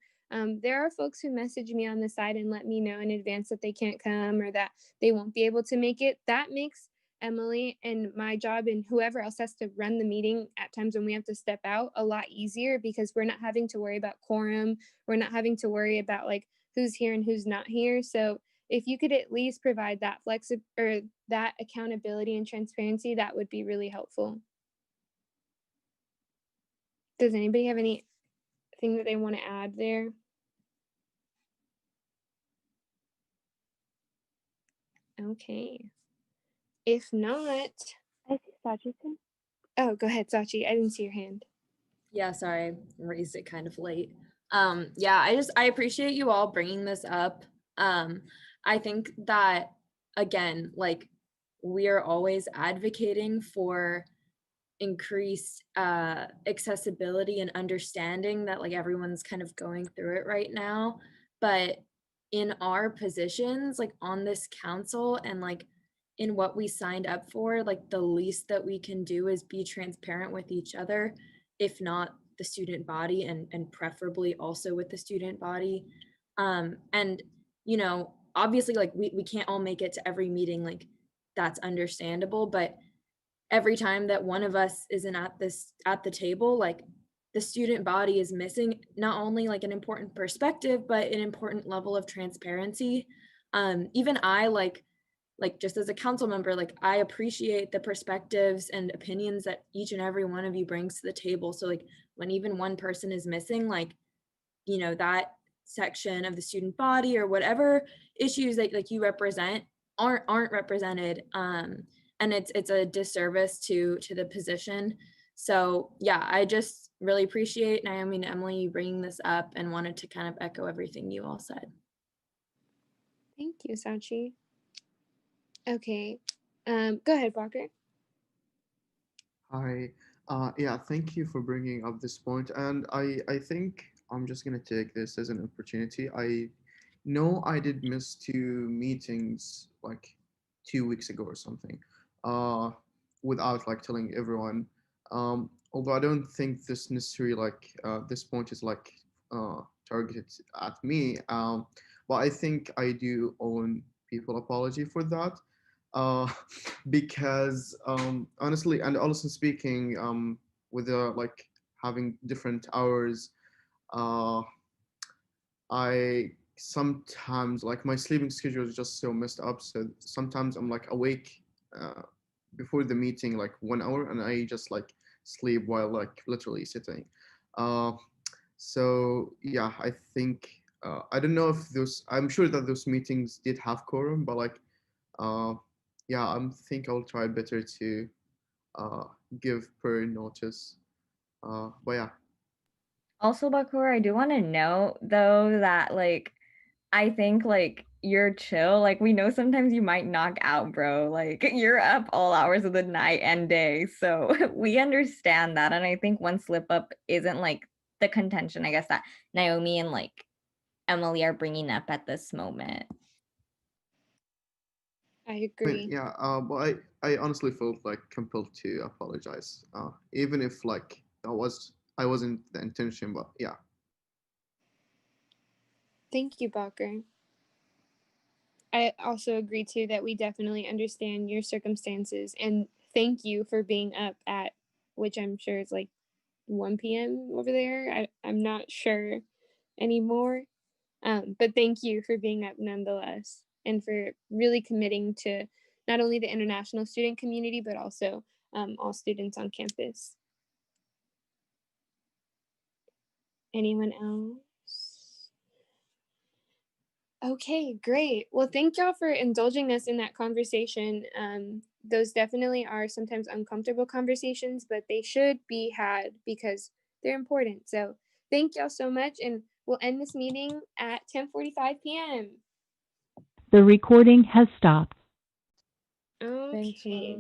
there are folks who message me on the side and let me know in advance that they can't come or that they won't be able to make it. That makes Emily and my job and whoever else has to run the meeting at times when we have to step out a lot easier, because we're not having to worry about quorum. We're not having to worry about like who's here and who's not here. So if you could at least provide that or that accountability and transparency, that would be really helpful. Does anybody have anything that they want to add there? Okay. If not, I see Sachi. Oh, go ahead, Sachi. I didn't see your hand. Yeah, sorry, I raised it kind of late. Yeah, I appreciate you all bringing this up. I think that, again, like, we are always advocating for increased accessibility and understanding that like everyone's kind of going through it right now. But in our positions, like on this council and like in what we signed up for, like the least that we can do is be transparent with each other, if not the student body, and preferably also with the student body. And you know, obviously like we can't all make it to every meeting, like that's understandable, but every time that one of us isn't at the table, like the student body is missing not only like an important perspective, but an important level of transparency. Even I like just as a council member, like I appreciate the perspectives and opinions that each and every one of you brings to the table. So like when even one person is missing, like, you know, that section of the student body or whatever issues that like you represent aren't represented. And it's a disservice to the position. So yeah, I just really appreciate Naomi and Emily you bringing this up and wanted to kind of echo everything you all said. Thank you, Sachi. Okay, go ahead, Parker. Hi. Yeah, thank you for bringing up this point. And I think I'm just going to take this as an opportunity. I know I did miss 2 meetings like 2 weeks ago or something, uh, without like telling everyone. Although I don't think this necessarily this point is targeted at me. But I think I do owe people apology for that. Uh, because honestly, and also speaking, with like having different hours, uh, I sometimes like my sleeping schedule is just so messed up. So sometimes I'm like awake uh, before the meeting like 1 hour, and I just like sleep while like literally sitting. Uh, so yeah, I think I don't know if those. I'm sure that those meetings did have quorum, but like uh, yeah, I think I'll try better to uh, give per notice. But yeah. Also, Bakur, I do want to note though that like I think like you're chill. Like we know sometimes you might knock out, bro. Like you're up all hours of the night and day. So we understand that. And I think one slip up isn't like the contention, I guess, that Naomi and like Emily are bringing up at this moment. I I mean, agree. yeah, but I honestly felt like compelled to apologize, even if like I wasn't the intention, but yeah. Thank you, Parker. I also agree too that we definitely understand your circumstances, and thank you for being up at, which I'm sure is like 1 p.m. over there. I'm not sure anymore. But thank you for being up nonetheless and for really committing to not only the international student community, but also all students on campus. Anyone else? Okay, great. Well, thank y'all for indulging us in that conversation. Those definitely are sometimes uncomfortable conversations, but they should be had because they're important. So thank y'all so much, and we'll end this meeting at 10:45 p.m. The recording has stopped. Okay.